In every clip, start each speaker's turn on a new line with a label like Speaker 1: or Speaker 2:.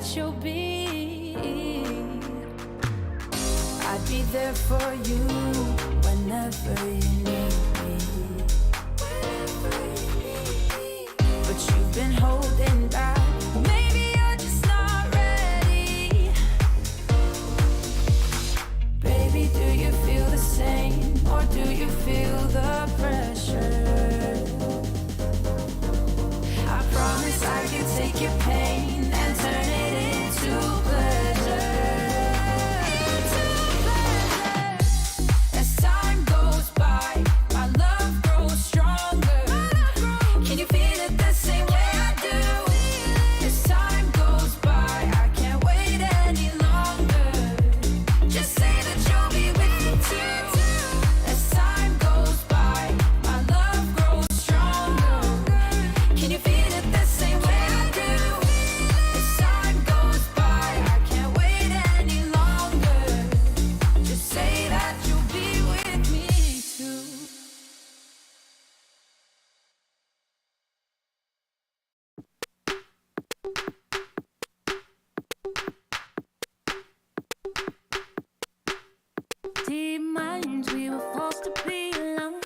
Speaker 1: that you'll be. I'd be there for you whenever you need me. But you've been holding back. Maybe you're just not ready. Baby, do you feel the same? Or do you feel the pressure? I promise I can take your pain and turn it into pleasure. As time goes by, my love grows stronger. Can you feel it the same way I do? As time goes by, I can't wait any longer. Just say that you'll be with me too. As time goes by, my love grows stronger. Can you feel it the same way I do? As time goes by, I can't wait any longer. Just say that you'll be with me too. Deep minds, we were forced to be alone.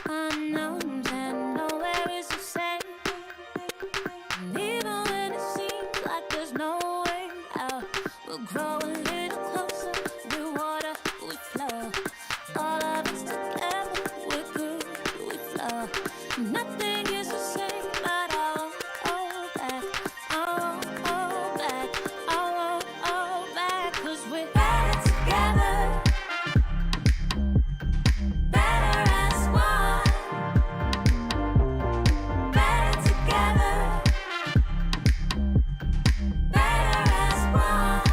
Speaker 1: Unknowns and nowhere is the same. And even when it seems like there's no way out, we'll grow a little closer. Through water, we flow. All of us together, we're good, we flow. Nothing is the same, but I won't hold back. I won't hold back. I won't hold back. 'Cause we're better together. Better as one. Better together. Better as one.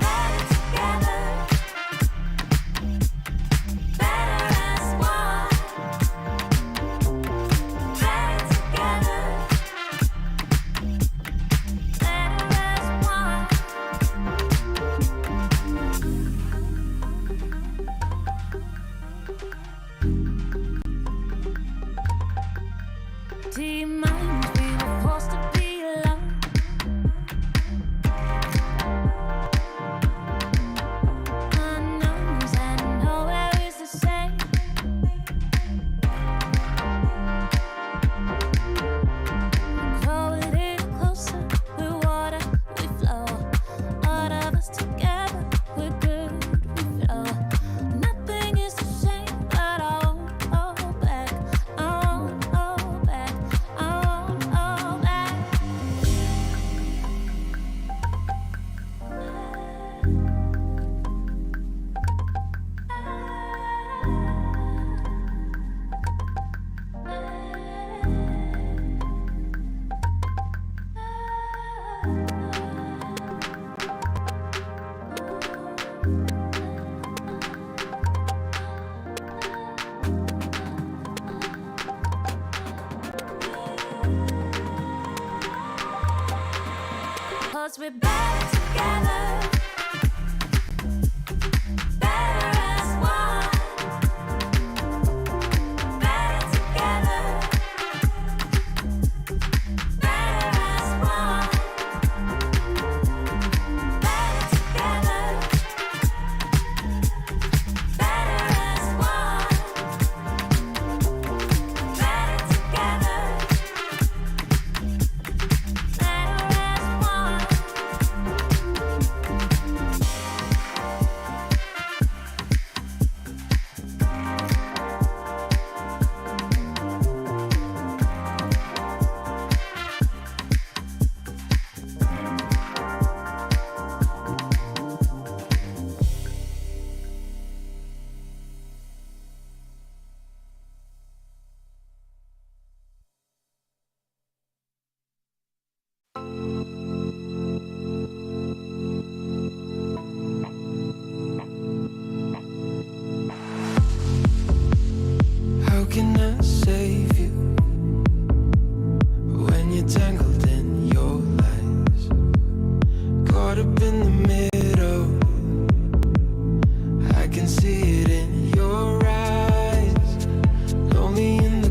Speaker 1: Better together. Better as one. Better together. Better as one. Deep minds, we were forced to be alone. Unknowns and nowhere is the same. Grow a little closer, we're water, we flow. All of us together, we're good, we flow. Nothing is the same, but I won't hold back. I won't hold back. I won't hold back. Cause we're better together. Better as one. Better together. Better as one. Better together. Better as one. Better together. Better as one.
Speaker 2: How can I save you when you're tangled in your lies? Caught up in the middle, I can see it in your eyes. Lonely in the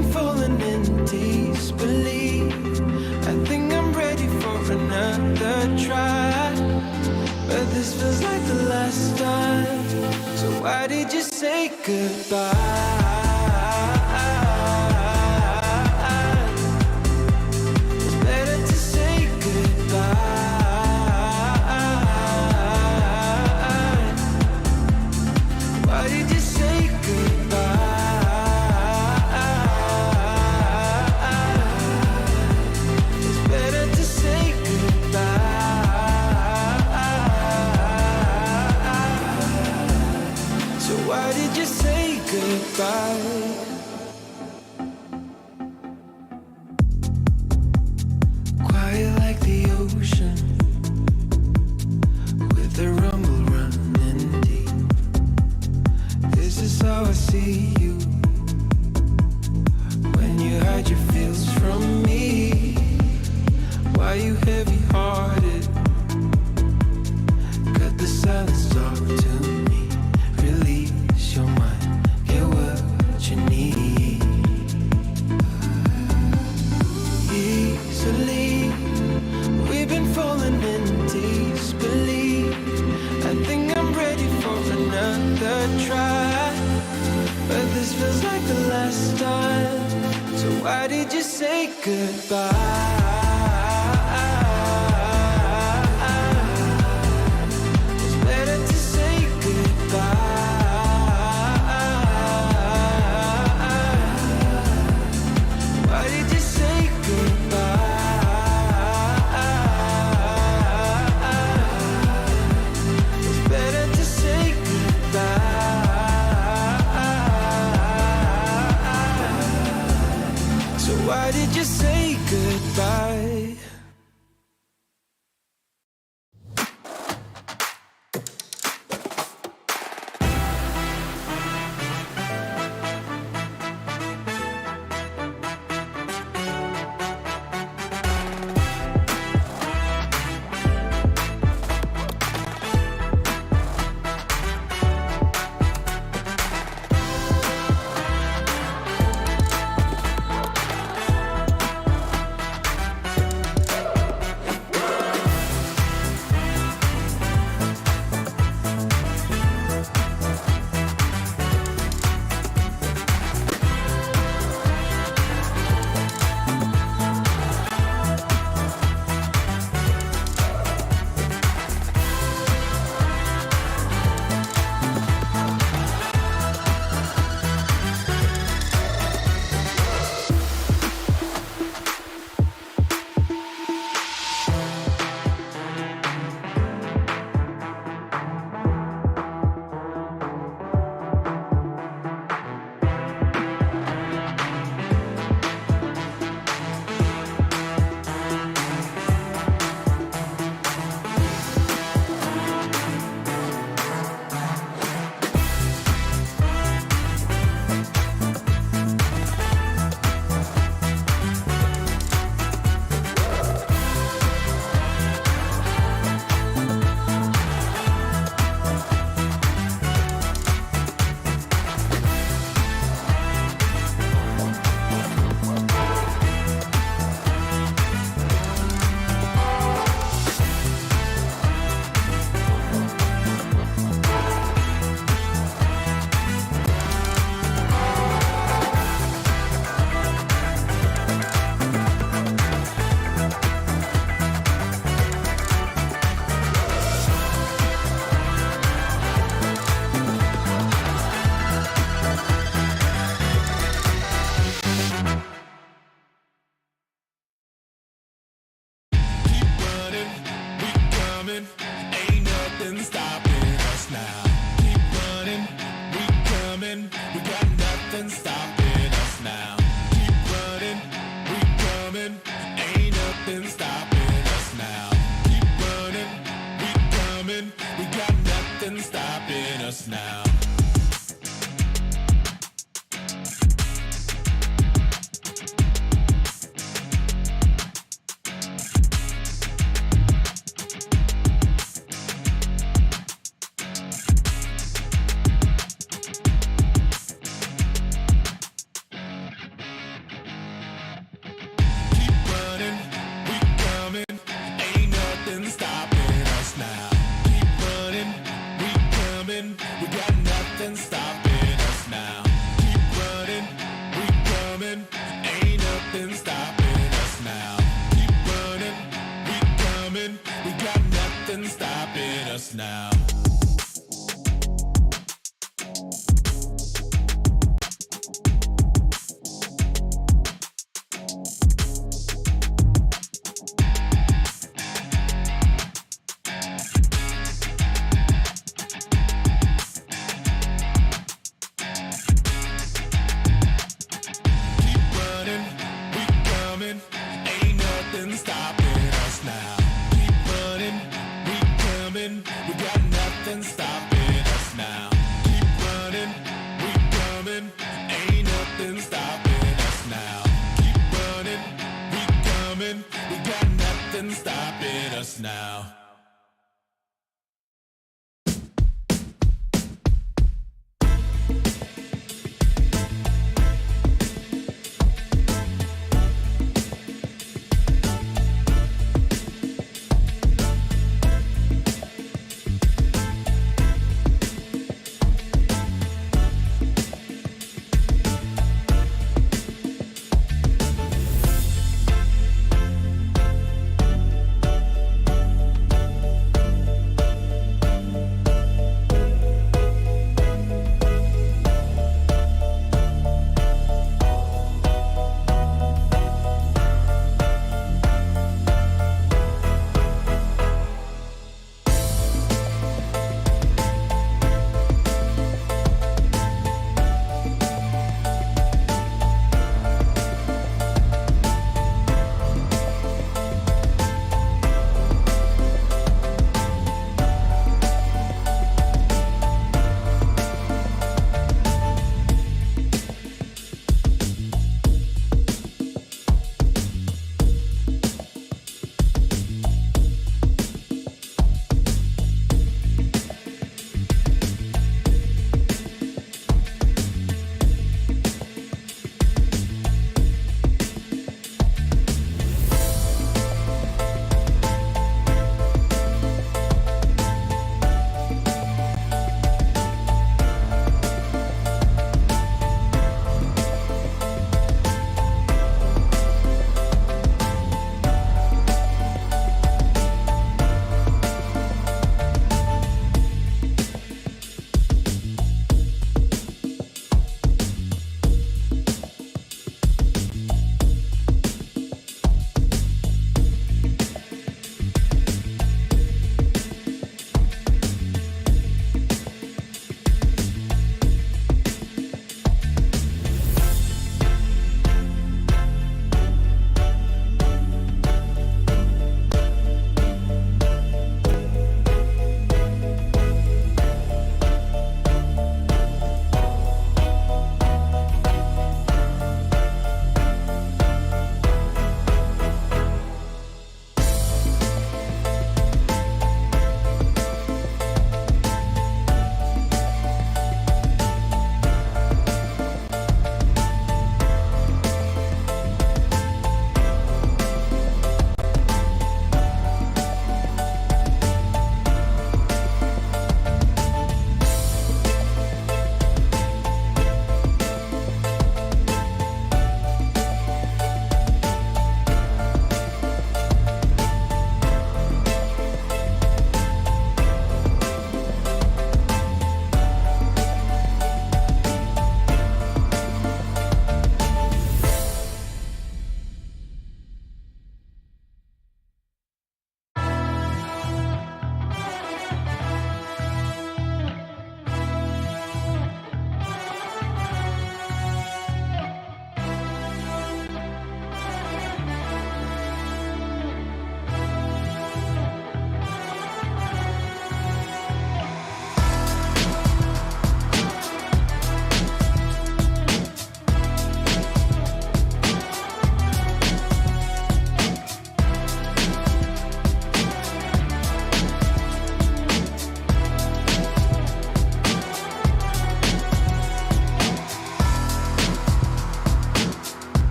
Speaker 2: been falling in disbelief. I think I'm ready for another try, but this feels like the last time. So why did you say goodbye? It's better to say goodbye. Why did you say goodbye? It's better to say goodbye. So why did you say goodbye? Quiet like the ocean, with the rumble running deep. This is how I see you, when you hide your feels from me. Why you heavy-hearted? Cut the silence, talk to me. Release your mind, get what you need. Easily, we've been falling in disbelief. I think I'm ready for another try, but this feels like the last time. So why did you say goodbye? It's better to say goodbye. Why did you say goodbye? It's better to say goodbye. So why did you say goodbye?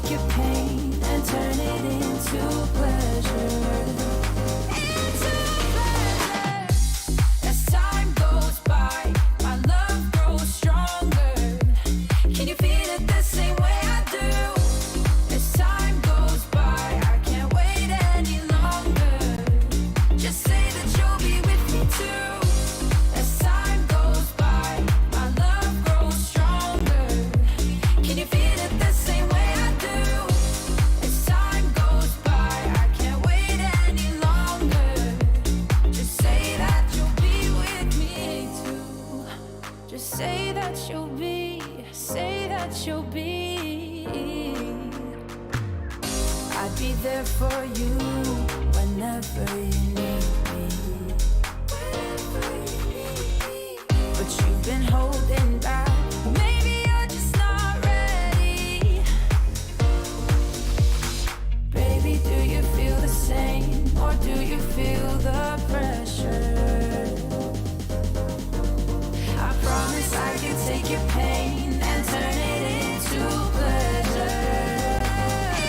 Speaker 1: take your pain and turn it into pleasure. Into pleasure. As time goes by, my love grows stronger. Can you feel it the same way I do? As time goes by, I can't wait any longer. Just say that you'll be with me too. As time goes by, my love grows stronger. Can you feel it the same way I do? As time goes by, I can't wait any longer. Just say that you'll be with me too. Just say that say that you'll be. I'd be there for you whenever you need me. But you've been holding back. Maybe you're just not ready. Baby, do you feel the same? Or do you feel the pressure? I promise I can take your pain and turn it into pleasure.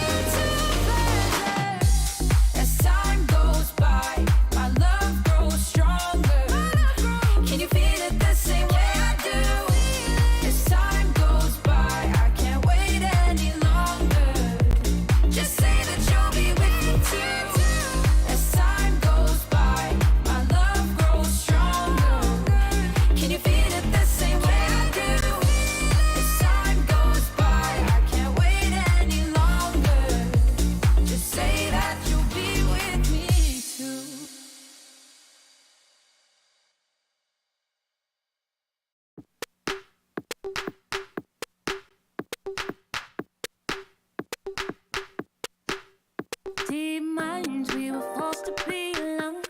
Speaker 1: Into pleasure. As time goes by, my love grows stronger. Can you feel it the same way I do? As time goes by, I can't wait any longer. Just say that you'll be with me too. As time goes by, my love grows stronger. Can you feel it the same way I do? As time goes by, I can't wait any longer. Just say that you'll be with me too. Deep minds, we were forced to be alone.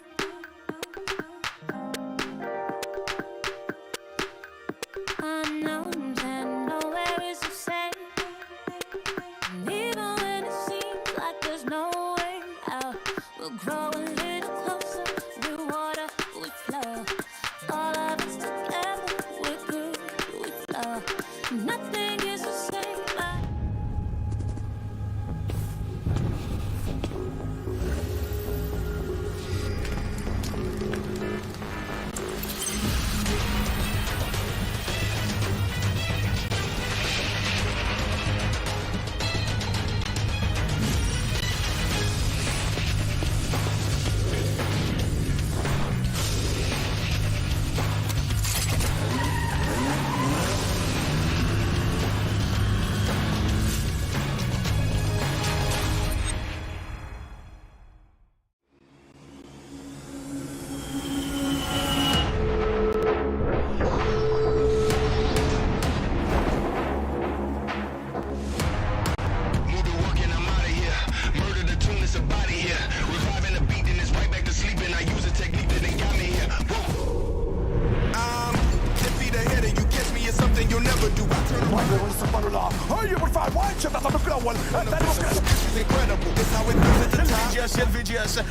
Speaker 1: Unknowns and nowhere is the same. And even when it seems like there's no way out, we'll grow a little closer through water we flow. All of us together, we're good, we flow. Nothing is the same.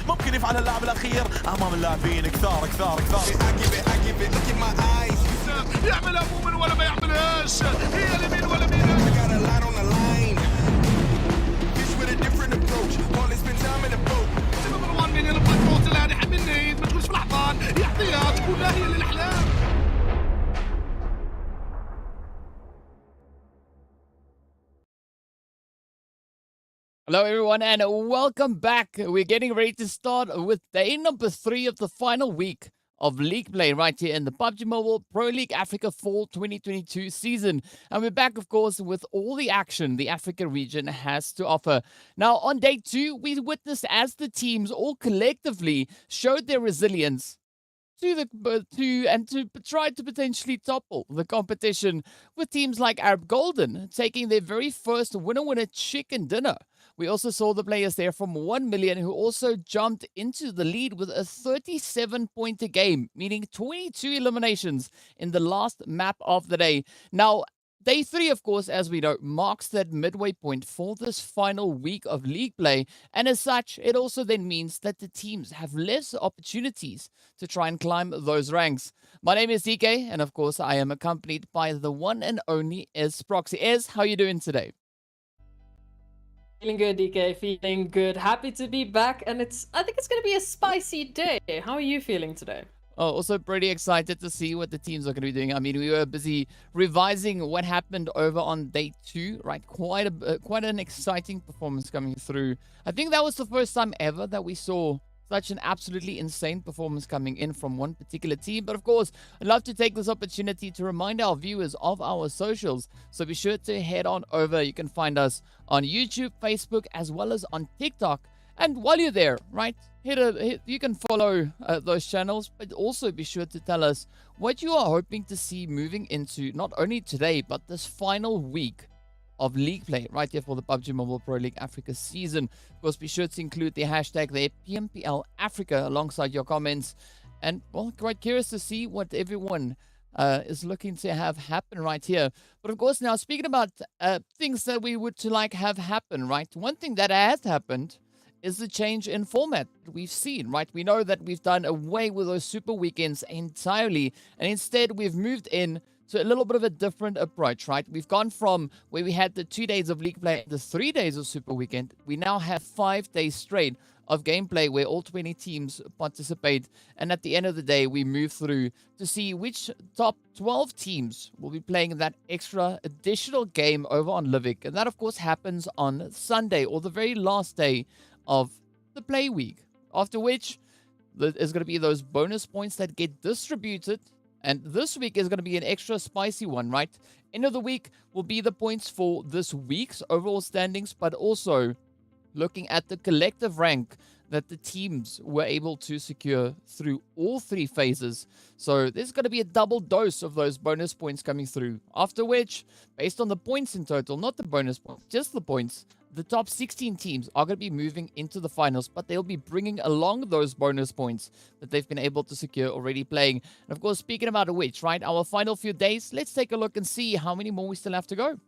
Speaker 3: ممكن يفعل اللاعب الاخير امام اللاعبين كثار يعملها مؤمن ولا ما يعملهاش هي اليمين ولا مين مروان مين يلبس الفوز الان يحملني ما تكونش في الحضان يعطيها تكون لا هي للاحلام.
Speaker 4: Hello, everyone, and welcome back. We're getting ready to start with day number 3 of the final week of league play right here in the PUBG Mobile Pro League Africa Fall 2022 season. And we're back, of course, with all the action the Africa region has to offer. Now, on day 2, we witnessed as the teams all collectively showed their resilience to try to potentially topple the competition, with teams like Arab Golden taking their very first winner chicken dinner. We also saw the players there from 1 million who also jumped into the lead with a 37-pointer game, meaning 22 eliminations in the last map of the day. Now, day 3, of course, as we know, marks that midway point for this final week of league play. And as such, it also then means that the teams have less opportunities to try and climb those ranks. My name is DK, and of course, I am accompanied by the one and only Ez Proxy. Ez, how are you doing today?
Speaker 5: Feeling good, DK. Feeling good. Happy to be back, and I think it's going to be a spicy day. How are you feeling today?
Speaker 4: Oh, also pretty excited to see what the teams are going to be doing. I mean, we were busy revising what happened over on day 2, right? Quite an exciting performance coming through. I think that was the first time ever that we saw such an absolutely insane performance coming in from one particular team. But of course, I'd love to take this opportunity to remind our viewers of our socials. So be sure to head on over. You can find us on YouTube, Facebook, as well as on TikTok. And while you're there, right, you can follow those channels, but also be sure to tell us what you are hoping to see moving into not only today, but this final week of league play right here for the PUBG Mobile Pro League Africa season. Of course, be sure to include the hashtag there, PMPL Africa, alongside your comments. And, well, quite curious to see what everyone is looking to have happen right here. But of course, now speaking about things that we would to like have happen, right? One thing that has happened is the change in format we've seen, right? We know that we've done away with those super weekends entirely, and instead we've moved in to a little bit of a different approach, right? We've gone from where we had the 2 days of league play, the 3 days of super weekend. We now have 5 days straight of gameplay where all 20 teams participate, and at the end of the day, we move through to see which top 12 teams will be playing that extra additional game over on Livik, and that of course happens on Sunday, or the very last day of the play week, after which there's going to be those bonus points that get distributed. And this week is going to be an extra spicy one, right? End of the week will be the points for this week's overall standings, but also looking at the collective rank that the teams were able to secure through all 3 phases. So there's going to be a double dose of those bonus points coming through. After which, based on the points in total, not the bonus points, just the points, the top 16 teams are going to be moving into the finals, but they'll be bringing along those bonus points that they've been able to secure already playing. And of course, speaking about which, right, our final few days, let's take a look and see how many more we still have to go.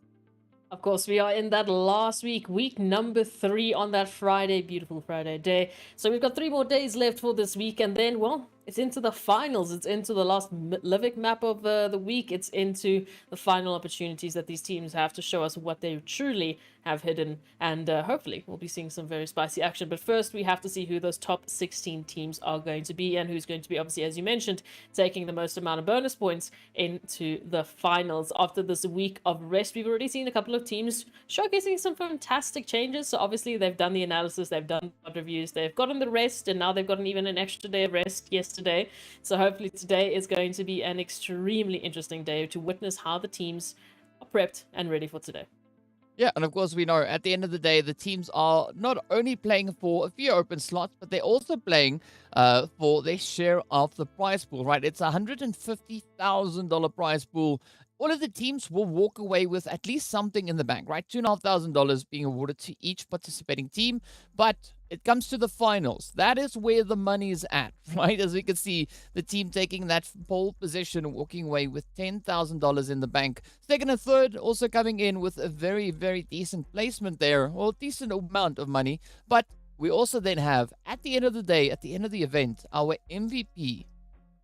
Speaker 5: Of course, we are in that last week number 3 on that Friday, beautiful Friday day. So we've got 3 more days left for this week, and then, well, it's into the finals. It's into the last Livik map of the week. It's into the final opportunities that these teams have to show us what they truly have hidden, and hopefully we'll be seeing some very spicy action. But first, we have to see who those top 16 teams are going to be, and who's going to be, obviously, as you mentioned, taking the most amount of bonus points into the finals. After this week of rest, we've already seen a couple of teams showcasing some fantastic changes. So obviously they've done the analysis, they've done reviews, they've gotten the rest, and now they've gotten even an extra day of rest yesterday. So hopefully today is going to be an extremely interesting day to witness how the teams are prepped and ready for today.
Speaker 4: Yeah, and of course we know at the end of the day, the teams are not only playing for a few open slots, but they're also playing for their share of the prize pool, right? It's a $150,000 prize pool. All of the teams will walk away with at least something in the bank, right? $2,500 being awarded to each participating team. But it comes to the finals. That is where the money is at, right? As we can see, the team taking that pole position, walking away with $10,000 in the bank. Second and third also coming in with a very, very decent placement there, or decent amount of money. But we also then have, at the end of the day, at the end of the event, our MVP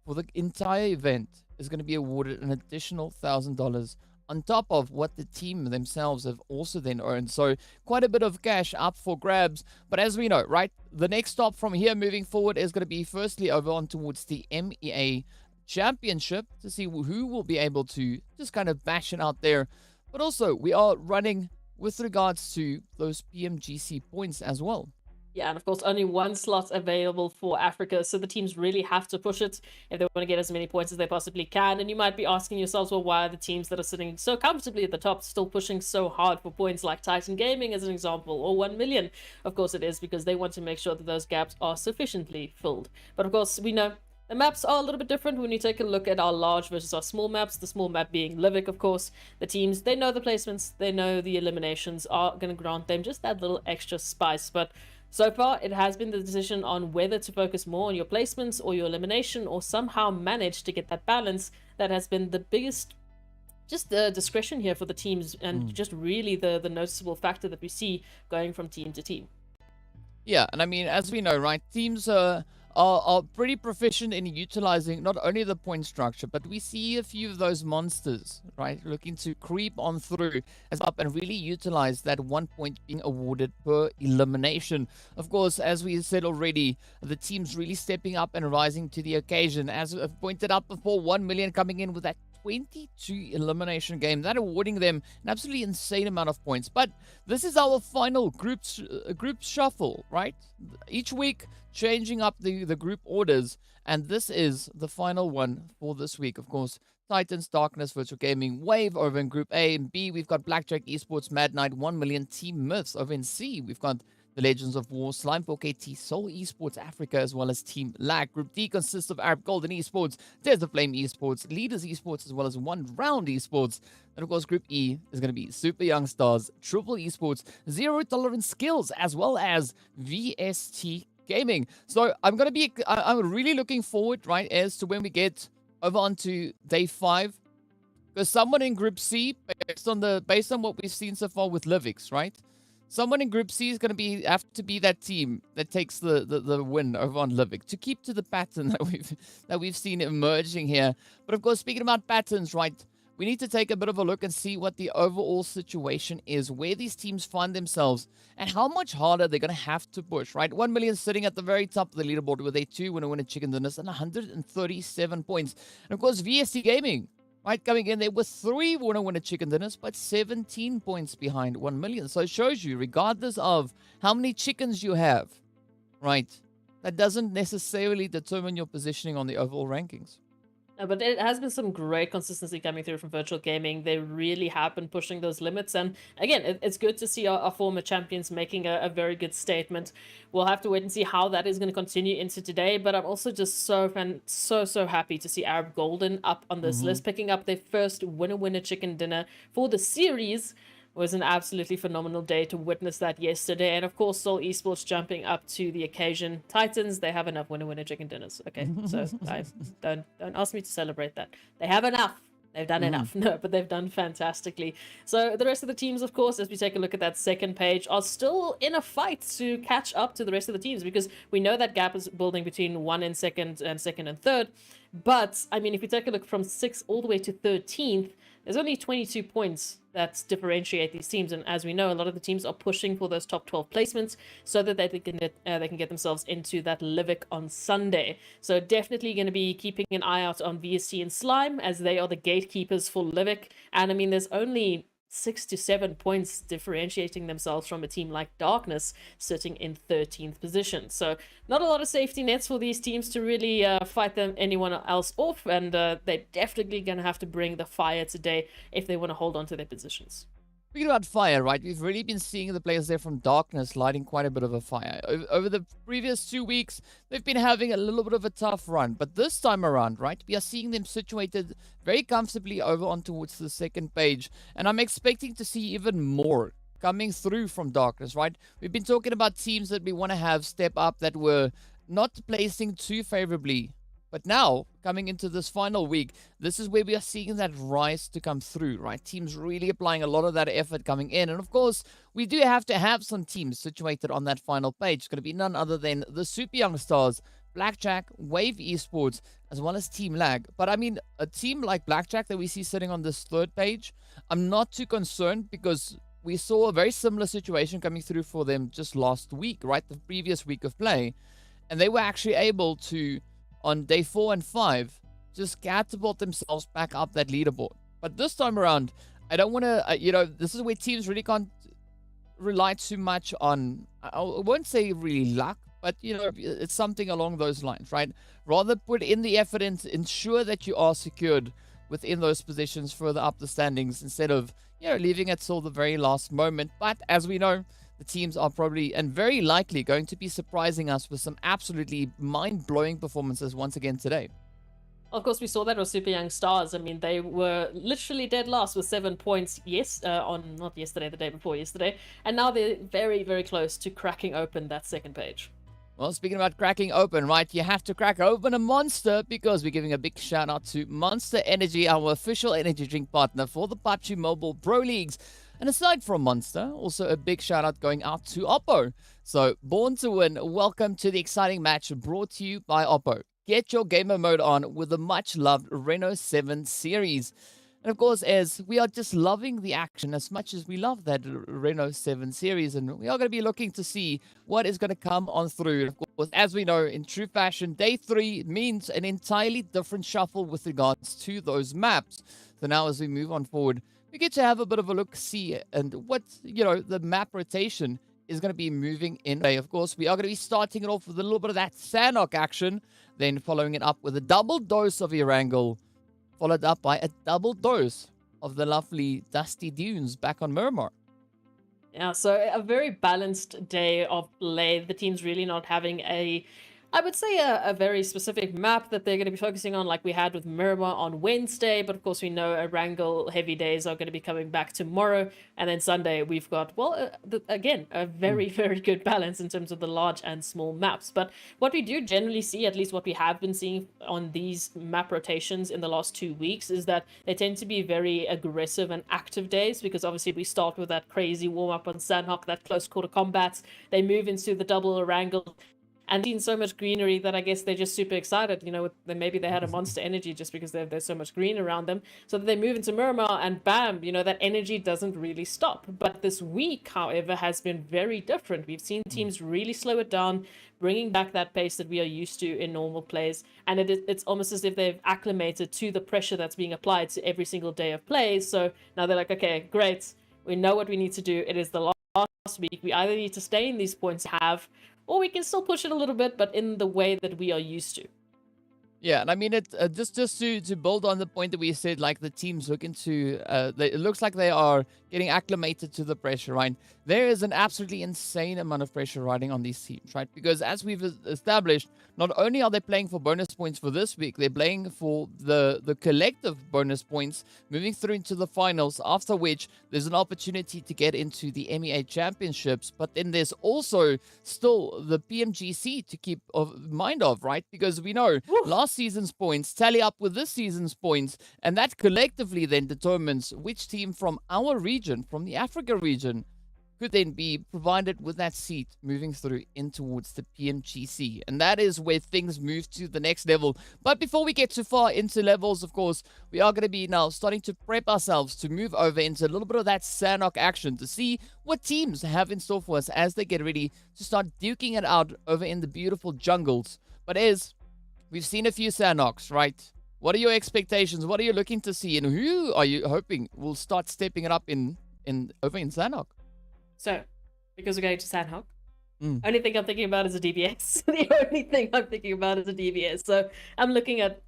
Speaker 4: for the entire event is going to be awarded an additional $1,000 on top of what the team themselves have also then earned. So quite a bit of cash up for grabs. But as we know, right, the next stop from here moving forward is going to be firstly over on towards the MEA Championship to see who will be able to just kind of bash it out there. But also we are running with regards to those PMGC points as well.
Speaker 5: Yeah, and of course, only 1 slot available for Africa, so the teams really have to push it if they want to get as many points as they possibly can. And you might be asking yourselves, well, why are the teams that are sitting so comfortably at the top still pushing so hard for points, like Titan Gaming as an example, or 1 million? Of course it is, because they want to make sure that those gaps are sufficiently filled. But of course, we know the maps are a little bit different when you take a look at our large versus our small maps. The small map being Livik, of course. The teams, they know the placements, they know the eliminations are going to grant them just that little extra spice. But so far, it has been the decision on whether to focus more on your placements or your elimination, or somehow manage to get that balance. That has been the biggest, just the discretion here for the teams, and just really the noticeable factor that we see going from team to team.
Speaker 4: Yeah, and I mean, as we know, right, teams are pretty proficient in utilizing not only the point structure, but we see a few of those monsters, right, looking to creep on through as up and really utilize that 1 point being awarded per elimination. Of course, as we said already, the team's really stepping up and rising to the occasion. As I've pointed out before, 1 million coming in with that 22 elimination game, that awarding them an absolutely insane amount of points. But this is our final group shuffle, right? Each week changing up the group orders, and this is the final one for this week. Of course, Titans, Darkness, Virtual Gaming, Wave over in Group A. And B, we've got Blackjack, Esports, Mad Knight, 1 million, Team Myths. Over in C, we've got the Legends of War, Slime 4KT, Soul Esports Africa, as well as Team Lag. Group D consists of Arab Golden Esports, There's the Flame Esports, Leaders Esports, as well as One Round Esports. And of course, Group E is going to be Super Young Stars, Triple Esports, Zero Tolerance Skills, as well as VST Gaming. So I'm really looking forward, right, as to when we get over onto day 5. Because someone in Group C, based on what we've seen so far with Livix, right? Someone in Group C is going to have to be that team that takes the win over on Livik to keep to the pattern that we've seen emerging here. But of course, speaking about patterns, right, we need to take a bit of a look and see what the overall situation is, where these teams find themselves, and how much harder they're going to have to push, right? 1 million sitting at the very top of the leaderboard with a 2 winner chicken dinners and 137 points. And of course, VST Gaming, right, coming in there with 3 winner chicken dinners, but 17 points behind 1 million. So it shows you, regardless of how many chickens you have, right, that doesn't necessarily determine your positioning on the overall rankings.
Speaker 5: But it has been some great consistency coming through from Virtual Gaming. They really have been pushing those limits. And again, it's good to see our former champions making a very good statement. We'll have to wait and see how that is going to continue into today. But I'm also just so happy to see Arab Golden up on this list, picking up their first winner chicken dinner for the series. Was an absolutely phenomenal day to witness that yesterday. And of course, Soul Esports jumping up to the occasion. Titans, they have enough winner chicken dinners. Okay, so don't ask me to celebrate that. They have enough. They've done enough. No, but they've done fantastically. So the rest of the teams, of course, as we take a look at that second page, are still in a fight to catch up to the rest of the teams, because we know that gap is building between 1 and second and 3rd. But, I mean, if we take a look from 6th all the way to 13th, there's only 22 points that differentiate these teams. And as we know, a lot of the teams are pushing for those top 12 placements so that they can get themselves into that Livik on Sunday. So definitely going to be keeping an eye out on VSC and Slime, as they are the gatekeepers for Livik. And I mean, there's only 6 to 7 points differentiating themselves from a team like Darkness sitting in 13th position. So not a lot of safety nets for these teams to really fight anyone else off, and they're definitely going to have to bring the fire today if they want to hold on to their positions.
Speaker 4: Speaking about fire, right, we've really been seeing the players there from Darkness lighting quite a bit of a fire. Over the previous 2 weeks, they've been having a little bit of a tough run. But this time around, right, we are seeing them situated very comfortably over on towards the second page. And I'm expecting to see even more coming through from Darkness, right? We've been talking about teams that we want to have step up that were not placing too favorably. But now, coming into this final week, this is where we are seeing that rise to come through, right? Teams really applying a lot of that effort coming in. And of course, we do have to have some teams situated on that final page. It's going to be none other than the Super Young Stars, Blackjack, Wave Esports, as well as Team Lag. But I mean, a team like Blackjack that we see sitting on this third page, I'm not too concerned, because we saw a very similar situation coming through for them just last week, right? The previous week of play. And they were actually able to, on day 4 and 5, just catapult themselves back up that leaderboard. But this time around, I don't want to, this is where teams really can't rely too much on, I won't say really luck, but, it's something along those lines, right? Rather put in the effort and ensure that you are secured within those positions further up the standings, instead of, leaving it till the very last moment. But as we know, the teams are probably and very likely going to be surprising us with some absolutely mind-blowing performances once again today.
Speaker 5: Of course, we saw that with Super Young Stars. I mean, they were literally dead last with 7 points, on not yesterday, the day before yesterday. And now they're very, very close to cracking open that second page.
Speaker 4: Well, speaking about cracking open, right, you have to crack open a Monster, because we're giving a big shout out to Monster Energy, our official energy drink partner for the PUBG Mobile Pro Leagues. And aside from Monster, also a big shout out going out to Oppo. So, Born to Win, welcome to the exciting match brought to you by Oppo. Get your gamer mode on with the much loved Reno 7 series. And of course, as we are just loving the action as much as we love that Reno 7 series, and we are going to be looking to see what is going to come on through. Of course, as we know, in true fashion, day 3 means an entirely different shuffle with regards to those maps. So now as we move on forward, we get to have a bit of a look, see, and what, the map rotation is going to be moving in. Of course, we are going to be starting it off with a little bit of that Sanhok action, then following it up with a double dose of Erangel, followed up by a double dose of the lovely Dusty Dunes back on Miramar.
Speaker 5: Yeah, so a very balanced day of play. The team's really not having I would say a very specific map that they're going to be focusing on, like we had with Miramar on Wednesday. But of course, we know Erangel heavy days are going to be coming back tomorrow. And then Sunday, we've got, again, a very, very good balance in terms of the large and small maps. But what we do generally see, at least what we have been seeing on these map rotations in the last 2 weeks, is that they tend to be very aggressive and active days, because obviously we start with that crazy warm-up on Sanhok, that close quarter combats. They move into the double Erangel, and seen so much greenery that I guess they're just super excited. Maybe they had a monster energy just because there's so much green around them. So that they move into Miramar and bam, that energy doesn't really stop. But this week, however, has been very different. We've seen teams really slow it down, bringing back that pace that we are used to in normal plays. And it's almost as if they've acclimated to the pressure that's being applied to every single day of play. So now they're like, okay, great. We know what we need to do. It is the last week. We either need to stay in these points or we can still push it a little bit, but in the way that we are used to.
Speaker 4: Yeah, and I mean, just to build on the point that we said, like the teams looking to, it looks like they are getting acclimated to the pressure, right? There is an absolutely insane amount of pressure riding on these teams, right? Because as we've established, not only are they playing for bonus points for this week, they're playing for the collective bonus points, moving through into the finals, after which there's an opportunity to get into the MEA championships. But then there's also still the PMGC to keep mind of, right? Because we know last season's points tally up with this season's points, and that collectively then determines which team from our region, from the Africa region, could then be provided with that seat moving through in towards the PMGC. And that is where things move to the next level. But before we get too far into levels, of course, we are going to be now starting to prep ourselves to move over into a little bit of that Sanhok action to see what teams have in store for us as they get ready to start duking it out over in the beautiful jungles. But we've seen a few Sanhoks, right? What are your expectations? What are you looking to see? And who are you hoping will start stepping it up over in Sanhok?
Speaker 5: So, because we're going to Sanhok, only thing I'm thinking about is a DBS. The only thing I'm thinking about is a DBS. So, I'm looking at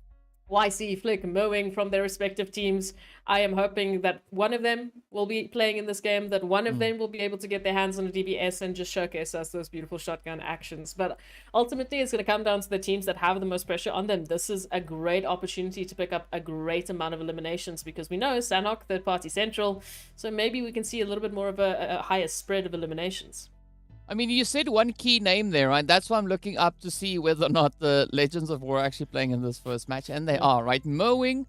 Speaker 5: YC, Flick, Mowing from their respective teams. I am hoping that one of them will be playing in this game, that one of them will be able to get their hands on a DBS and just showcase us those beautiful shotgun actions. But ultimately, it's going to come down to the teams that have the most pressure on them. This is a great opportunity to pick up a great amount of eliminations, because we know Sanhok, third party central, so maybe we can see a little bit more of a higher spread of eliminations.
Speaker 4: I mean, you said one key name there, right? That's why I'm looking up to see whether or not the Legends of War are actually playing in this first match, and they are, right? Mowing.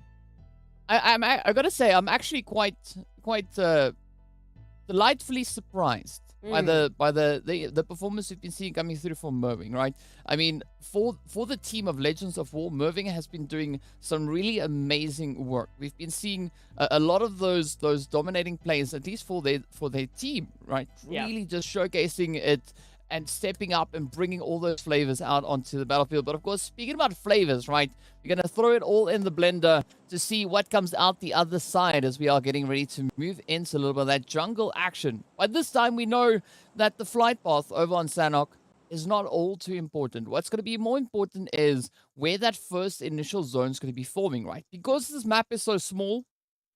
Speaker 4: I gotta say, I'm actually quite delightfully surprised by the performance we've been seeing coming through from Mowing, right? I mean, for the team of Legends of War, Mowing has been doing some really amazing work. We've been seeing a lot of those dominating plays, at least for their team, right? Really just showcasing it and stepping up and bringing all those flavors out onto the battlefield. But of course, speaking about flavors, right, we're going to throw it all in the blender to see what comes out the other side as we are getting ready to move into a little bit of that jungle action. By this time, we know that the flight path over on Sanhok is not all too important. What's going to be more important is where that first initial zone is going to be forming, right? Because this map is so small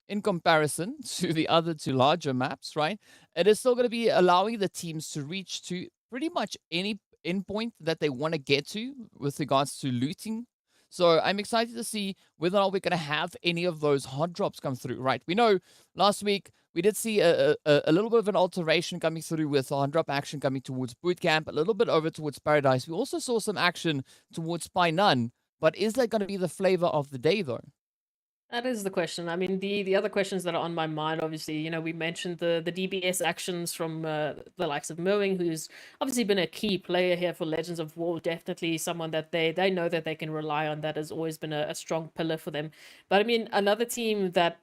Speaker 4: in comparison to the other two larger maps, right? It is still going to be allowing the teams to reach to pretty much any endpoint that they want to get to with regards to looting. So I'm excited to see whether or not we're going to have any of those hot drops come through, right? We know last week we did see a little bit of an alteration coming through with hot drop action coming towards Bootcamp, a little bit over towards Paradise. We also saw some action towards Spy None, but is that going to be the flavor of the day though?
Speaker 5: That is the question. I mean, the other questions that are on my mind, obviously, we mentioned the DBS actions from the likes of Mowing, who's obviously been a key player here for Legends of War. Definitely someone that they know that they can rely on. That has always been a strong pillar for them. But I mean, another team that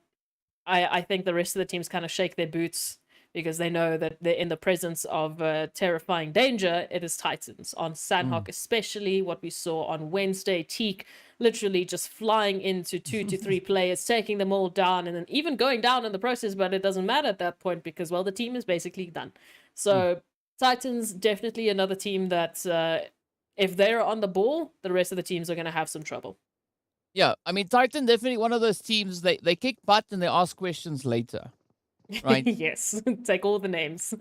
Speaker 5: I think the rest of the teams kind of shake their boots because they know that they're in the presence of terrifying danger. It is Titans on Sanhok, especially what we saw on Wednesday. Teak literally just flying into 2 to 3 players, taking them all down, and then even going down in the process. But it doesn't matter at that point because, well, the team is basically done. So Titans definitely another team that if they're on the ball, the rest of the teams are going to have some trouble.
Speaker 4: Yeah, I mean, Titan definitely one of those teams. They kick butt and they ask questions later, right?
Speaker 5: Yes, take all the names.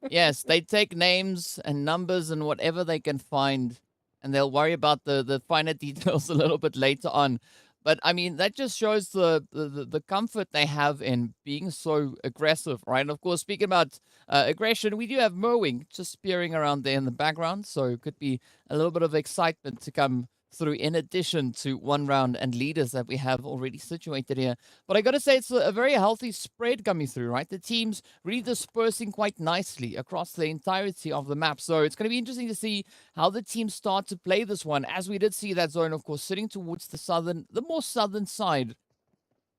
Speaker 4: Yes, they take names and numbers and whatever they can find, and they'll worry about the finer details a little bit later on. But I mean, that just shows the comfort they have in being so aggressive, right? And of course, speaking about aggression, we do have Mowing just spearing around there in the background, so it could be a little bit of excitement to come through in addition to one round and leaders that we have already situated here. But I got to say, it's a very healthy spread coming through, right? The teams really dispersing quite nicely across the entirety of the map. So it's going to be interesting to see how the teams start to play this one, as we did see that zone, of course, sitting towards the more southern side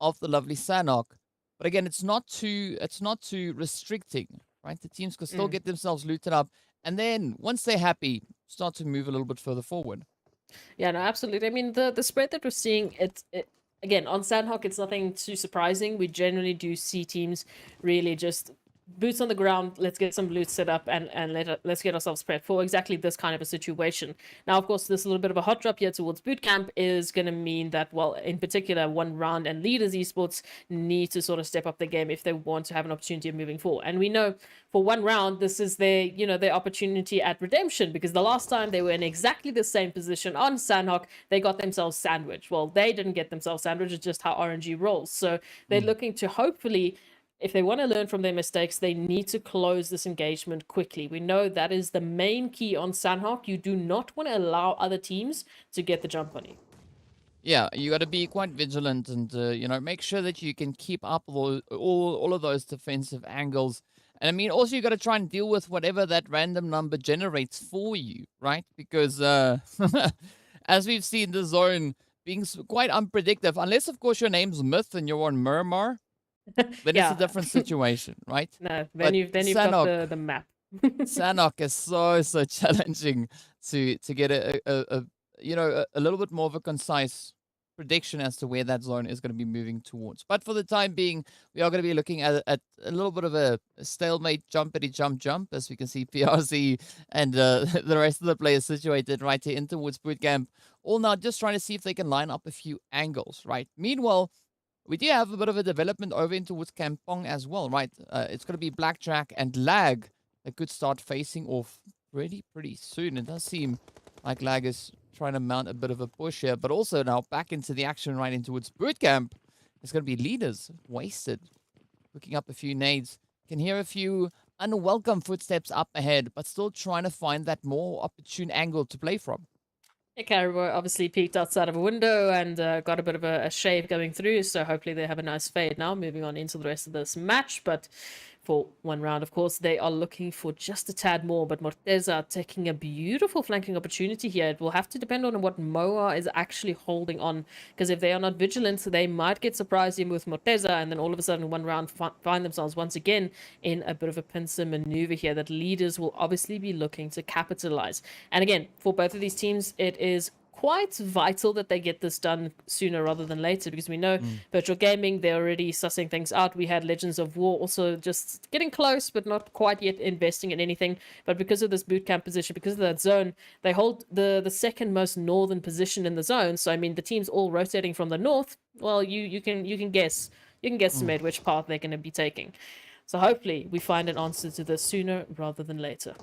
Speaker 4: of the lovely Sanhok. But again, it's not too restricting, right? The teams can still get themselves looted up, and then once they're happy, start to move a little bit further forward.
Speaker 5: Yeah, no, absolutely. I mean, the spread that we're seeing, it again on Sandhawk, it's nothing too surprising. We generally do see teams really just boots on the ground. Let's get some loot set up and let's get ourselves prepped for exactly this kind of a situation. Now, of course, this little bit of a hot drop here towards boot camp is going to mean that, well, in particular, one round and leaders esports need to sort of step up the game if they want to have an opportunity of moving forward. And we know for one round, this is their their opportunity at redemption, because the last time they were in exactly the same position on Sanhok, they got themselves sandwiched. Well, they didn't get themselves sandwiched. It's just how RNG rolls. So they're looking to hopefully, if they want to learn from their mistakes, they need to close this engagement quickly. We know that is the main key on Sanhok. You do not want to allow other teams to get the jump on you.
Speaker 4: Yeah, you got to be quite vigilant and make sure that you can keep up all of those defensive angles. And I mean, also you got to try and deal with whatever that random number generates for you, right? Because as we've seen, the zone being quite unpredictable, unless of course your name's Myth and you're on Miramar, then it's a different situation, right?
Speaker 5: No, then
Speaker 4: But
Speaker 5: you've got
Speaker 4: Sanhok-
Speaker 5: the map.
Speaker 4: Sanhok is so challenging to get a little bit more of a concise prediction as to where that zone is going to be moving towards. But for the time being, we are going to be looking at a little bit of a stalemate jumpity jump, as we can see PRC and the rest of the players situated right here in towards bootcamp, all now just trying to see if they can line up a few angles, right? Meanwhile, we do have a bit of a development over in towards Kampong as well, right? It's going to be Blackjack and Lag that could start facing off pretty soon. It does seem like Lag is trying to mount a bit of a push here, but also now back into the action right in towards bootcamp. It's going to be leaders wasted, looking up a few nades. Can hear a few unwelcome footsteps up ahead, but still trying to find that more opportune angle to play from.
Speaker 5: Caribou obviously peeked outside of a window and got a bit of a shave going through, so hopefully they have a nice fade now, moving on into the rest of this match. But for one round, of course, they are looking for just a tad more, but Morteza taking a beautiful flanking opportunity here. It will have to depend on what Moa is actually holding on, because if they are not vigilant, they might get surprised in with Morteza, and then all of a sudden one round find themselves once again in a bit of a pincer maneuver here that leaders will obviously be looking to capitalize. And again, for both of these teams, it is quite vital that they get this done sooner rather than later, because we know virtual gaming, they're already sussing things out. We had Legends of War also just getting close but not quite yet investing in anything. But because of this bootcamp position, because of that zone, they hold the second most northern position in the zone. So I mean, the teams all rotating from the north. Well, you can guess estimate which path they're going to be taking. So hopefully we find an answer to this sooner rather than later.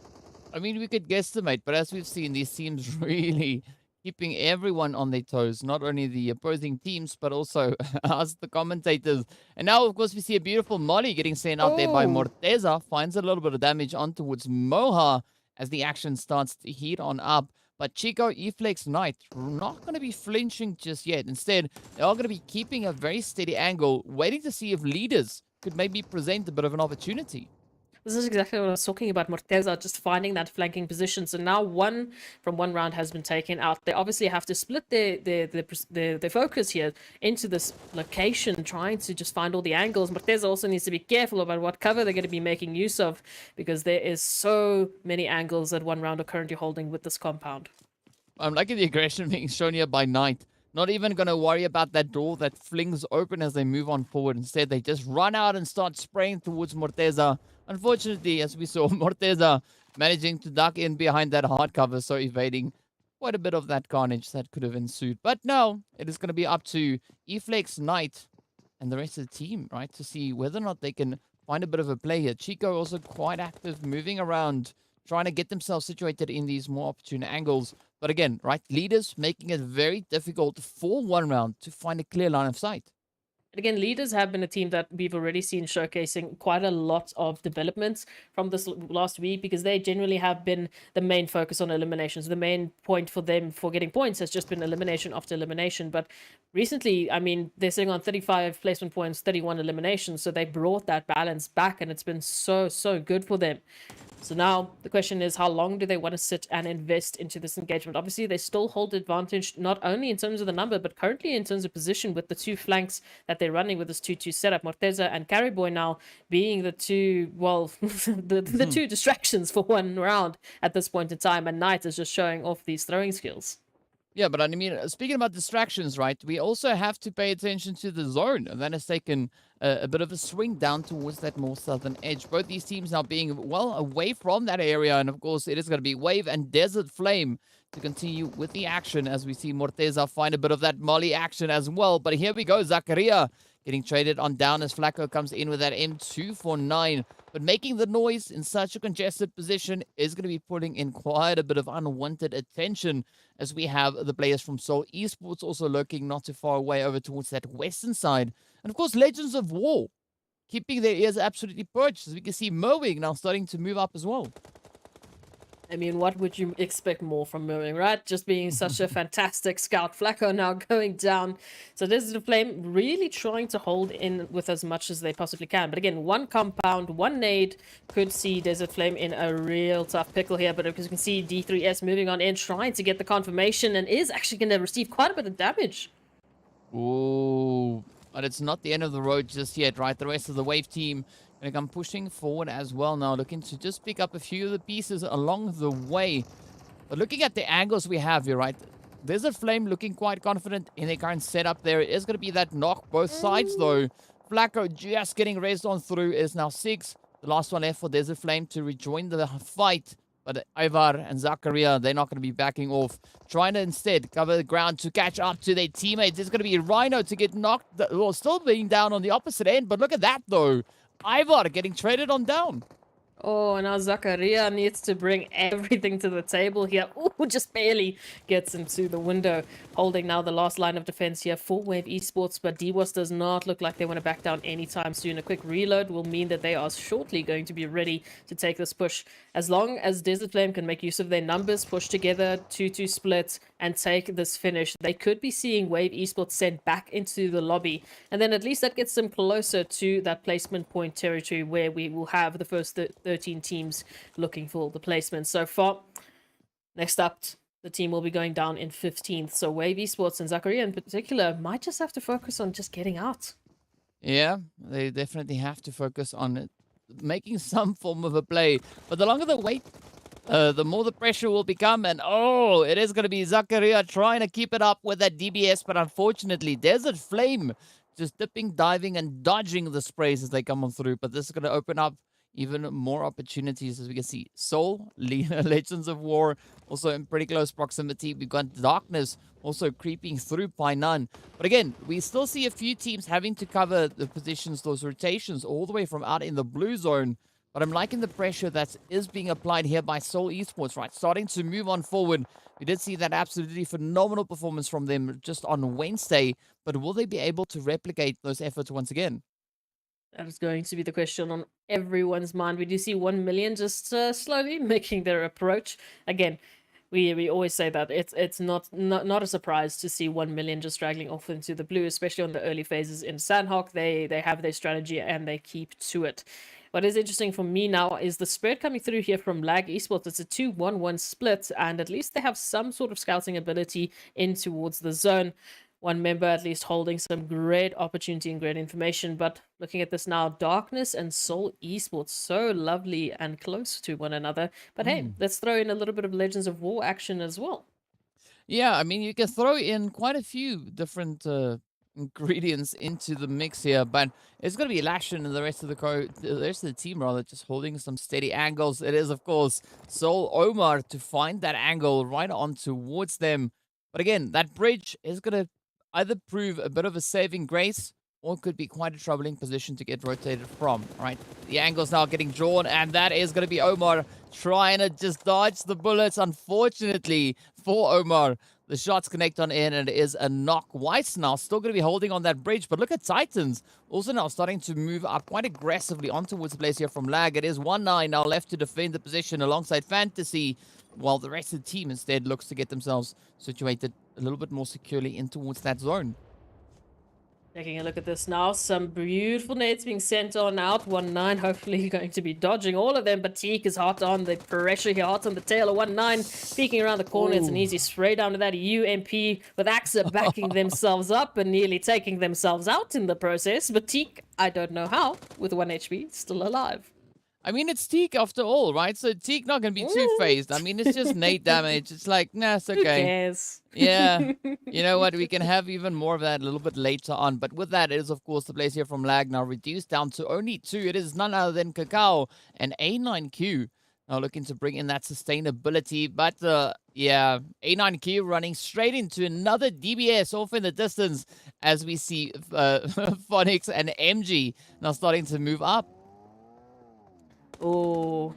Speaker 4: I mean, we could guesstimate, but as we've seen, these teams really keeping everyone on their toes, not only the opposing teams, but also us, the commentators. And now, of course, we see a beautiful molly getting sent out there by Morteza. Finds a little bit of damage on towards Moha as the action starts to heat on up. But Chico, Eflex, Knight, not going to be flinching just yet. Instead, they are going to be keeping a very steady angle, waiting to see if leaders could maybe present a bit of an opportunity.
Speaker 5: This is exactly what I was talking about. Morteza just finding that flanking position. So now one round has been taken out. They obviously have to split their focus here into this location, trying to just find all the angles. Morteza also needs to be careful about what cover they're going to be making use of, because there is so many angles that one round are currently holding with this compound.
Speaker 4: I'm liking the aggression being shown here by Knight. Not even going to worry about that door that flings open as they move on forward. Instead, they just run out and start spraying towards Morteza. Unfortunately, as we saw, Morteza managing to duck in behind that hard cover, so evading quite a bit of that carnage that could have ensued. But now, it is going to be up to Eflex, Knight, and the rest of the team, right, to see whether or not they can find a bit of a play here. Chico also quite active, moving around, trying to get themselves situated in these more opportune angles. But again, right, leaders making it very difficult for one round to find a clear line of sight.
Speaker 5: And again, leaders have been a team that we've already seen showcasing quite a lot of developments from this last week, because they generally have been the main focus on eliminations. The main point for them for getting points has just been elimination after elimination. But recently, I mean, they're sitting on 35 placement points, 31 eliminations. So they brought that balance back, and it's been so good for them. So now the question is, how long do they want to sit and invest into this engagement? Obviously, they still hold advantage, not only in terms of the number, but currently in terms of position, with the two flanks that they're running with this 2-2 setup. Morteza and Carryboy now being the two, well, the two distractions for one round at this point in time. And Knight is just showing off these throwing skills.
Speaker 4: Yeah, but I mean, speaking about distractions, right, we also have to pay attention to the zone. And that has taken a bit of a swing down towards that more southern edge. Both these teams now being well away from that area. And of course, it is going to be Wave and Desert Flame to continue with the action, as we see Morteza find a bit of that molly action as well. But here we go, Zakaria getting traded on down as Flacco comes in with that M249. But making the noise in such a congested position is going to be putting in quite a bit of unwanted attention, as we have the players from Seoul Esports also lurking not too far away over towards that western side. And of course, Legends of War keeping their ears absolutely perched, as we can see Merwing now starting to move up as well.
Speaker 5: I mean, what would you expect more from Merwing, right? Just being such a fantastic scout. Flacco now going down. So this is the Flame really trying to hold in with as much as they possibly can. But again, one compound, one nade could see Desert Flame in a real tough pickle here. But as you can see, D3S moving on in, trying to get the confirmation, and is actually going to receive quite a bit of damage.
Speaker 4: Ooh, but it's not the end of the road just yet, right? The rest of the Wave team going to come pushing forward as well now, looking to just pick up a few of the pieces along the way. But looking at the angles we have here, right? There's a Flame looking quite confident in their current setup there. It is going to be that knock both sides, though. Flacco just getting raised on through is now 6. The last one left for Desert Flame to rejoin the fight. But Ivar and Zakaria, they're not going to be backing off. Trying to instead cover the ground to catch up to their teammates. It's going to be Rhino to get knocked, well, still being down on the opposite end. But look at that, though. Ivar getting traded on down.
Speaker 5: Oh, now Zakaria needs to bring everything to the table here. Oh, just barely gets into the window. Holding now the last line of defense here for Wave Esports, but DWAS does not look like they want to back down anytime soon. A quick reload will mean that they are shortly going to be ready to take this push. As long as Desert Flame can make use of their numbers, push together, 2-2 split, and take this finish, they could be seeing Wave Esports sent back into the lobby. And then at least that gets them closer to that placement point territory, where we will have the first 13 teams looking for the placement so far. Next up, the team will be going down in 15th. So Wave Esports and Zakaria in particular might just have to focus on just getting out.
Speaker 4: Yeah, they definitely have to focus on it, making some form of a play. But the longer they wait, the more the pressure will become. And oh, it is going to be Zakaria trying to keep it up with that DBS. But unfortunately, Desert Flame just dipping, diving, and dodging the sprays as they come on through. But this is going to open up even more opportunities, as we can see. Soul, Legends of War, also in pretty close proximity. We've got Darkness also creeping through by none. But again, we still see a few teams having to cover the positions, those rotations, all the way from out in the blue zone. But I'm liking the pressure that is being applied here by Seoul Esports, right? Starting to move on forward. We did see that absolutely phenomenal performance from them just on Wednesday. But will they be able to replicate those efforts once again?
Speaker 5: That is going to be the question on everyone's mind. We do see 1 million just slowly making their approach. Again, we always say that it's not a surprise to see 1 million just straggling off into the blue, especially on the early phases in Sanhok. They have their strategy and they keep to it. What is interesting for me now is the spread coming through here from Lag Esports. It's a 2-1-1 split, and at least they have some sort of scouting ability in towards the zone. One member at least holding some great opportunity and great information. But looking at this now, Darkness and Soul Esports, so lovely and close to one another. But hey, let's throw in a little bit of Legends of War action as well.
Speaker 4: Yeah, I mean, you can throw in quite a few different ingredients into the mix here, but it's going to be Lashin and the rest of the rest of the team rather just holding some steady angles. It is, of course, Soul Omar to find that angle right on towards them. But again, that bridge is going to either prove a bit of a saving grace or it could be quite a troubling position to get rotated from, right? The angle's now getting drawn, and that is going to be Omar trying to just dodge the bullets. Unfortunately for Omar, the shots connect on in, and it is a knock. White's now still going to be holding on that bridge, but look at Titans also now starting to move up quite aggressively on towards the place here from Lag. It is 1-9 now left to defend the position alongside Fantasy, while the rest of the team instead looks to get themselves situated a little bit more securely in towards that zone.
Speaker 5: Taking a look at this now, some beautiful nades being sent on out. 1-9, hopefully going to be dodging all of them, but Teak is hot on the pressure here, hot on the tail of 1-9. Peeking around the corner, it's an easy spray down to that UMP with AXA backing themselves up and nearly taking themselves out in the process. But Teak, I don't know how, with 1 HP, still alive.
Speaker 4: I mean, it's Teak after all, right? So Teak not going to be too phased. I mean, it's just nade damage. It's like, nah, it's okay.
Speaker 5: Who cares?
Speaker 4: Yeah. You know what? We can have even more of that a little bit later on. But with that, it is, of course, the place here from Lag now reduced down to only 2. It is none other than Cacao and A9Q. Now looking to bring in that sustainability. But, yeah, A9Q running straight into another DBS off in the distance as we see Phonics and MG now starting to move up.
Speaker 5: Oh,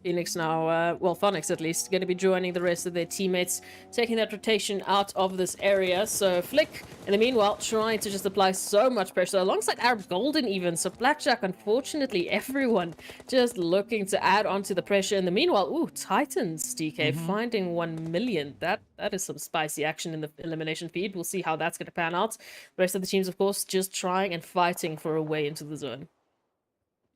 Speaker 5: Phoenix now, well, Phonics at least, going to be joining the rest of their teammates, taking that rotation out of this area. So Flick, in the meanwhile, trying to just apply so much pressure, alongside Arab Golden even. So Blackjack, unfortunately, everyone just looking to add on to the pressure. In the meanwhile, ooh, Titans, DK, finding 1 million. That is some spicy action in the elimination feed. We'll see how that's going to pan out. The rest of the teams, of course, just trying and fighting for a way into the zone.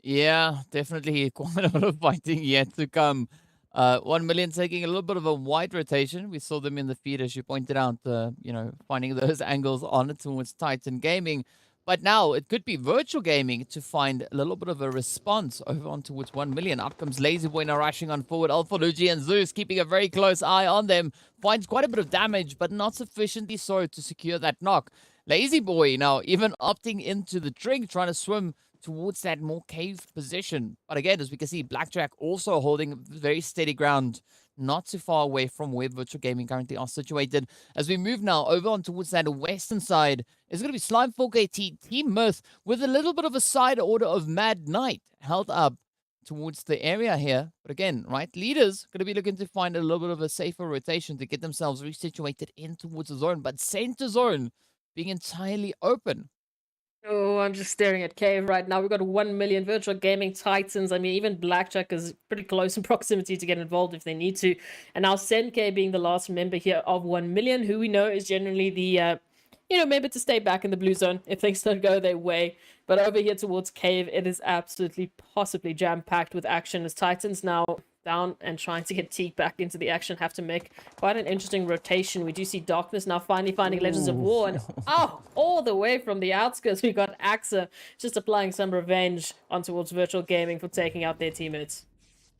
Speaker 4: Yeah, definitely quite a lot of fighting yet to come. 1 million taking a little bit of a wide rotation. We saw them in the feed, as you pointed out, you know, finding those angles on it towards Titan Gaming. But now it could be Virtual Gaming to find a little bit of a response over on towards 1 million. Up comes Lazy Boy now rushing on forward. Alpha Luigi and Zeus keeping a very close eye on them. Finds quite a bit of damage, but not sufficiently so to secure that knock. Lazy Boy now even opting into the drink, trying to swim towards that more cave position. But again, as we can see, Blackjack also holding very steady ground, not too far away from where Virtual Gaming currently are situated. As we move now over on towards that western side, it's going to be Slime 4KT, Team Myth, with a little bit of a side order of Mad Knight held up towards the area here. But again, right, leaders going to be looking to find a little bit of a safer rotation to get themselves resituated in towards the zone, but center zone being entirely open.
Speaker 5: Oh, I'm just staring at Cave right now. We've got 1 million Virtual Gaming Titans. I mean, even Blackjack is pretty close in proximity to get involved if they need to. And now Senke being the last member here of 1 million, who we know is generally the, member to stay back in the blue zone if things don't go their way. But over here towards Cave, it is absolutely possibly jam-packed with action as Titans now down and trying to get Teak back into the action, have to make quite an interesting rotation. We do see Darkness now finally finding Legends of War, and all the way from the outskirts we got AXA just applying some revenge on towards Virtual Gaming for taking out their teammates.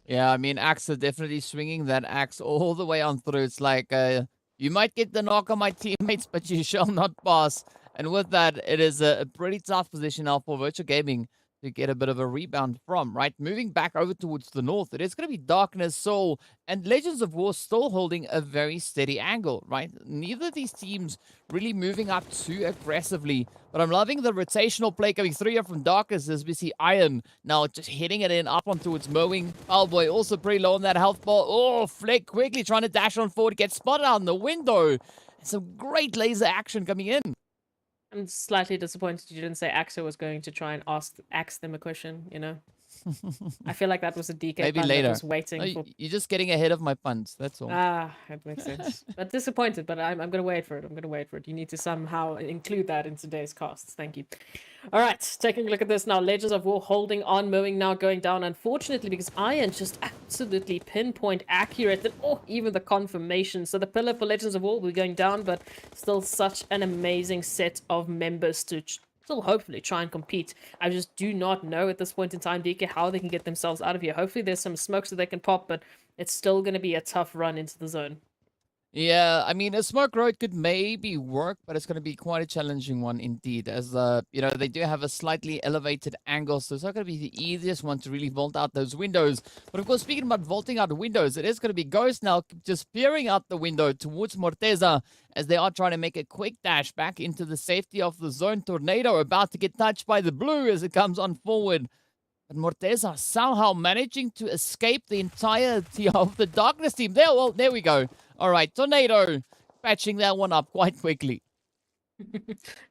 Speaker 4: Yeah, I mean, AXA definitely swinging that axe all the way on through. It's like, you might get the knock on my teammates, but you shall not pass. And with that, it is a pretty tough position now for Virtual Gaming to get a bit of a rebound from, right? Moving back over towards the north, it is going to be Darkness, Soul, and Legends of War still holding a very steady angle, right? Neither of these teams really moving up too aggressively, but I'm loving the rotational play coming through here from Darkness as we see Iron now just hitting it in up on towards Mowing. Boy also pretty low on that health bar. Oh, Flick quickly trying to dash on forward, gets spotted out in the window. And some great laser action coming in.
Speaker 5: I'm slightly disappointed you didn't say AXA was going to try and ask them a question, I feel like that was a DK
Speaker 4: Maybe
Speaker 5: pun that
Speaker 4: later.
Speaker 5: was waiting
Speaker 4: No,
Speaker 5: for.
Speaker 4: you're just getting ahead of my puns. That's all.
Speaker 5: It makes sense. But disappointed, but I'm going to wait for it. I'm going to wait for it. You need to somehow include that in today's casts. Thank you. All right, taking a look at this now. Legends of War holding on, mowing now going down, unfortunately, because Iron just absolutely pinpoint accurate. And even the confirmation. So the pillar for Legends of War will be going down, but still such an amazing set of members to still hopefully try and compete. I just do not know at this point in time, DK, how they can get themselves out of here. Hopefully there's some smokes that they can pop, but it's still going to be a tough run into the zone.
Speaker 4: Yeah, I mean, a smoke road could maybe work, but it's going to be quite a challenging one indeed, as, they do have a slightly elevated angle, so it's not going to be the easiest one to really vault out those windows. But of course, speaking about vaulting out the windows, it is going to be Ghost now just peering out the window towards Morteza, as they are trying to make a quick dash back into the safety of the zone. Tornado about to get touched by the blue as it comes on forward. But Morteza somehow managing to escape the entirety of the Darkness team. There we go. All right, Tornado patching that one up quite quickly.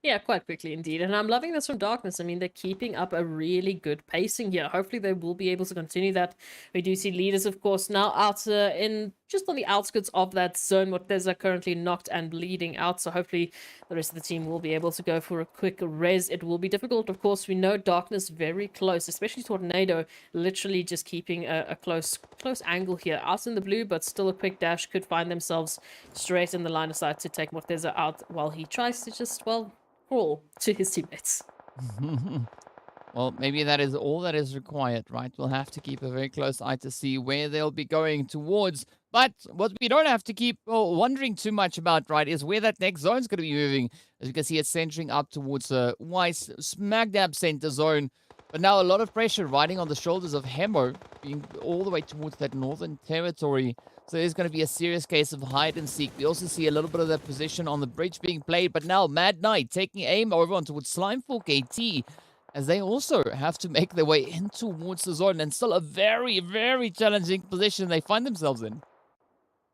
Speaker 5: Yeah, quite quickly indeed. And I'm loving this from Darkness. I mean, they're keeping up a really good pacing here. Hopefully they will be able to continue that. We do see leaders, of course, now out in just on the outskirts of that zone. Morteza currently knocked and bleeding out. So hopefully the rest of the team will be able to go for a quick res. It will be difficult, of course. We know Darkness very close, especially Tornado, literally just keeping a close angle here. Out in the blue, but still a quick dash. Could find themselves straight in the line of sight to take Morteza out while he tries to just, well, crawl to his teammates.
Speaker 4: Well, maybe that is all that is required, right? We'll have to keep a very close eye to see where they'll be going towards. But what we don't have to keep wondering too much about, right, is where that next zone's going to be moving. As you can see, it's centering up towards Weiss, smack dab center zone. But now a lot of pressure riding on the shoulders of Hemo, being all the way towards that northern territory. So there's going to be a serious case of hide and seek. We also see a little bit of that position on the bridge being played. But now Mad Knight taking aim over on towards Slimefork KT, as they also have to make their way in towards the zone. And still a very, very challenging position they find themselves in.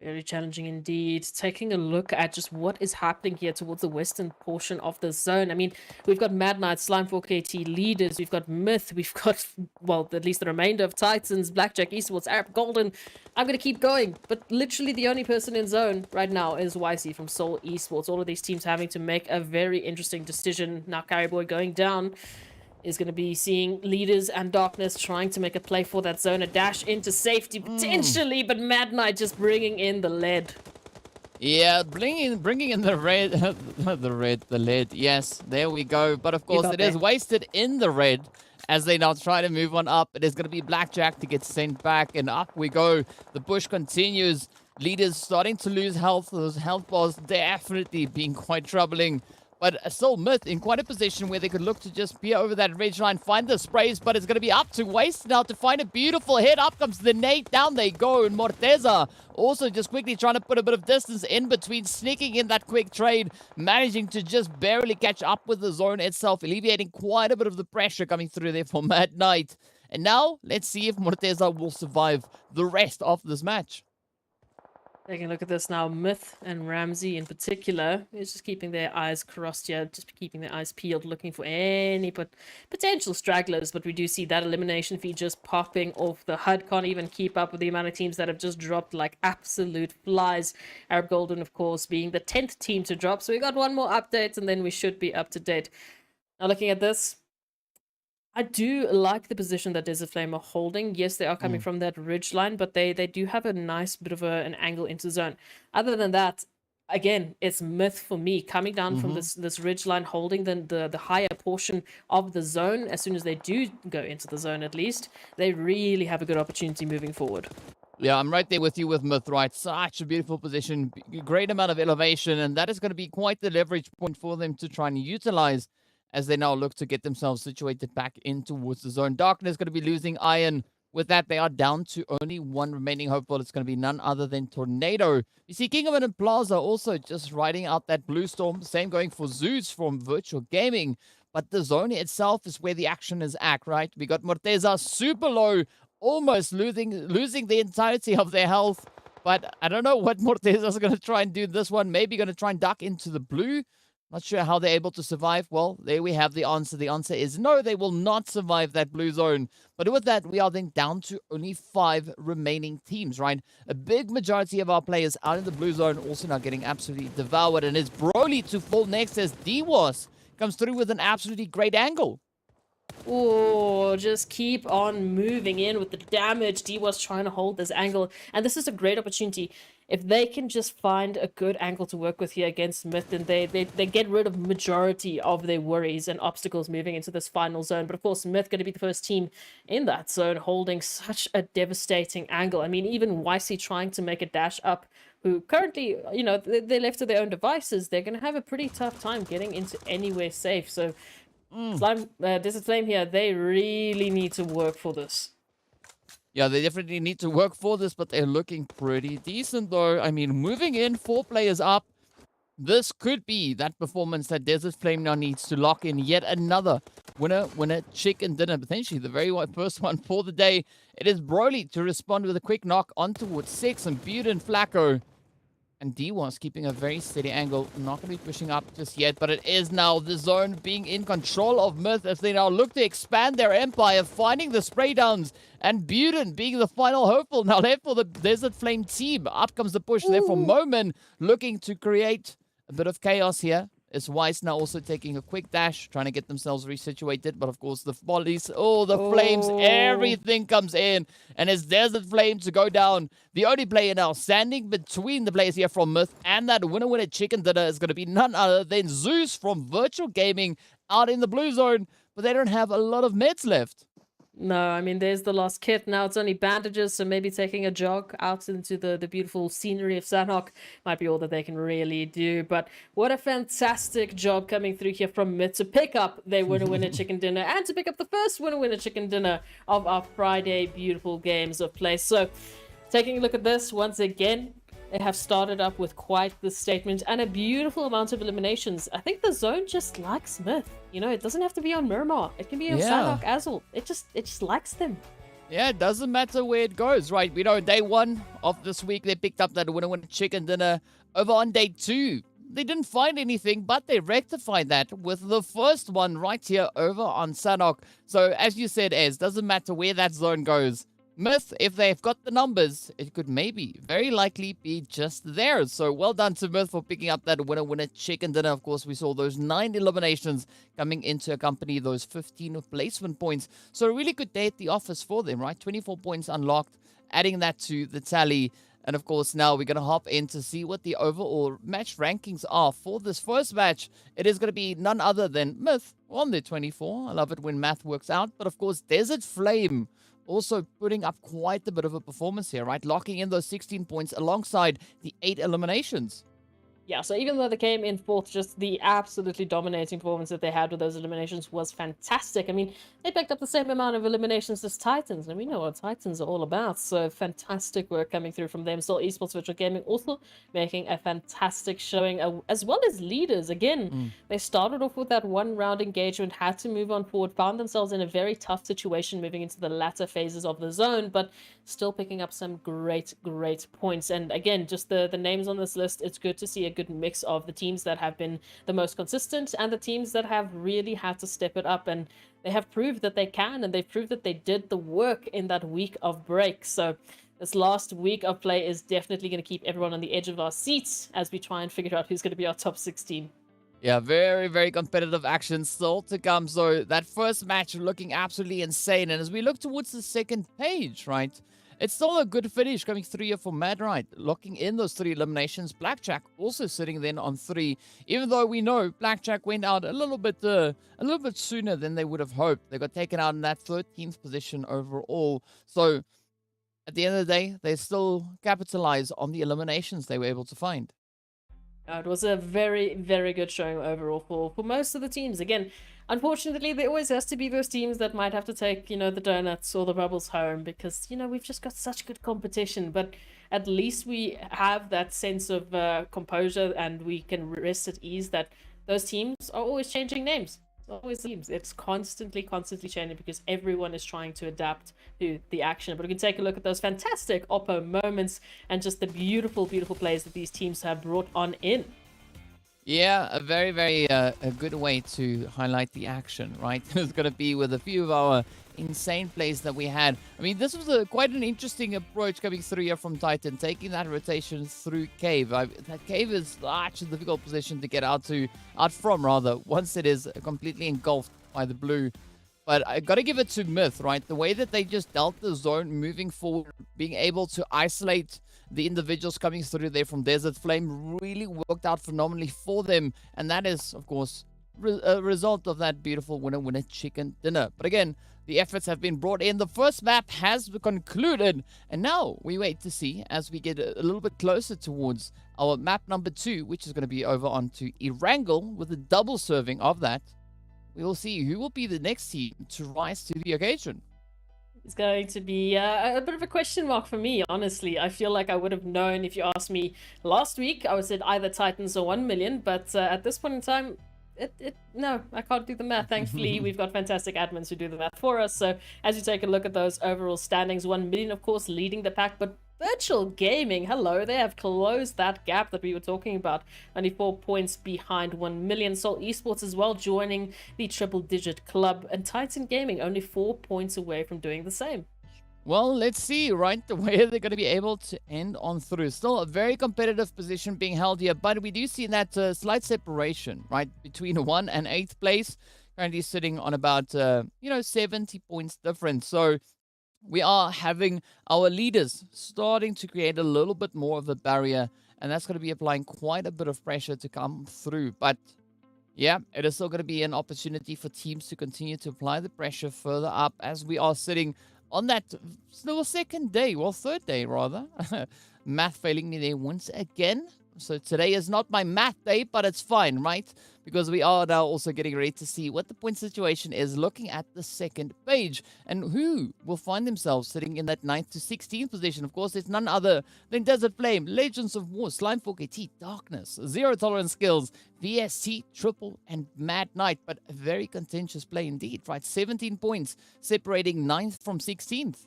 Speaker 5: Very challenging indeed. Taking a look at just what is happening here towards the western portion of the zone. I mean, we've got Mad Knight, Slimefork KT leaders, we've got Myth, we've got, well, at least the remainder of Titans, Blackjack, Esports, Arab Golden. I'm going to keep going, but literally the only person in zone right now is YC from Seoul Esports. All of these teams having to make a very interesting decision. Now Carryboy going down is going to be seeing leaders and Darkness trying to make a play for that zone, a dash into safety potentially, but Mad Knight just bringing in the lead.
Speaker 4: Yeah, bringing in the red, the lead. Yes, there we go. But of course, it is wasted in the red as they now try to move on up. It is going to be Blackjack to get sent back, and up we go. The push continues. Leaders starting to lose health. Those health bars definitely being quite troubling. But still Myth in quite a position where they could look to just peer over that ridge line, find the sprays, but it's going to be up to Waste now to find a beautiful hit. Up comes the nade, down they go, and Morteza also just quickly trying to put a bit of distance in between, sneaking in that quick trade, managing to just barely catch up with the zone itself, alleviating quite a bit of the pressure coming through there for Mad Knight. And now, let's see if Morteza will survive the rest of this match.
Speaker 5: Taking a look at this now, Myth and Ramsey in particular is just keeping their eyes crossed here, just keeping their eyes peeled, looking for any potential stragglers. But we do see that elimination feed just popping off. The HUD can't even keep up with the amount of teams that have just dropped like absolute flies. Arab Golden, of course, being the 10th team to drop. So we got one more update and then we should be up to date. Now looking at this, I do like the position that Desert Flame are holding. Yes, they are coming from that ridge line, but they do have a nice bit of an angle into zone. Other than that, again, it's Myth for me. Coming down from this ridge line, holding the higher portion of the zone. As soon as they do go into the zone, at least, they really have a good opportunity moving forward.
Speaker 4: Yeah, I'm right there with you with Myth, right? Such a beautiful position, great amount of elevation, and that is going to be quite the leverage point for them to try and utilize as they now look to get themselves situated back in towards the zone. Darkness going to be losing Iron. With that, they are down to only one remaining hopeful. It's going to be none other than Tornado. You see Kingman and Plaza also just riding out that Blue Storm. Same going for Zeus from Virtual Gaming. But the zone itself is where the action is at, right? We got Morteza super low, almost losing the entirety of their health. But I don't know what Morteza is going to try and do this one. Maybe going to try and duck into the blue. Not sure how they're able to survive. Well, there we have the answer. The answer is no, they will not survive that blue zone. But with that, we are then down to only 5 remaining teams, right? A big majority of our players out in the blue zone also now getting absolutely devoured. And it's Broly to fall next as DWAS comes through with an absolutely great angle.
Speaker 5: Oh, just keep on moving in with the damage. D was trying to hold this angle, and this is a great opportunity. If they can just find a good angle to work with here against Myth, then they get rid of majority of their worries and obstacles moving into this final zone. But of course, Myth going to be the first team in that zone, holding such a devastating angle. I mean, even YC trying to make a dash up, who currently, you know, they're left to their own devices, they're going to have a pretty tough time getting into anywhere safe. So Desert Flame here, they really need to work for this.
Speaker 4: Yeah, they definitely need to work for this, but they're looking pretty decent, though. I mean, moving in 4 players up, this could be that performance that Desert Flame now needs to lock in yet another winner chicken dinner, potentially the very first one for the day. It is Broly to respond with a quick knock on towards 6 and Buden Flacco. And D1's keeping a very steady angle. Not going to be pushing up just yet, but it is now the zone being in control of Myth as they now look to expand their empire, finding the spray downs. And Buden being the final hopeful now left for the Desert Flame team. Up comes the push there for Momin, looking to create a bit of chaos here. Is Weiss now also taking a quick dash, trying to get themselves resituated. But of course, the volleys, the flames, everything comes in. And it's Desert Flame to go down. The only player now standing between the players here from Myth and that winner chicken dinner is going to be none other than Zeus from Virtual Gaming out in the blue zone. But they don't have a lot of meds left.
Speaker 5: No, I mean, there's the last kit. Now it's only bandages, so maybe taking a jog out into the beautiful scenery of Sanhok might be all that they can really do. But what a fantastic job coming through here from Myth to pick up their winner chicken dinner and to pick up the first winner chicken dinner of our Friday beautiful games of play. So taking a look at this once again, they have started up with quite the statement and a beautiful amount of eliminations. I think the zone just likes Myth. You know, it doesn't have to be on Miramar. It can be on Sanhok as well. It just likes them.
Speaker 4: Yeah, it doesn't matter where it goes, right? We know day 1 of this week, they picked up that winner chicken dinner. Over on day 2, they didn't find anything, but they rectified that with the first one right here over on Sanhok. So as you said, Ez, doesn't matter where that zone goes. Myth, if they've got the numbers, it could maybe, very likely, be just there. So well done to Myth for picking up that winner chicken dinner. Of course, we saw those 9 eliminations coming in to accompany those 15 placement points. So a really good day at the office for them, right? 24 points unlocked, adding that to the tally. And of course, now we're going to hop in to see what the overall match rankings are for this first match. It is going to be none other than Myth on their 24. I love it when math works out. But of course, Desert Flame also putting up quite a bit of a performance here, right? Locking in those 16 points alongside the 8 eliminations.
Speaker 5: Yeah, so even though they came in 4th, just the absolutely dominating performance that they had with those eliminations was fantastic. I mean, they picked up the same amount of eliminations as Titans, and we know what Titans are all about, so fantastic work coming through from them. Still, Esports Virtual Gaming also making a fantastic showing, as well as leaders. Again, they started off with that 1-round engagement, had to move on forward, found themselves in a very tough situation moving into the latter phases of the zone, but still picking up some great points. And again, just the names on this list, it's good to see a good mix of the teams that have been the most consistent and the teams that have really had to step it up, and they have proved that they can, and they've proved that they did the work in that week of break. So this last week of play is definitely going to keep everyone on the edge of our seats as we try and figure out who's going to be our top 16.
Speaker 4: Yeah, very competitive action still to come. So that first match looking absolutely insane. And as we look towards the second page, right, it's still a good finish coming through here for Mad Right, locking in those 3 eliminations. Blackjack also sitting then on 3, even though we know Blackjack went out a little bit sooner than they would have hoped. They got taken out in that 13th position overall. So at the end of the day, they still capitalize on the eliminations they were able to find.
Speaker 5: It was a very good showing overall for most of the teams. Again, unfortunately, there always has to be those teams that might have to take, you know, the donuts or the bubbles home because, you know, we've just got such good competition. But at least we have that sense of composure, and we can rest at ease that those teams are always changing names. Always teams. It's constantly changing because everyone is trying to adapt to the action. But we can take a look at those fantastic Oppo moments and just the beautiful plays that these teams have brought on in.
Speaker 4: Yeah, a very, very a good way to highlight the action, right? It's going to be with a few of our insane plays that we had. I mean, this was quite an interesting approach coming through here from Titan, taking that rotation through Cave. That Cave is such a difficult position to get out from, rather, once it is completely engulfed by the blue. But I got to give it to Myth, right? The way that they just dealt the zone moving forward, being able to isolate the individuals coming through there from Desert Flame really worked out phenomenally for them. And that is, of course, a result of that beautiful winner chicken dinner. But again, the efforts have been brought in. The first map has concluded. And now we wait to see as we get a little bit closer towards our map number 2, which is going to be over onto Erangel with a double serving of that. We will see who will be the next team to rise to the occasion.
Speaker 5: It's going to be a bit of a question mark for me, honestly. I feel like I would have known if you asked me last week. I would have said either Titans or 1 million, but at this point in time, no, I can't do the math. Thankfully, we've got fantastic admins who do the math for us. So as you take a look at those overall standings, 1 million, of course, leading the pack, but Virtual Gaming, hello, they have closed that gap that we were talking about. Only 4 points behind 1 million. Soul Esports as well, joining the triple-digit club. And Titan Gaming, only 4 points away from doing the same.
Speaker 4: Well, let's see, right, the way they're going to be able to end on through. Still a very competitive position being held here, but we do see that slight separation, right, between 1 and 8th place. Currently sitting on about, 70 points difference. So we are having our leaders starting to create a little bit more of a barrier, and that's going to be applying quite a bit of pressure to come through. But yeah, it is still going to be an opportunity for teams to continue to apply the pressure further up as we are sitting on that still second day, well, third day rather. Math failing me there once again. So today is not my math day, but it's fine, right? Because we are now also getting ready to see what the point situation is, looking at the second page and who will find themselves sitting in that 9th to 16th position. Of course, it's none other than Desert Flame, Legends of War, Slime 4KT, Darkness, Zero Tolerance Skills, VST, Triple, and Mad Knight. But a very contentious play indeed, right? 17 points separating 9th from 16th.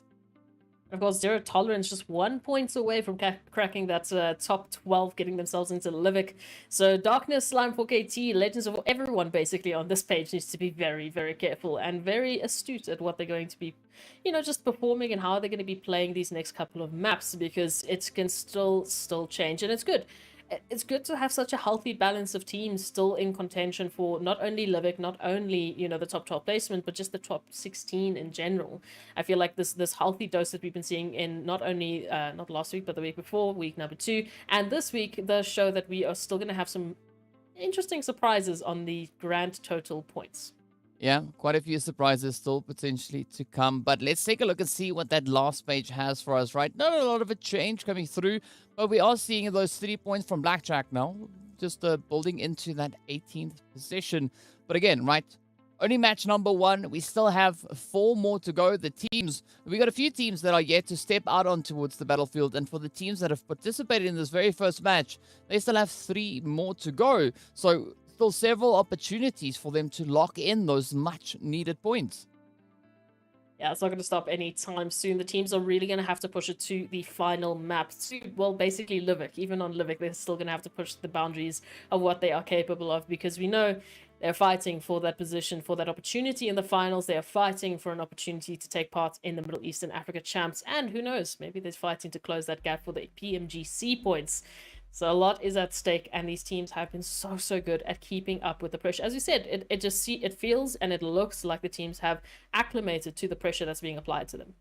Speaker 5: Of course, Zero Tolerance just 1 point away from cracking that top 12, getting themselves into Livik. So Darkness, Slime 4KT, Legends of everyone basically on this page needs to be very, very careful and very astute at what they're going to be, just performing and how they're going to be playing these next couple of maps, because it can still change, and it's good. It's good to have such a healthy balance of teams still in contention for not only Livik, not only, the top 12 placement, but just the top 16 in general. I feel like this healthy dose that we've been seeing in not only, not last week, but the week before, week number 2, and this week does show that we are still going to have some interesting surprises on the grand total points.
Speaker 4: Yeah, quite a few surprises still potentially to come. But let's take a look and see what that last page has for us, right? Not a lot of a change coming through, but we are seeing those 3 points from Blackjack now. Just building into that 18th position. But again, right, only match number 1. We still have 4 more to go. The teams, we got a few teams that are yet to step out on towards the battlefield. And for the teams that have participated in this very first match, they still have 3 more to go. So still several opportunities for them to lock in those much needed points.
Speaker 5: Yeah, it's not going to stop anytime soon. The teams are really going to have to push it to the final map. Well, basically Livik. Even on Livik, they're still going to have to push the boundaries of what they are capable of, because we know they're fighting for that position, for that opportunity in the finals. They are fighting for an opportunity to take part in the Middle East and Africa champs. And who knows, maybe they're fighting to close that gap for the PMGC points. So a lot is at stake, and these teams have been so good at keeping up with the pressure. As you said, it feels and it looks like the teams have acclimated to the pressure that's being applied to them.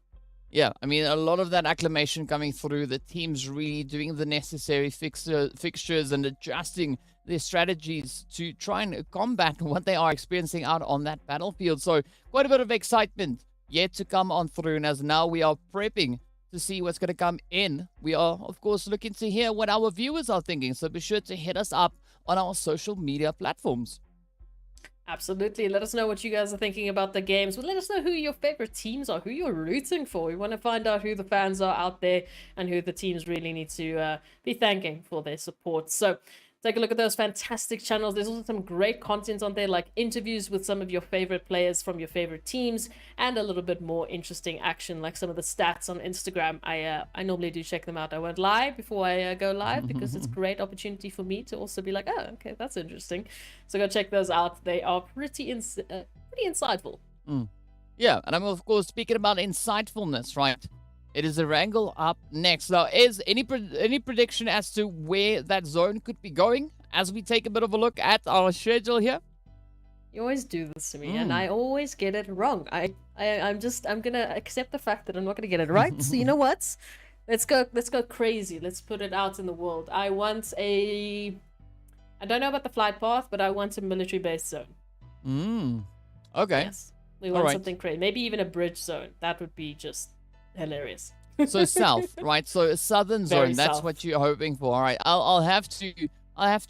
Speaker 4: Yeah, I mean, a lot of that acclimation coming through, the teams really doing the necessary fixtures and adjusting their strategies to try and combat what they are experiencing out on that battlefield. So quite a bit of excitement yet to come on through, and as now we are prepping to see what's going to come in, we are, of course, looking to hear what our viewers are thinking. So be sure to hit us up on our social media platforms.
Speaker 5: Absolutely. Let us know what you guys are thinking about the games. But let us know who your favorite teams are, who you're rooting for. We want to find out who the fans are out there and who the teams really need to be thanking for their support. So take a look at those fantastic channels. There's also some great content on there, like interviews with some of your favorite players from your favorite teams, and a little bit more interesting action, like some of the stats on Instagram. I normally do check them out. I won't lie before I go live, because it's a great opportunity for me to also be like, oh, okay, that's interesting. So go check those out. They are pretty insightful.
Speaker 4: Yeah, and I'm of course speaking about insightfulness, right? It is Erangel up next. Now, is any prediction as to where that zone could be going as we take a bit of a look at our schedule here?
Speaker 5: You always do this to me, and I always get it wrong. I'm gonna accept the fact that I'm not gonna get it right. So you know what? Let's go crazy. Let's put it out in the world. I don't know about the flight path, but I want a military base zone.
Speaker 4: Okay.
Speaker 5: Yes. We want something crazy. Maybe even a bridge zone. That would be just hilarious.
Speaker 4: So south, right? So a southern zone.
Speaker 5: Very
Speaker 4: That's
Speaker 5: south.
Speaker 4: what you're hoping for. All right. I'll have to add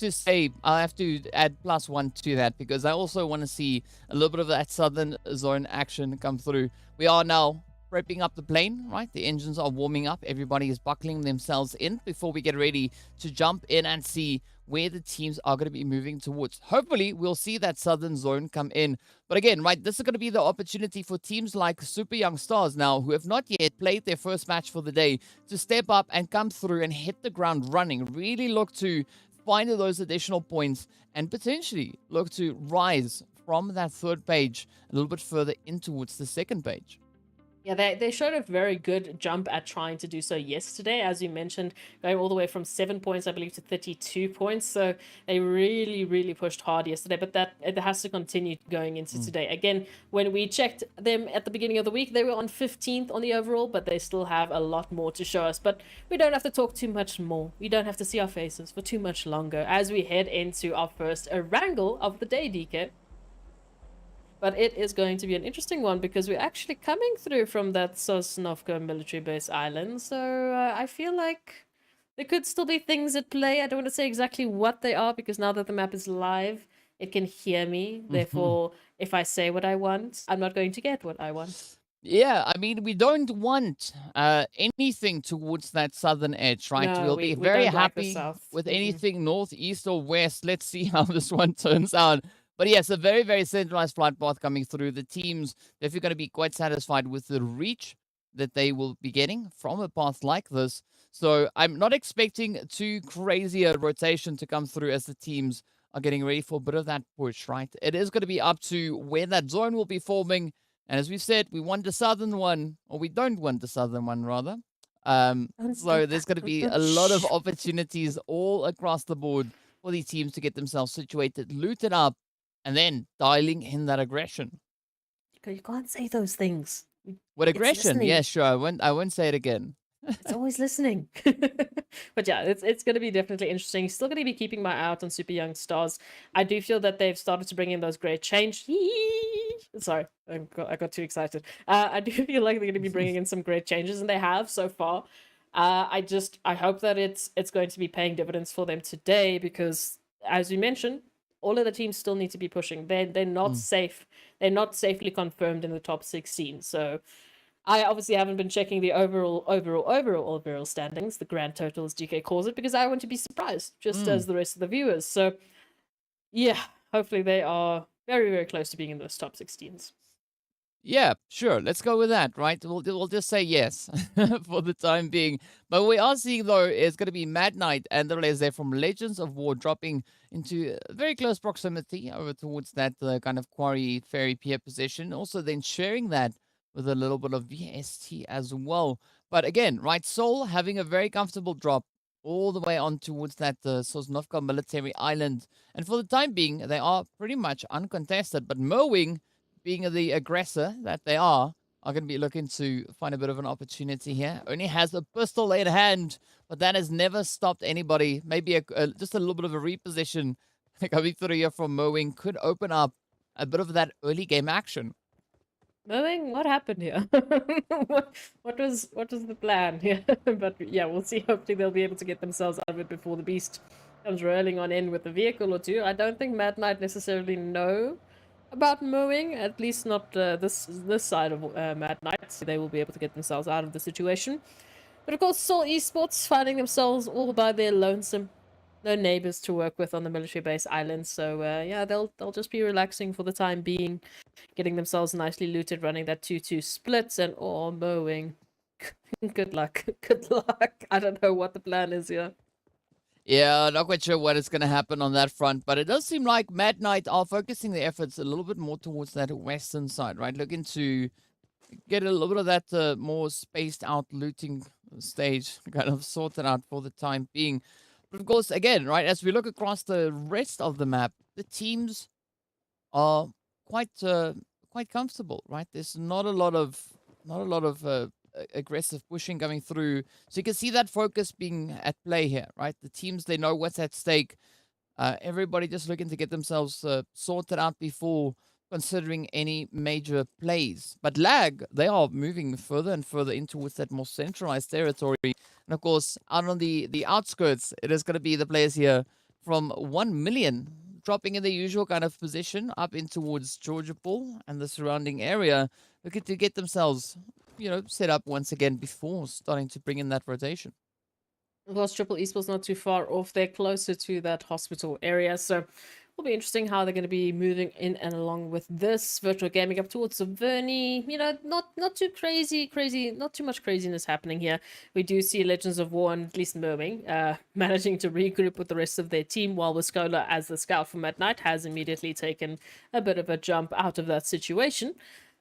Speaker 4: +1 to that, because I also want to see a little bit of that southern zone action come through. We are now prepping up the plane, right? The engines are warming up. Everybody is buckling themselves in before we get ready to jump in and see where the teams are going to be moving towards. Hopefully, we'll see that southern zone come in. But again, right, this is going to be the opportunity for teams like Super Young Stars now, who have not yet played their first match for the day, to step up and come through and hit the ground running. Really look to find those additional points and potentially look to rise from that third page a little bit further in towards the second page.
Speaker 5: Yeah, they showed a very good jump at trying to do so yesterday, as you mentioned, going all the way from 7 points, I believe, to 32 points. So they really, really pushed hard yesterday, but that it has to continue going into today. Again, when we checked them at the beginning of the week, they were on 15th on the overall, but they still have a lot more to show us. But we don't have to talk too much more. We don't have to see our faces for too much longer as we head into our first Erangel of the day, DK. But it is going to be an interesting one, because we're actually coming through from that Sanhok military base island. So I feel like there could still be things at play. I don't want to say exactly what they are, because now that the map is live, it can hear me. Therefore, if I say what I want, I'm not going to get what I want.
Speaker 4: Yeah, I mean, we don't want anything towards that southern edge, right?
Speaker 5: No,
Speaker 4: We'll
Speaker 5: we
Speaker 4: be very
Speaker 5: don't like the
Speaker 4: happy
Speaker 5: south.
Speaker 4: with anything north, east, or west. Let's see how this one turns out. But yes, a very, very centralized flight path coming through. The teams definitely going to be quite satisfied with the reach that they will be getting from a path like this. So I'm not expecting too crazy a rotation to come through as the teams are getting ready for a bit of that push, right? It is going to be up to where that zone will be forming. And as we've said, we want the southern one, or we don't want the southern one, rather. So there's going to be a lot of opportunities all across the board for these teams to get themselves situated, looted up, and then dialing in that aggression.
Speaker 5: You can't say those things.
Speaker 4: What
Speaker 5: It's
Speaker 4: aggression?
Speaker 5: listening.
Speaker 4: Yeah, sure. I won't say it again.
Speaker 5: It's always listening. But yeah, it's going to be definitely interesting. Still going to be keeping my eye out on Super Young Stars. I do feel that they've started to bring in those great change. Sorry, I got too excited. I do feel like they're going to be bringing in some great changes, and they have so far. I hope that it's going to be paying dividends for them today, because as you mentioned, all of the teams still need to be pushing. They're not safe. They're not safely confirmed in the top 16. So I obviously haven't been checking the overall standings, the grand total as DK calls it, because I want to be surprised, just as the rest of the viewers. So yeah, hopefully they are very, very close to being in those top 16s.
Speaker 4: Yeah, sure. Let's go with that, right? We'll just say yes for the time being. But what we are seeing, though, is going to be Mad Knight and the players there from Legends of War dropping into very close proximity over towards that kind of quarry fairy pier position. Also then sharing that with a little bit of VST as well. But again, right, Seoul having a very comfortable drop all the way on towards that Sosnovka military island. And for the time being, they are pretty much uncontested. But Merwing, being the aggressor that they are going to be looking to find a bit of an opportunity here. Only has a pistol in hand, but that has never stopped anybody. Maybe just a little bit of a reposition coming through here from Mowing could open up a bit of that early game action.
Speaker 5: Mowing, what happened here? what was the plan here? But yeah, we'll see. Hopefully they'll be able to get themselves out of it before the beast comes rolling on in with a vehicle or two. I don't think Mad Knight necessarily know about Mowing, at least not this side of Mad Knight, so they will be able to get themselves out of the situation. But of course, Seoul Esports finding themselves all by their lonesome. no neighbors to work with on the military base island. So yeah, they'll just be relaxing for the time being, getting themselves nicely looted, running that 2-2 splits and all mowing. Good luck. Good luck. I don't know what the plan is here.
Speaker 4: Yeah, not quite sure what is going to happen on that front, but it does seem like Mad Knight are focusing their efforts a little bit more towards that western side, right? Looking to get a little bit of that more spaced out looting stage kind of sorted out for the time being. But of course, again, right, as we look across the rest of the map, the teams are quite comfortable, right? There's not a lot of aggressive pushing coming through, so you can see that focus being at play here, right? The teams, they know what's at stake. Everybody just looking to get themselves sorted out before considering any major plays. But Lag, they are moving further and further in towards that more centralized territory. And of course, out on the outskirts, it is going to be the players here from 1 million dropping in the usual kind of position up in towards Georgia Pool and the surrounding area, looking to get themselves, set up once again before starting to bring in that rotation.
Speaker 5: Of course, Triple Esports not too far off. They're closer to that hospital area, so it'll be interesting how they're going to be moving in and along with this virtual gaming up towards Saverny. Not too crazy, not too much craziness happening here. We do see Legends of War and at least Merming managing to regroup with the rest of their team, while Wiskola, as the scout from at night, has immediately taken a bit of a jump out of that situation.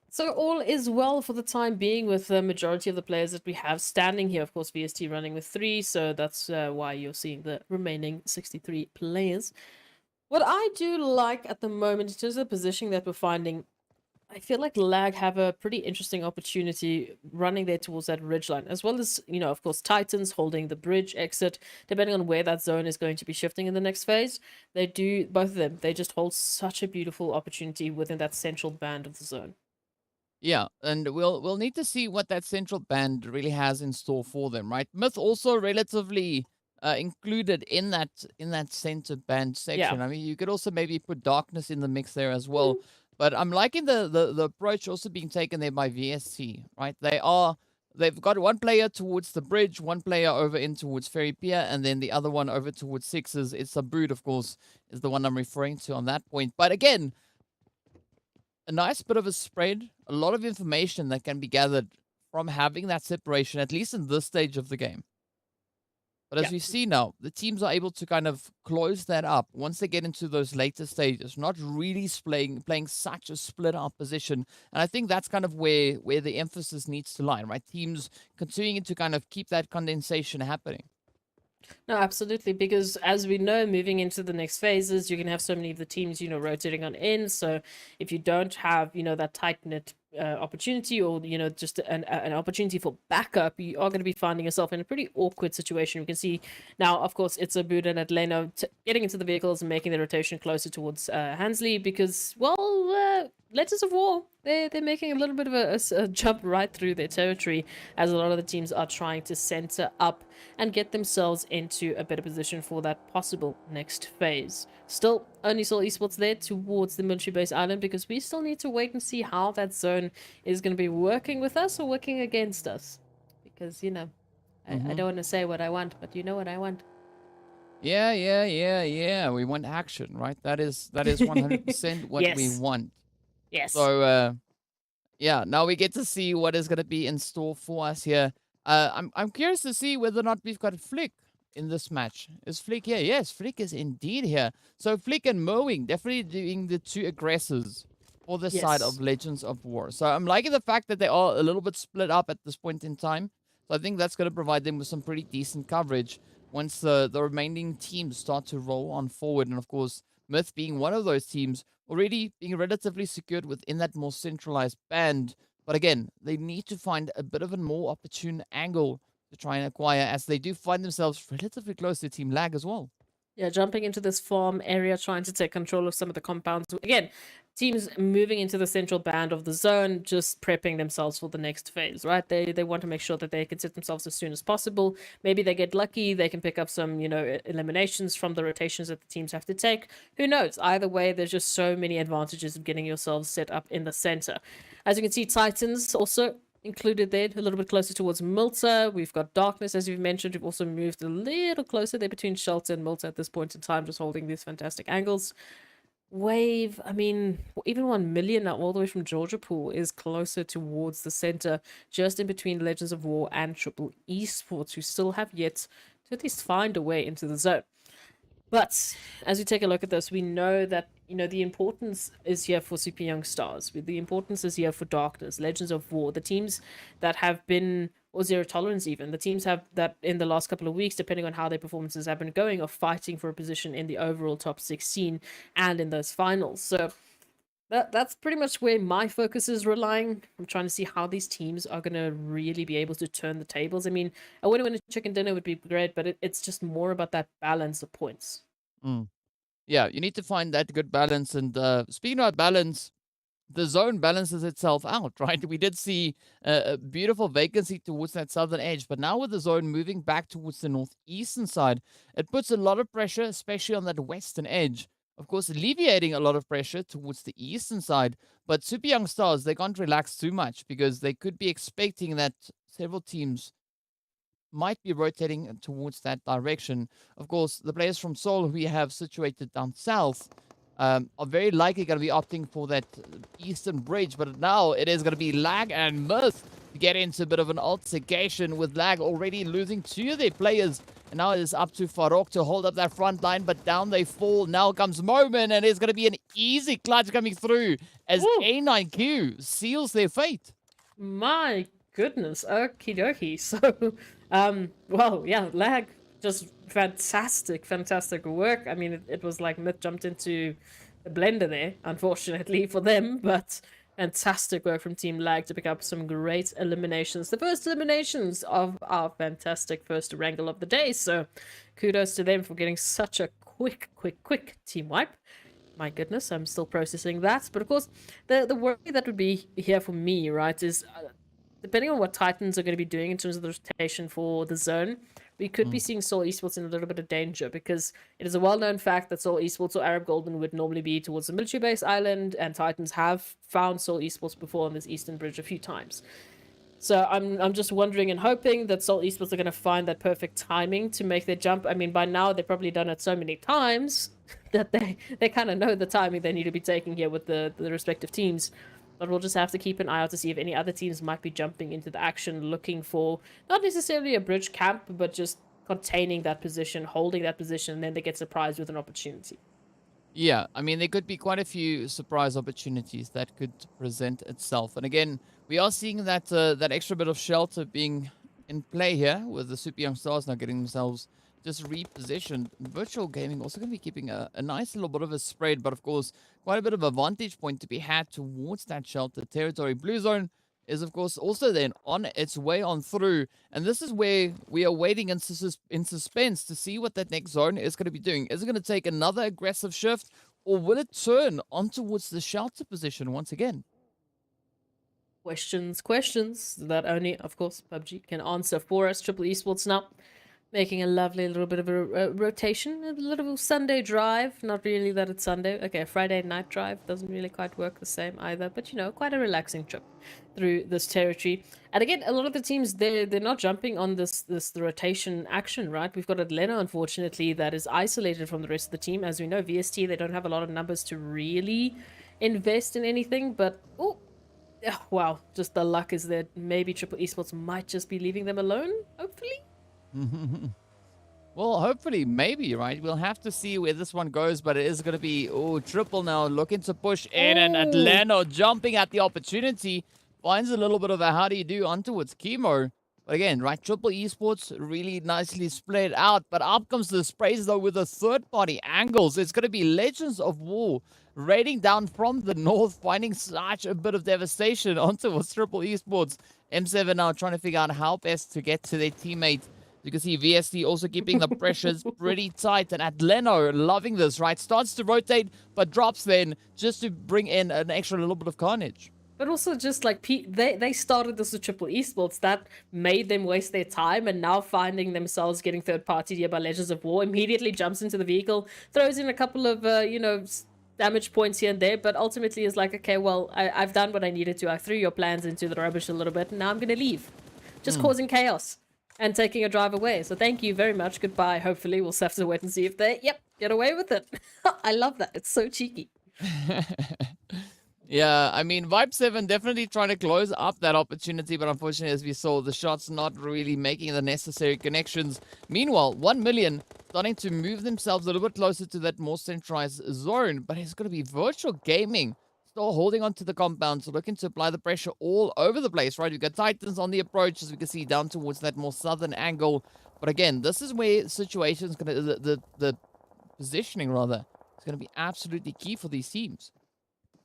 Speaker 5: So all is well for the time being with the majority of the players that we have standing here. Of course, VST running with 3, so that's why you're seeing the remaining 63 players. What I do like at the moment, in terms of the positioning that we're finding, I feel like Lag have a pretty interesting opportunity running there towards that ridgeline, as well as, of course, Titans holding the bridge exit, depending on where that zone is going to be shifting in the next phase. They do, both of them, they just hold such a beautiful opportunity within that central band of the zone.
Speaker 4: Yeah, and we'll need to see what that central band really has in store for them, right? Myth also relatively included in that center band section.
Speaker 5: Yeah.
Speaker 4: I mean, you could also maybe put darkness in the mix there as well. But I'm liking the approach also being taken there by VST, right? They've got one player towards the bridge, one player over in towards Ferry Pier, and then the other one over towards Sixes. It's a boot, of course, is the one I'm referring to on that point. But again, a nice bit of a spread, a lot of information that can be gathered from having that separation, at least in this stage of the game. But as we see now, the teams are able to kind of close that up once they get into those later stages, not really playing such a split out position. And I think that's kind of where the emphasis needs to lie, right? Teams continuing to kind of keep that condensation happening.
Speaker 5: No, absolutely, because as we know, moving into the next phases, you're going to have so many of the teams, rotating on in. So if you don't have, that tight-knit opportunity, or, just an opportunity for backup, you are going to be finding yourself in a pretty awkward situation. We can see now, of course, it's a Buda and Atleno getting into the vehicles and making the rotation closer towards Hansley because, well, Letters of War, they're making a little bit of a jump right through their territory, as a lot of the teams are trying to center up and get themselves into a better position for that possible next phase. Still, only saw Esports there towards the military base island, because we still need to wait and see how that zone is going to be working with us or working against us. Because, I don't want to say what I want, but you know what I want.
Speaker 4: Yeah. We want action, right? That is 100% what we
Speaker 5: Yes.
Speaker 4: want.
Speaker 5: Yes.
Speaker 4: So, yeah, now we get to see what is going to be in store for us here. I'm curious to see whether or not we've got Flick in this match. Is Flick here? Yes, Flick is indeed here. So Flick and Mowing definitely being the two aggressors for the side of Legends of War. So I'm liking the fact that they are a little bit split up at this point in time. So I think that's going to provide them with some pretty decent coverage once the remaining teams start to roll on forward. And of course, Myth being one of those teams, already being relatively secured within that more centralized band. But again, they need to find a bit of a more opportune angle to try and acquire, as they do find themselves relatively close to TEAMLAG as well.
Speaker 5: Yeah, jumping into this farm area, trying to take control of some of the compounds. Again, teams moving into the central band of the zone, just prepping themselves for the next phase, right? They want to make sure that they can set themselves as soon as possible. Maybe they get lucky, they can pick up some, eliminations from the rotations that the teams have to take. Who knows? Either way, there's just so many advantages of getting yourselves set up in the center. As you can see, Titans also included there, a little bit closer towards Milta. We've got Darkness, as you've mentioned. We've also moved a little closer there between Shelter and Milta at this point in time, just holding these fantastic angles. Wave, I mean, even 1 million now, all the way from Georgia Pool, is closer towards the center, just in between Legends of War and Triple Esports, who still have yet to at least find a way into the zone. But as we take a look at this, we know that, the importance is here for Super Young Stars. The importance is here for Darkness, Legends of War, the teams that have been, or Zero Tolerance even, the teams have that in the last couple of weeks, depending on how their performances have been going, are fighting for a position in the overall top 16 and in those finals. So that's pretty much where my focus is relying. I'm trying to see how these teams are going to really be able to turn the tables. I mean, a winner chicken dinner would be great, but it's just more about that balance of points.
Speaker 4: Yeah, you need to find that good balance. And speaking about balance, the zone balances itself out, right? We did see a beautiful vacancy towards that southern edge, but now with the zone moving back towards the northeastern side, it puts a lot of pressure, especially on that western edge. Of course, alleviating a lot of pressure towards the eastern side. But Super Young Stars, they can't relax too much because they could be expecting that several teams might be rotating towards that direction. Of course, the players from Seoul who we have situated down south are very likely going to be opting for that eastern bridge, but now it is going to be Lag and Myth to get into a bit of an altercation, with Lag already losing 2 of their players, and now it is up to Farok to hold up that front line, but down they fall. Now comes Moment, and it's going to be an easy clutch coming through as A9Q seals their fate.
Speaker 5: My goodness, okie dokie. So, well, yeah, Lag, just fantastic work. I mean, it was like Myth jumped into the blender there, unfortunately for them, but fantastic work from Team Lag to pick up some great eliminations. The first eliminations of our fantastic first Erangel of the day, so kudos to them for getting such a quick team wipe. My goodness, I'm still processing that. But of course, the worry that would be here for me, right, is depending on what Titans are going to be doing in terms of the rotation for the zone, we could be seeing Seoul Esports in a little bit of danger, because it is a well-known fact that Seoul Esports or Arab Golden would normally be towards the military base island, and Titans have found Seoul Esports before on this eastern bridge a few times. So I'm just wondering and hoping that Seoul Esports are going to find that perfect timing to make their jump. I mean, by now they've probably done it so many times that they kind of know the timing they need to be taking here with the respective teams. But we'll just have to keep an eye out to see if any other teams might be jumping into the action, looking for not necessarily a bridge camp, but just containing that position, holding that position, and then they get surprised with an opportunity.
Speaker 4: Yeah, I mean, there could be quite a few surprise opportunities that could present itself. And again, we are seeing that that extra bit of shelter being in play here, with the Super Young Stars now getting themselves just repositioned. Virtual Gaming also going to be keeping a nice little bit of a spread, but of course, quite a bit of a vantage point to be had towards that shelter territory. Blue Zone is, of course, also then on its way on through. And this is where we are waiting in suspense to see what that next zone is going to be doing. Is it going to take another aggressive shift, or will it turn on towards the shelter position once again?
Speaker 5: Questions that only, of course, PUBG can answer for us. Triple Esports now making a lovely little bit of a rotation, a little Sunday drive. Not really that it's Sunday. Okay, a Friday night drive doesn't really quite work the same either. But, quite a relaxing trip through this territory. And again, a lot of the teams, they're not jumping on the rotation action, right? We've got Atlanta, unfortunately, that is isolated from the rest of the team. As we know, VST, they don't have a lot of numbers to really invest in anything. But, wow, just the luck is that maybe Triple Esports might just be leaving them alone, hopefully.
Speaker 4: Well, hopefully, maybe, right? We'll have to see where this one goes, but it is going to be, Triple now looking to push in, and Atlanta jumping at the opportunity, finds a little bit of a how do you do on towards Chemo. But again, right, Triple Esports really nicely split out, but up comes the sprays, though, with the third-party angles. It's going to be Legends of War raiding down from the north, finding such a bit of devastation on towards Triple Esports. M7 now trying to figure out how best to get to their teammate. You can see VST also keeping the pressures pretty tight, and Atleno loving this, right? Starts to rotate, but drops then just to bring in an extra little bit of carnage.
Speaker 5: But also just like they started this with Triple Esports, that made them waste their time, and now finding themselves getting third party here by Legends of War, immediately jumps into the vehicle, throws in a couple of damage points here and there, but ultimately is like, okay, well, I've done what I needed to. I threw your plans into the rubbish a little bit, and now I'm gonna leave. Just causing chaos and taking a drive away. So thank you very much. Goodbye. Hopefully we'll have to wait and see if they, get away with it. I love that. It's so cheeky.
Speaker 4: Yeah, I mean, Vibe 7 definitely trying to close up that opportunity, but unfortunately, as we saw, the shots not really making the necessary connections. Meanwhile, 1 million starting to move themselves a little bit closer to that more centralized zone, but it's going to be Virtual Gaming still holding on to the compound, so looking to apply the pressure all over the place, right? We've got Titans on the approach, as we can see, down towards that more southern angle. But again, this is where situation's going to, the positioning rather, is going to be absolutely key for these teams.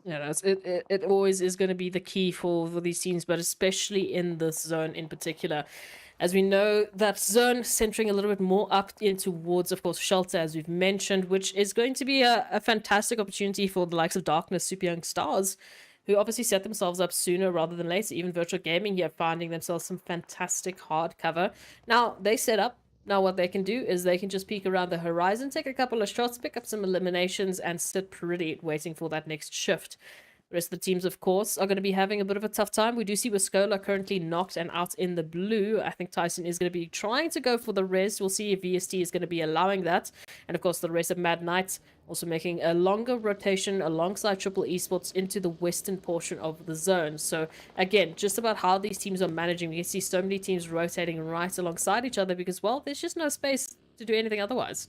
Speaker 5: Yeah, it always is going to be the key for these teams, but especially in this zone in particular. As we know, that zone centering a little bit more up in towards, of course, Shelter, as we've mentioned, which is going to be a fantastic opportunity for the likes of Darkness, Super Young Stars, who obviously set themselves up sooner rather than later. Even Virtual Gaming here finding themselves some fantastic hard cover. Now, they set up. Now what they can do is they can just peek around the horizon, take a couple of shots, pick up some eliminations, and sit pretty waiting for that next shift. The rest of the teams, of course, are going to be having a bit of a tough time. We do see Wiscola currently knocked and out in the blue. I think Tyson is going to be trying to go for the res. We'll see if VST is going to be allowing that. And, of course, the rest of Mad Knight also making a longer rotation alongside Triple Esports into the western portion of the zone. So, again, just about how these teams are managing. We can see so many teams rotating right alongside each other because, well, there's just no space to do anything otherwise.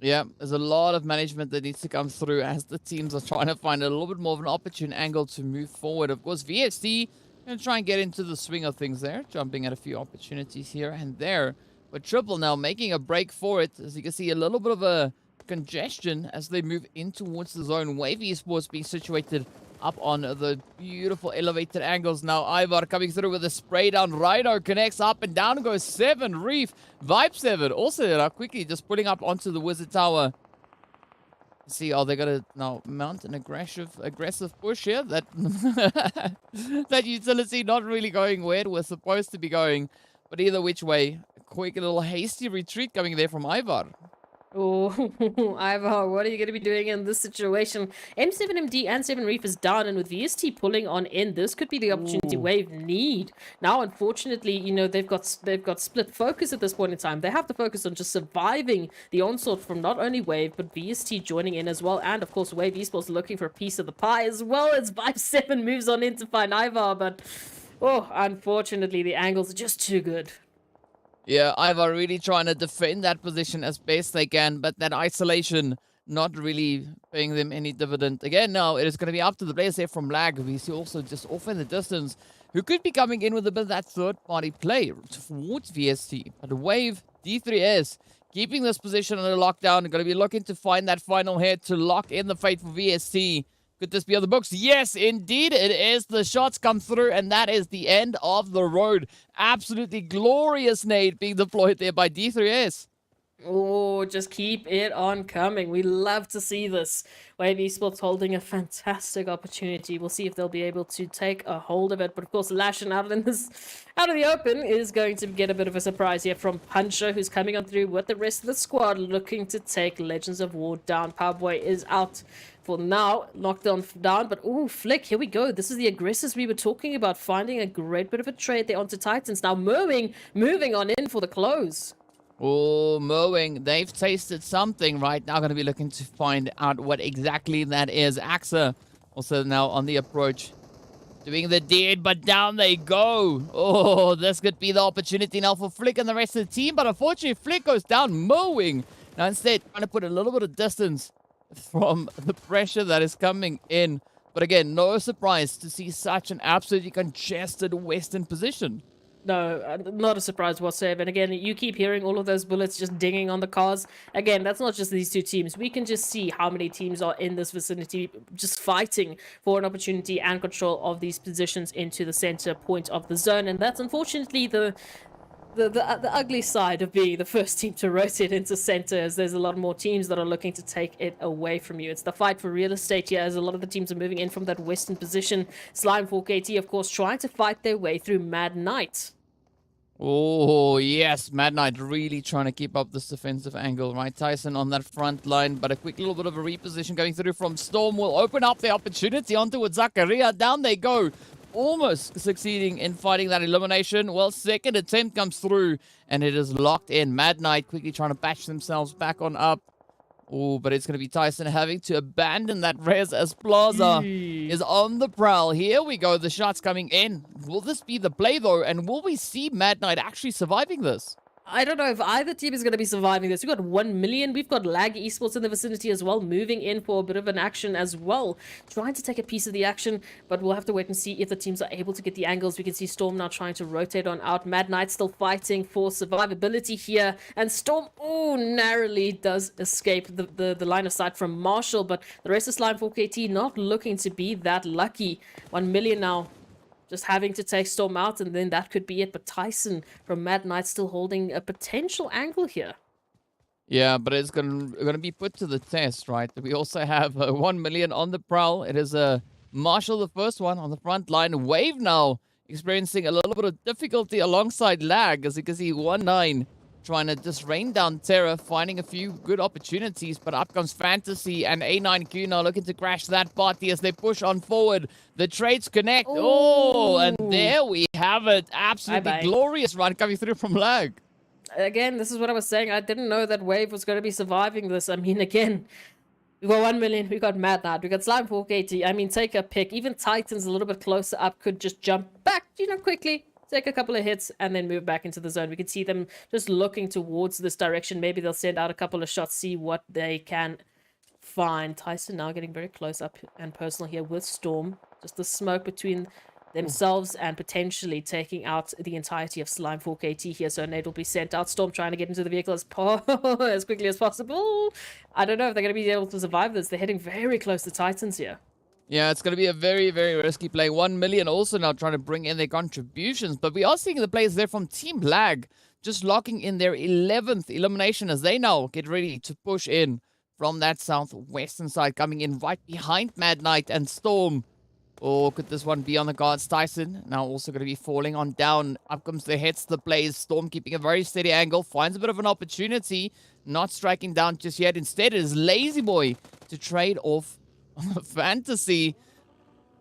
Speaker 4: Yeah, there's a lot of management that needs to come through as the teams are trying to find a little bit more of an opportune angle to move forward. Of course, VST going to try and get into the swing of things there, jumping at a few opportunities here and there. But Triple now making a break for it. As you can see, a little bit of a congestion as they move in towards the zone. Wave Esports being situated up on the beautiful elevated angles. Now Ivar coming through with a spray down. Rhino connects up and down goes 7. Reef, Vibe 7 also quickly just pulling up onto the Wizard Tower. See, are they going to now mount an aggressive push here? That that utility not really going where it was supposed to be going. But either which way, a quick little hasty retreat coming there from Ivar.
Speaker 5: Oh, Ivar, what are you going to be doing in this situation? M7MD and 7 Reef is down, and with VST pulling on in, this could be the opportunity Wave need. Now, unfortunately, you know, they've got split focus at this point in time. They have to focus on just surviving the onslaught from not only Wave, but VST joining in as well. And, of course, Wave Esports looking for a piece of the pie as well as Vibe 7 moves on in to find Ivar. But, oh, unfortunately, the angles are just too good.
Speaker 4: Yeah, Ivar really trying to defend that position as best they can, but that isolation not really paying them any dividend. Again, now it is going to be up to the players there from Lag. We see also just off in the distance who could be coming in with a bit of that third-party play towards VST. But Wave, D3S, keeping this position under lockdown. Going to be looking to find that final hit to lock in the fate for VST. Could this be on the books? Yes, indeed it is. The shots come through, and that is the end of the road. Absolutely glorious nade being deployed there by D3S.
Speaker 5: Oh, just keep it on coming. We love to see this. Wave Esports holding a fantastic opportunity. We'll see if they'll be able to take a hold of it. But of course, Lashin out of the open is going to get a bit of a surprise here from Puncher, who's coming on through with the rest of the squad, looking to take Legends of War down. Powerboy is out for now, knocked down, but oh, Flick, here we go. This is the aggressors we were talking about, finding a great bit of a trade there onto Titans. Now moving on in for the close.
Speaker 4: Oh, mowing. They've tasted something right now. Going to be looking to find out what exactly that is. Axa also now on the approach. Doing the deed, but down they go. Oh, this could be the opportunity now for Flick and the rest of the team. But unfortunately, Flick goes down mowing. Now instead, trying to put a little bit of distance from the pressure that is coming in. But again, no surprise to see such an absolutely congested western position.
Speaker 5: No, not a surprise whatsoever. And again, you keep hearing all of those bullets just dinging on the cars. Again, that's not just these two teams. We can just see how many teams are in this vicinity just fighting for an opportunity and control of these positions into the center point of the zone. And that's unfortunately the ugly side of being the first team to rotate into center, as there's a lot more teams that are looking to take it away from you. It's the fight for real estate here, as a lot of the teams are moving in from that western position. Slime 4KT, of course, trying to fight their way through Mad Knight.
Speaker 4: Oh, yes. Mad Knight really trying to keep up this defensive angle, right? Tyson on that front line, but a quick little bit of a reposition going through from Storm will open up the opportunity onto Zakaria. Down they go. Almost succeeding in fighting that elimination. Well, second attempt comes through, and it is locked in. Mad Knight quickly trying to batch themselves back on up. Oh, but it's going to be Tyson having to abandon that res as Plaza is on the prowl. Here we go. The shots coming in. Will this be the play, though? And will we see Mad Knight actually surviving this?
Speaker 5: I don't know if either team is going to be surviving this. We've got 1 million. We've got Lag Esports in the vicinity as well, moving in for a bit of an action as well. Trying to take a piece of the action, but we'll have to wait and see if the teams are able to get the angles. We can see Storm now trying to rotate on out. Mad Knight still fighting for survivability here. And Storm, narrowly does escape the line of sight from Marshall, but the rest of Slime 4KT not looking to be that lucky. 1 million now. Just having to take Storm out, and then that could be it. But Tyson from Mad Knight still holding a potential angle here.
Speaker 4: Yeah, but it's gonna be put to the test, right? We also have 1 million on the prowl. It is Marshall, the first one on the front line. Wave now experiencing a little bit of difficulty alongside Lag, as you can see 1-9 trying to just rain down terror, finding a few good opportunities, but up comes Fantasy and A9Q now looking to crash that party as they push on forward. The trades connect. Oh, and there we have it. Absolutely
Speaker 5: Bye-bye.
Speaker 4: glorious run coming through from Lag.
Speaker 5: Again, this is what I was saying. I didn't know that Wave was going to be surviving this. I mean, again, we got 1 million. We got Mad Knight. We got Slime 4KT. I mean, take a pick. Even Titans a little bit closer up could just jump back, quickly. Take a couple of hits and then move back into the zone. We can see them just looking towards this direction. Maybe they'll send out a couple of shots, see what they can find. Tyson now getting very close up and personal here with Storm. Just the smoke between themselves and potentially taking out the entirety of Slime 4KT here. So Nate will be sent out. Storm trying to get into the vehicle as quickly as possible. I don't know if they're going to be able to survive this. They're heading very close to Titans here.
Speaker 4: Yeah, it's going to be a very, very risky play. 1 million also now trying to bring in their contributions. But we are seeing the players there from TEAMLAG just locking in their 11th elimination as they now get ready to push in from that southwestern side, coming in right behind Mad Knight and Storm. Or could this one be on the guards? Tyson now also going to be falling on down. Up comes the hits, the plays. Storm keeping a very steady angle. Finds a bit of an opportunity. Not striking down just yet. Instead, it is Lazy Boy to trade off Fantasy.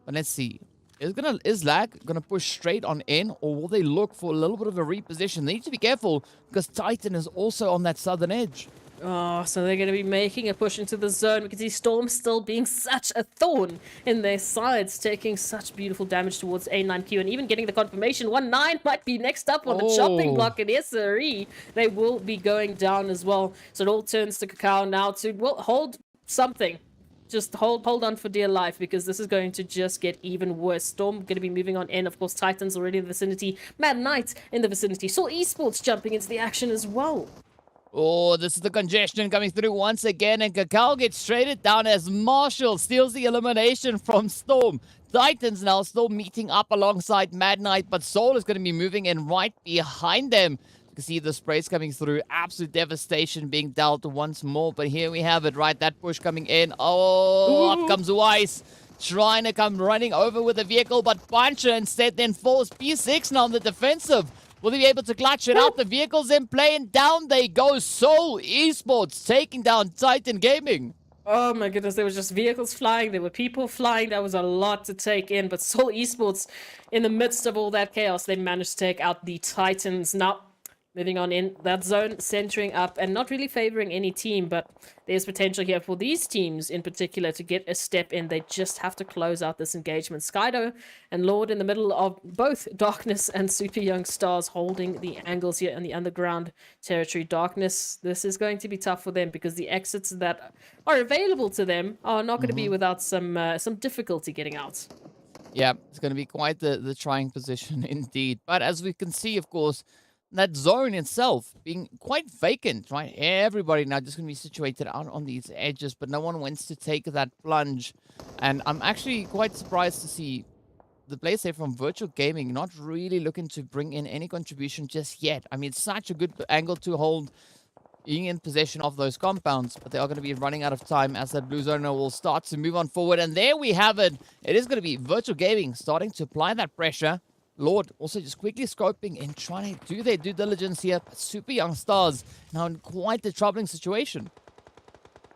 Speaker 4: But let's see. Is Lag gonna push straight on in, or will they look for a little bit of a reposition? They need to be careful because Titan is also on that southern edge.
Speaker 5: Oh, so they're going to be making a push into the zone. We can see Storm still being such a thorn in their sides, taking such beautiful damage towards A9Q, and even getting the confirmation. 1-9 might be next up on the chopping block, and SRE, they will be going down as well. So it all turns to Cacao now to, well, hold something. Just hold on for dear life, because this is going to just get even worse. Storm going to be moving on in. Of course, Titans already in the vicinity. Mad Knight in the vicinity. Saw Esports jumping into the action as well.
Speaker 4: Oh, this is the congestion coming through once again, and Cacao gets traded down as Marshall steals the elimination from Storm. Titans now still meeting up alongside Mad Knight, but Soul is going to be moving in right behind them. You can see the sprays coming through. Absolute devastation being dealt once more, but here we have it, right? That push coming in. Oh, up comes Weiss. Trying to come running over with the vehicle, but Puncher instead then falls. P6 now on the defensive. Will they be able to clutch it out? The vehicle's in play, and down they go. Soul Esports taking down Titan Gaming.
Speaker 5: Oh my goodness, there was just vehicles flying, there were people flying, that was a lot to take in, but Soul Esports, in the midst of all that chaos, they managed to take out the Titans. Now, moving on in that zone, centering up and not really favoring any team, but there's potential here for these teams in particular to get a step in. They just have to close out this engagement. Skydo and Lord in the middle of both Darkness and Super Young Stars holding the angles here in the underground territory. Darkness, this is going to be tough for them because the exits that are available to them are not going to be without some difficulty getting out.
Speaker 4: Yeah, it's going to be quite the trying position indeed. But as we can see, of course, that zone itself being quite vacant, right? Everybody now just going to be situated out on these edges, but no one wants to take that plunge. And I'm actually quite surprised to see the players here from Virtual Gaming not really looking to bring in any contribution just yet. I mean, it's such a good angle to hold, being in possession of those compounds, but they are going to be running out of time as that blue zone will start to move on forward. And there we have it. It is going to be Virtual Gaming starting to apply that pressure. Lord also just quickly scoping and trying to do their due diligence here. But Super Young Stars now in quite a troubling situation.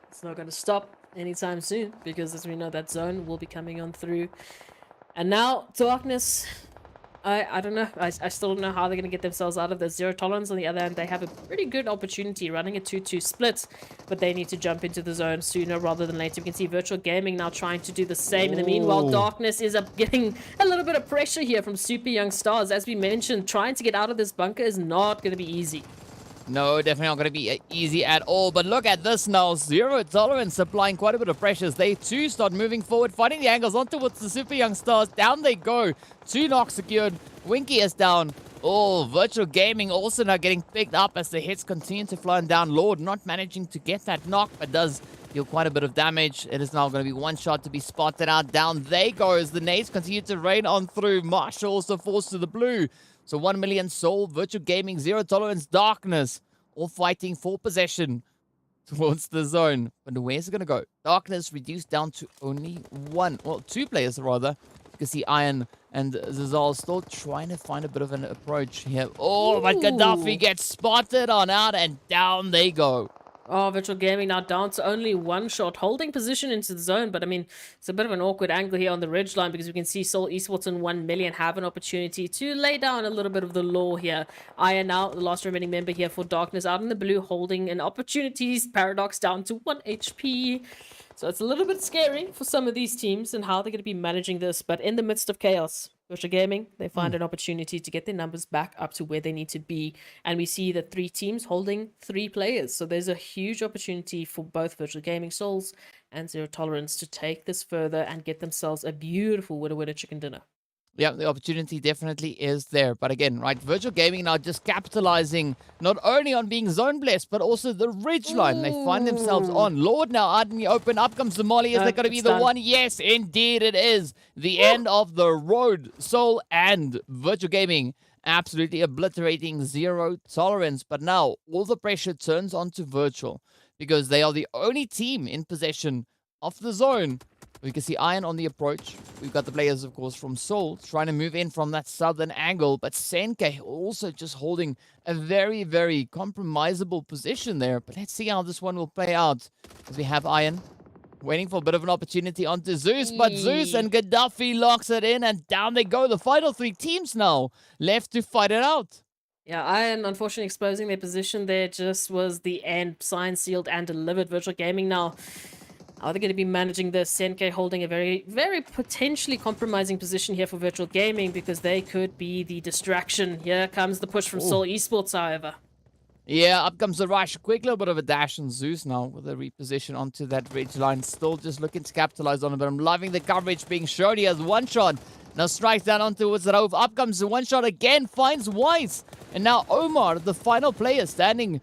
Speaker 5: It's not going to stop anytime soon because, as we know, that zone will be coming on through. And now, Darkness, I don't know. I still don't know how they're going to get themselves out of this. Zero Tolerance, on the other hand, they have a pretty good opportunity running a 2-2 split, but they need to jump into the zone sooner rather than later. We can see Virtual Gaming now trying to do the same. In the meanwhile, Darkness is up getting a little bit of pressure here from Super Young Stars. As we mentioned, trying to get out of this bunker is not going to be easy.
Speaker 4: No, definitely not going to be easy at all. But look at this now. Zero Tolerance applying quite a bit of pressures. They too start moving forward, finding the angles on towards the Super Young Stars. Down they go. 2 knocks secured. Winky is down. Oh, Virtual Gaming also now getting picked up as the hits continue to fly down. Lord not managing to get that knock, but does deal quite a bit of damage. It is now going to be one shot to be spotted out. Down they go as the nades continue to rain on through. Marshall also forced to the blue. So 1 million soul, Virtual Gaming, Zero Tolerance, Darkness, all fighting for possession towards the zone. But where's it going to go? Darkness reduced down to only 2 players rather. You can see Iron and Zazal still trying to find a bit of an approach here. Oh, but Gaddafi gets spotted on out and down they go.
Speaker 5: Oh, Virtual Gaming now down to only 1 shot, holding position into the zone, but I mean, it's a bit of an awkward angle here on the ridge line because we can see Seoul Esports and 1 million have an opportunity to lay down a little bit of the law here. Aya now, the last remaining member here for Darkness, out in the blue, holding an opportunities. Paradox down to 1 HP. So it's a little bit scary for some of these teams and how they're going to be managing this, but in the midst of chaos, Virtual Gaming, they find an opportunity to get their numbers back up to where they need to be. And we see the 3 teams holding 3 players. So there's a huge opportunity for both Virtual Gaming Souls and Zero Tolerance to take this further and get themselves a beautiful winner-winner chicken dinner.
Speaker 4: Yeah, the opportunity definitely is there. But again, right, Virtual Gaming now just capitalizing not only on being zone blessed, but also the ridge line they find themselves on. Lord now out in the open. Up comes the Molly. Is that going to be the one? Yes, indeed it is. The end of the road. Soul and Virtual Gaming absolutely obliterating Zero Tolerance. But now all the pressure turns onto Virtual because they are the only team in possession of the zone. We can see Iron on the approach. We've got the players, of course, from Seoul trying to move in from that southern angle. But Senke also just holding a very, very compromisable position there. But let's see how this one will play out. As we have Iron waiting for a bit of an opportunity onto Zeus. But Zeus and Gaddafi locks it in. And down they go. The final 3 teams now left to fight it out.
Speaker 5: Yeah, Iron, unfortunately, exposing their position there just was the end. Signed, sealed, and delivered. Virtual Gaming now. How are they going to be managing this? Senke holding a very, very potentially compromising position here for Virtual Gaming because they could be the distraction. Here comes the push from Seoul Esports, however.
Speaker 4: Yeah, up comes the rush. Quick little bit of a dash on Zeus now with a reposition onto that ridge line. Still just looking to capitalize on it, but I'm loving the coverage being shown. He has 1 shot. Now strikes down onto Rove. Up comes the 1 shot again. Finds Weiss. And now Omar, the final player, standing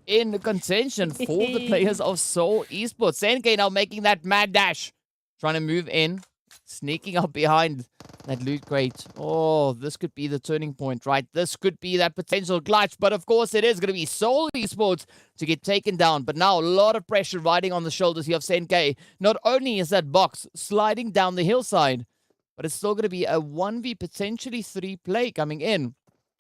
Speaker 4: in contention for the players of Seoul Esports. Senke now making that mad dash. Trying to move in. Sneaking up behind that loot crate. Oh, this could be the turning point, right? This could be that potential clutch. But of course, it is going to be Seoul Esports to get taken down. But now a lot of pressure riding on the shoulders here of Senke. Not only is that box sliding down the hillside, but it's still going to be a 1v potentially 3 play coming in.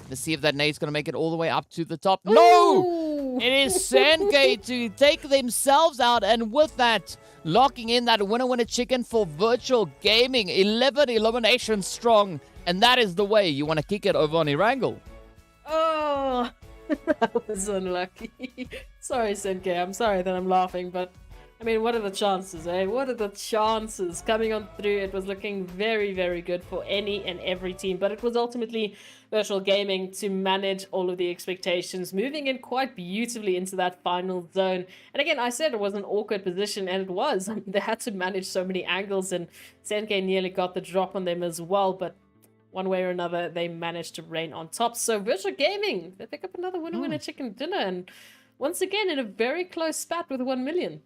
Speaker 4: Let's see if that nade's going to make it all the way up to the top. No! It is Senke to take themselves out, and with that, locking in that winner-winner chicken for Virtual Gaming. 11 eliminations strong, and that is the way you want to kick it over on Erangel.
Speaker 5: Oh, that was unlucky. Sorry, Senke. I'm sorry that I'm laughing, but I mean, what are the chances, eh? What are the chances? Coming on through, it was looking very, very good for any and every team, but it was ultimately Virtual Gaming to manage all of the expectations, moving in quite beautifully into that final zone. And again, I said it was an awkward position, and it was. I mean, they had to manage so many angles, and Senke nearly got the drop on them as well, but one way or another, they managed to reign on top. So Virtual Gaming, they pick up another winner-winner chicken dinner, and once again, in a very close spat with 1 million.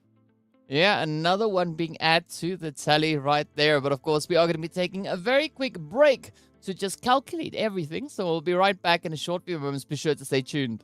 Speaker 4: Yeah, another one being added to the tally right there. But of course, we are going to be taking a very quick break to just calculate everything. So we'll be right back in a short few moments. Be sure to stay tuned.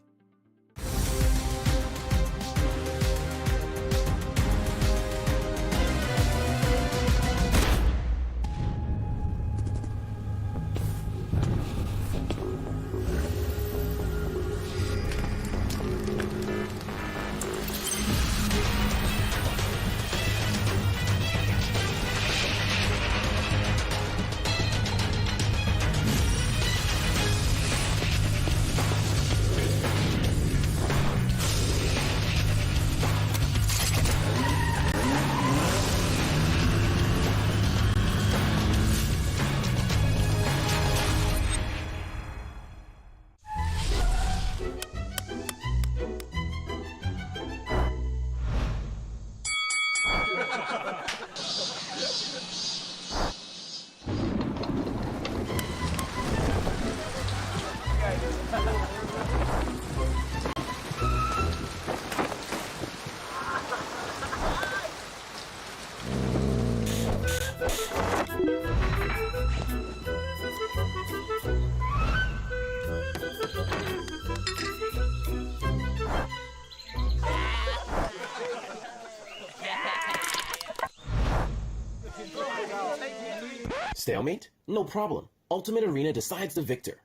Speaker 6: Stalemate? No problem. Ultimate Arena decides the victor.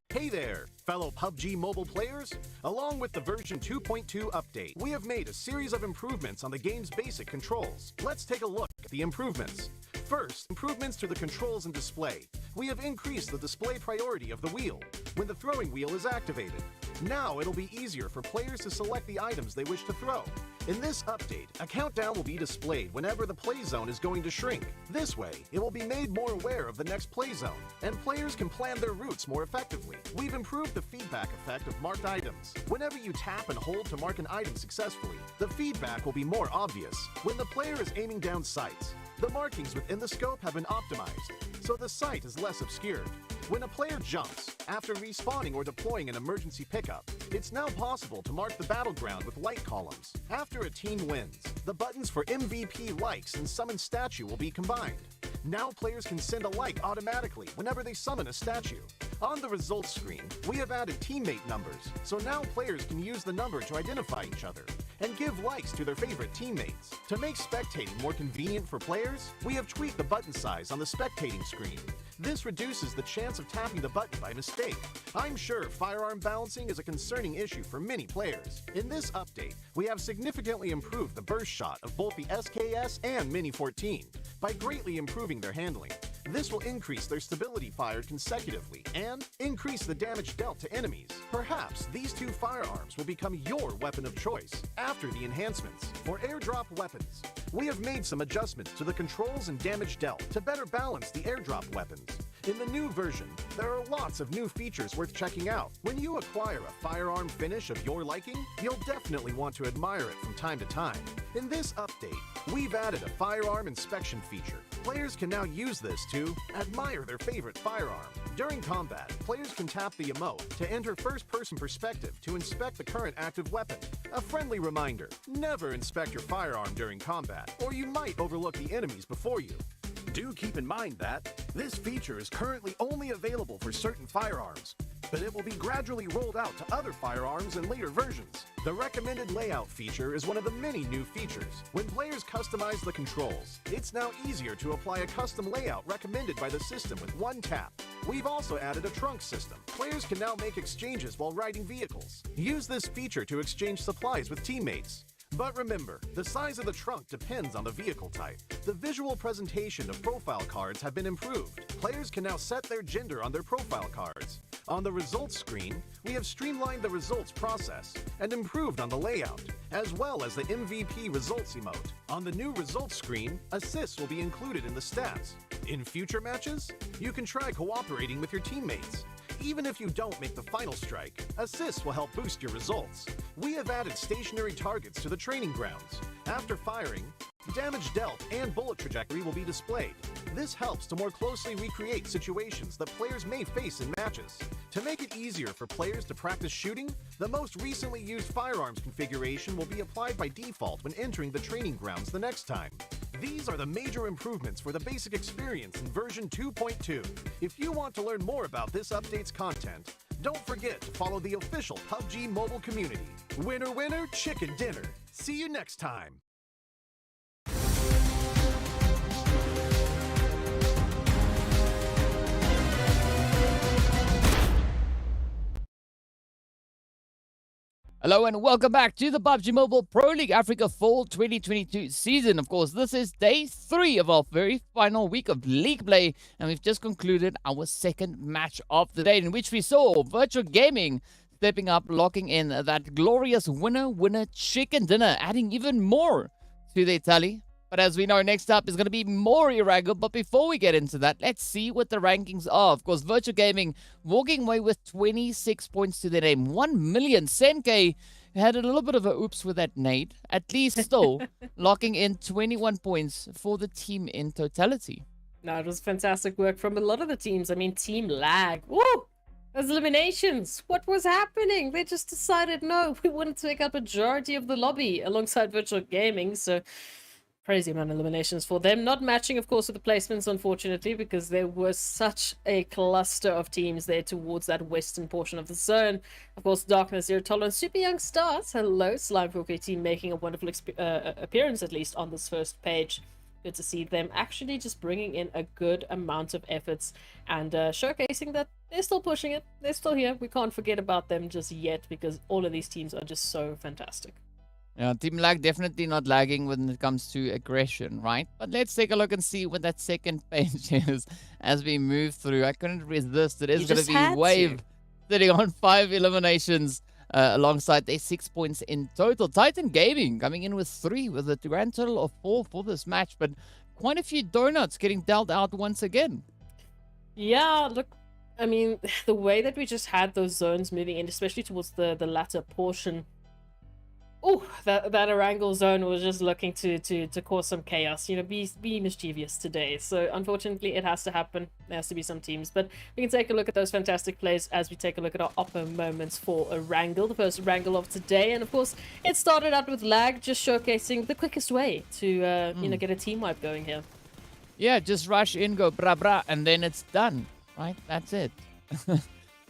Speaker 7: Hey there, fellow PUBG mobile players! Along with the version 2.2 update, we have made a series of improvements on the game's basic controls. Let's take a look at the improvements. First, improvements to the controls and display. We have increased the display priority of the wheel when the throwing wheel is activated. Now it'll be easier for players to select the items they wish to throw. In this update, a countdown will be displayed whenever the play zone is going to shrink. This way, it will be made more aware of the next play zone, and players can plan their routes more effectively. We've improved the feedback effect of marked items. Whenever you tap and hold to mark an item successfully, the feedback will be more obvious when the player is aiming down sights. The markings within the scope have been optimized, so the sight is less obscured. When a player jumps, after respawning or deploying an emergency pickup, it's now possible to mark the battleground with light columns. After a team wins, the buttons for MVP likes and summon statue will be combined. Now players can send a like automatically whenever they summon a statue. On the results screen, we have added teammate numbers, so now players can use the number to identify each other and give likes to their favorite teammates. To make spectating more convenient for players, we have tweaked the button size on the spectating screen. This reduces the chance of tapping the button by mistake. I'm sure firearm balancing is a concerning issue for many players. In this update, we have significantly improved the burst shot of both the SKS and Mini 14 by greatly improving their handling. This will increase their stability fired consecutively and increase the damage dealt to enemies. Perhaps these two firearms will become your weapon of choice after the enhancements. For airdrop weapons, we have made some adjustments to the controls and damage dealt to better balance the airdrop weapons. In the new version, there are lots of new features worth checking out. When you acquire a firearm finish of your liking, you'll definitely want to admire it from time to time. In this update, we've added a firearm inspection feature. Players can now use this to admire their favorite firearm. During combat, players can tap the emote to enter first-person perspective to inspect the current active weapon. A friendly reminder, never inspect your firearm during combat, or you might overlook the enemies before you. Do keep in mind that this feature is currently only available for certain firearms, but it will be gradually rolled out to other firearms in later versions. The recommended layout feature is one of the many new features. When players customize the controls, it's now easier to apply a custom layout recommended by the system with one tap. We've also added a trunk system. Players can now make exchanges while riding vehicles. Use this feature to exchange supplies with teammates. But remember, the size of the trunk depends on the vehicle type. The visual presentation of profile cards have been improved. Players can now set their gender on their profile cards. On the results screen, we have streamlined the results process and improved on the layout, as well as the MVP results emote. On the new results screen, assists will be included in the stats. In future matches, you can try cooperating with your teammates. Even if you don't make the final strike, assists will help boost your results. We have added stationary targets to the training grounds. After firing, damage dealt and bullet trajectory will be displayed. This helps to more closely recreate situations that players may face in matches. To make it easier for players to practice shooting, the most recently used firearms configuration will be applied by default when entering the training grounds the next time. These are the major improvements for the basic experience in version 2.2. If you want to learn more about this update's content, don't forget to follow the official PUBG mobile community. Winner, winner, chicken dinner. See you next time.
Speaker 4: Hello and welcome back to the PUBG Mobile Pro League Africa Fall 2022 season. Of course, this is day 3 of our very final week of league play, and we've just concluded our second match of the day, in which we saw Virtual Gaming stepping up, locking in that glorious winner chicken dinner, adding even more to their tally. But as we know, next up is going to be more Erangel. But before we get into that, let's see what the rankings are. Of course, Virtual Gaming walking away with 26 points to their name. 1 million. Senke had a little bit of a oops with that nade. At least still locking in 21 points for the team in totality.
Speaker 5: No, it was fantastic work from a lot of the teams. I mean, TEAMLAG. Woo! Those eliminations. What was happening? They just decided, no, we wouldn't take up a majority of the lobby alongside Virtual Gaming. So crazy amount of eliminations for them. Not matching, of course, with the placements, unfortunately, because there was such a cluster of teams there towards that western portion of the zone. Of course, Darkness, Zero Tolerance, Super Young Stars. Hello, Slime 4K team making a wonderful appearance, at least, on this first page. good to see them actually just bringing in a good amount of efforts and showcasing that they're still pushing it. They're still here. We can't forget about them just yet because all of these teams are just so fantastic.
Speaker 4: Yeah, TEAMLAG definitely not lagging when it comes to aggression, right? But let's take a look and see what that second page is as we move through. I couldn't resist. It is going to be Wave sitting on 5 eliminations alongside their 6 points in total. Titan Gaming coming in with 3 with a grand total of 4 for this match, but quite a few donuts getting dealt out once again.
Speaker 5: Yeah, look, I mean, the way that we just had those zones moving in, especially towards the latter portion. Oh, that Erangel zone was just looking to cause some chaos, you know, be mischievous today. So unfortunately, it has to happen. There has to be some teams, but we can take a look at those fantastic plays as we take a look at our upper moments for Erangel, the first Erangel of today. And of course, it started out with lag, just showcasing the quickest way to you know, get a team wipe going here.
Speaker 4: Yeah, just rush in, go bra bra, and then it's done, right? That's it.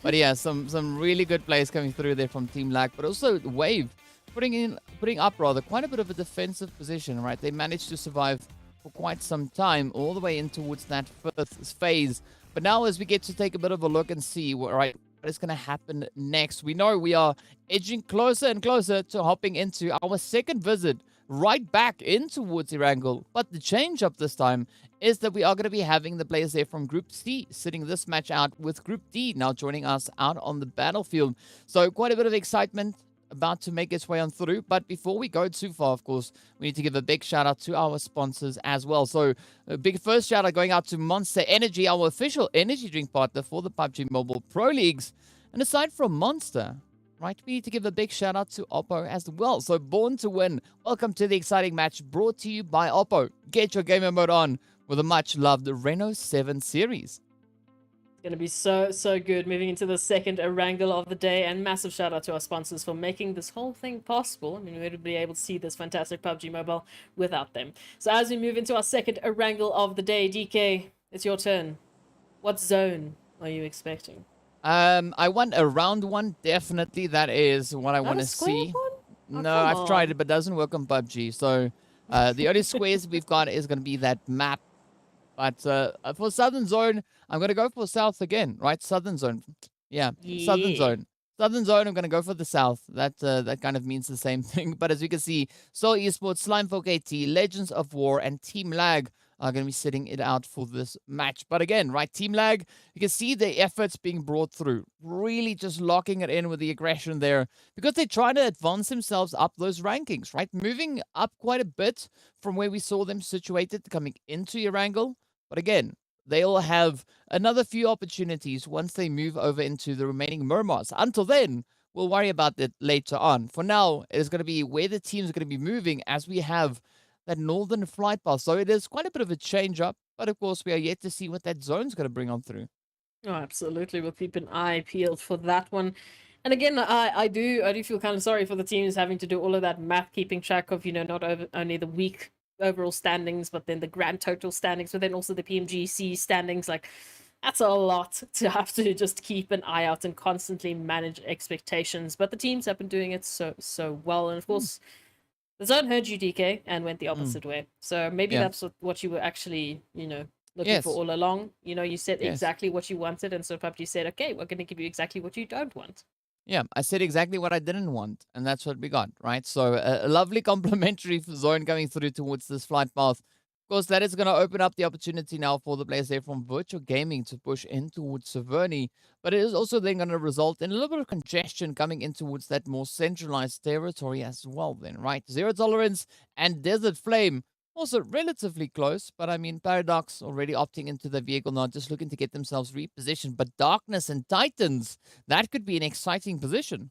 Speaker 4: But yeah, some really good plays coming through there from TEAMLAG, but also Wave putting up rather quite a bit of a defensive position, right? They managed to survive for quite some time, all the way in towards that 5th phase. But now as we get to take a bit of a look and see what is going to happen next, we know we are edging closer and closer to hopping into our second visit right back in towards Erangel. But the change up this time is that we are going to be having the players there from Group C sitting this match out with Group D now joining us out on the battlefield. So quite a bit of excitement about to make its way on through. But before we go too far, of course, we need to give a big shout out to our sponsors as well. So a big first shout out going out to Monster Energy, our official energy drink partner for the PUBG Mobile Pro Leagues. And aside from Monster, right, we need to give a big shout out to Oppo as well. So Born to Win, welcome to the exciting match brought to you by Oppo. Get your gamer mode on with a much loved Reno 7 series.
Speaker 5: Going to be so good moving into the second Erangel of the day, and massive shout out to our sponsors for making this whole thing possible. I mean, we wouldn't be able to see this fantastic PUBG Mobile without them. So as we move into our second Erangel of the day, DK, it's your turn. What zone are you expecting?
Speaker 4: I want a round one, definitely. That is what I want to see. No, I've tried it, but it doesn't work on PUBG. So the only squares we've got is going to be that map. But for Southern Zone, I'm going to go for South again, right? Southern Zone. Yeah, Southern Zone. Southern Zone, I'm going to go for the South. That kind of means the same thing. But as you can see, Soul Esports, Slime4 KT, Legends of War, and TEAMLAG are going to be sitting it out for this match. But again, right, TEAMLAG, you can see the efforts being brought through. Really just locking it in with the aggression there. Because they're trying to advance themselves up those rankings, right? Moving up quite a bit from where we saw them situated coming into Erangel. But again, they'll have another few opportunities once they move over into the remaining Miramars. Until then, we'll worry about it later on. For now, it is going to be where the teams are going to be moving as we have that northern flight path. So it is quite a bit of a change up. But of course, we are yet to see what that zone's going to bring on through.
Speaker 5: Oh, absolutely. We'll keep an eye peeled for that one. And again, I do feel kind of sorry for the teams having to do all of that math, keeping track of, you know, not only the week overall standings, but then the grand total standings, but then also the PMGC standings. Like, that's a lot to have to just keep an eye out and constantly manage expectations. But the teams have been doing it so well. And of course, the zone heard you, DK, and went the opposite way. So maybe that's what you were actually, you know, looking for all along. You know, you said exactly what you wanted, and so PUBG said, okay, we're going to give you exactly what you don't want.
Speaker 4: Yeah, I said exactly what I didn't want, and that's what we got, right? So a lovely complimentary zone coming through towards this flight path. Of course, that is going to open up the opportunity now for the players there from Virtual Gaming to push in towards Severny, but it is also then going to result in a little bit of congestion coming in towards that more centralized territory as well then, right? Zero Tolerance and Desert Flame also relatively close, but I mean, Paradox already opting into the vehicle now, just looking to get themselves repositioned. But Darkness and Titans, that could be an exciting position.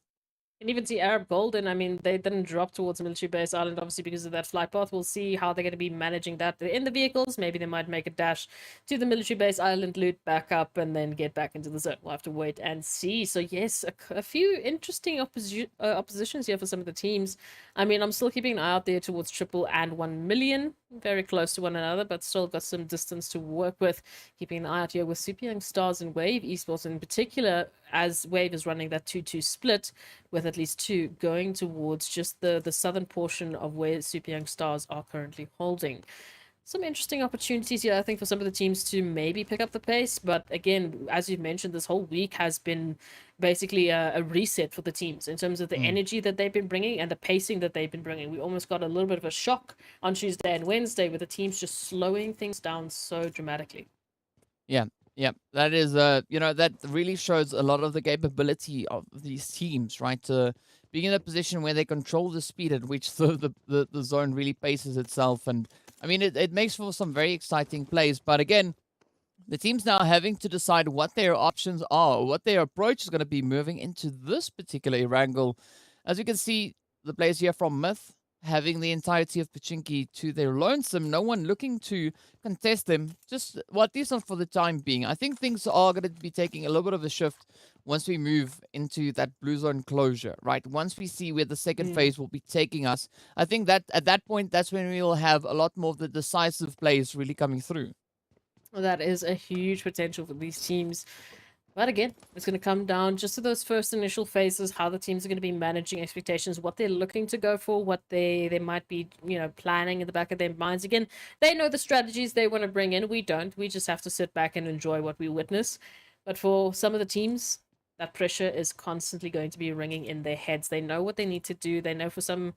Speaker 5: And even see Arab Golden, I mean, they didn't drop towards Military Base Island, obviously, because of that flight path. We'll see how they're going to be managing that in the vehicles. Maybe they might make a dash to the Military Base Island, loot back up, and then get back into the zone. We'll have to wait and see. So, yes, a few interesting oppositions here for some of the teams. I mean, I'm still keeping an eye out there towards Triple and 1 million. Very close to one another, but still got some distance to work with. Keeping an eye out here with Super Young Stars and Wave Esports in particular, as Wave is running that 2-2 split, with at least 2 going towards just the southern portion of where Super Young Stars are currently holding. some interesting opportunities here, I think, for some of the teams to maybe pick up the pace. But again, as you've mentioned, this whole week has been basically a reset for the teams in terms of the energy that they've been bringing and the pacing that they've been bringing. We almost got a little bit of a shock on Tuesday and Wednesday with the teams just slowing things down so dramatically.
Speaker 4: Yeah, yeah, that is, that really shows a lot of the capability of these teams, right? Being in a position where they control the speed at which the zone really paces itself. And I mean, it makes for some very exciting plays. But again, the team's now having to decide what their options are, what their approach is going to be moving into this particular Erangel. As you can see, the players here from Myth having the entirety of Pachinki to their lonesome, no one looking to contest them, just, well, at least not for the time being. I think things are going to be taking a little bit of a shift once we move into that blue zone closure, right? Once we see where the second phase will be taking us, I think that at that point, that's when we will have a lot more of the decisive plays really coming through.
Speaker 5: That is a huge potential for these teams. But again, it's going to come down just to those first initial phases, how the teams are going to be managing expectations, what they're looking to go for, what they might be, planning in the back of their minds. Again, they know the strategies they want to bring in. We don't. We just have to sit back and enjoy what we witness. But for some of the teams, that pressure is constantly going to be ringing in their heads. They know what they need to do. They know for some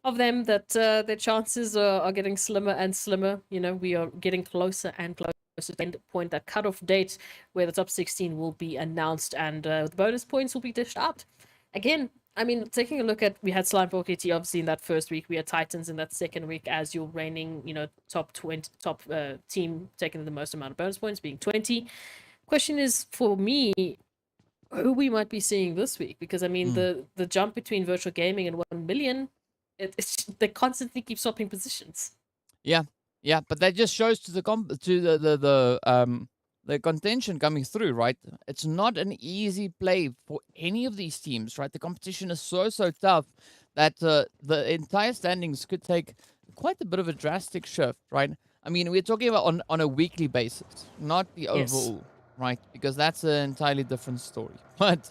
Speaker 5: of them that their chances are getting slimmer and slimmer. We are getting closer and closer to the end point, that cutoff date where the top 16 will be announced and the bonus points will be dished out. Again, I mean, taking a look at, we had Slime 4KT obviously in that first week, we had Titans in that second week as your reigning, top team taking the most amount of bonus points, being 20. Question is, for me, who we might be seeing this week, because I mean, the jump between virtual gaming and 1 million, they constantly keep swapping positions.
Speaker 4: Yeah, but that just shows to the contention coming through, right? It's not an easy play for any of these teams, right? The competition is so tough that the entire standings could take quite a bit of a drastic shift, right? I mean, we're talking about on a weekly basis, not the overall, right? Because that's an entirely different story. But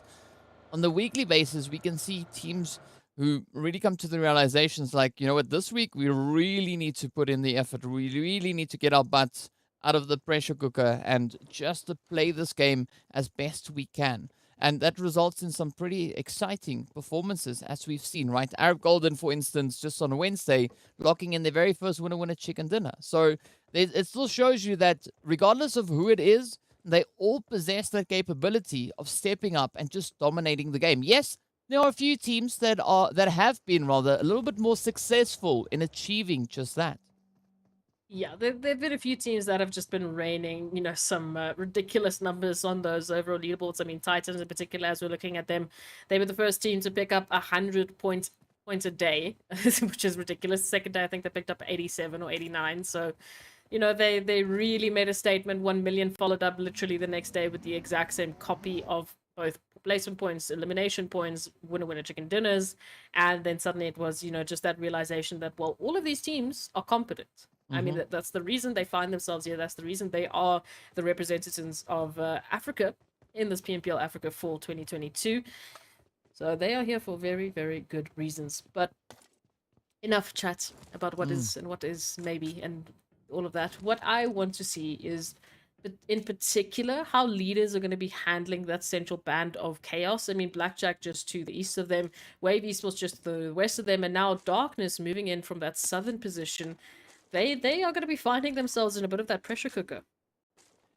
Speaker 4: on the weekly basis, we can see teams who really come to the realizations like, you know what, this week we really need to put in the effort. We really need to get our butts out of the pressure cooker and just to play this game as best we can. And that results in some pretty exciting performances, as we've seen, right? Arab Golden, for instance, just on Wednesday, locking in their very first winner chicken dinner. So it still shows you that regardless of who it is, they all possess that capability of stepping up and just dominating the game. Yes, there are a few teams that have been rather a little bit more successful in achieving just that.
Speaker 5: Yeah, there've been a few teams that have just been raining, some ridiculous numbers on those overall leaderboards. I mean, Titans in particular, as we're looking at them, they were the first team to pick up 100 points a day, which is ridiculous. Second day, I think they picked up 87 or 89. So, they really made a statement. 1 million followed up literally the next day with the exact same copy of both placement points, elimination points, winner chicken dinners, and then suddenly it was, just that realization that, well, all of these teams are competent. I mean, that's the reason they find themselves here. That's the reason they are the representatives of Africa in this PMPL Africa Fall 2022. So they are here for very, very good reasons. But enough chat about what is and what is maybe and all of that. What I want to see is, in particular, how leaders are going to be handling that central band of chaos. I mean, Blackjack just to the east of them, Wave Esports just to the west of them, and now Darkness moving in from that southern position. They are going to be finding themselves in a bit of that pressure cooker.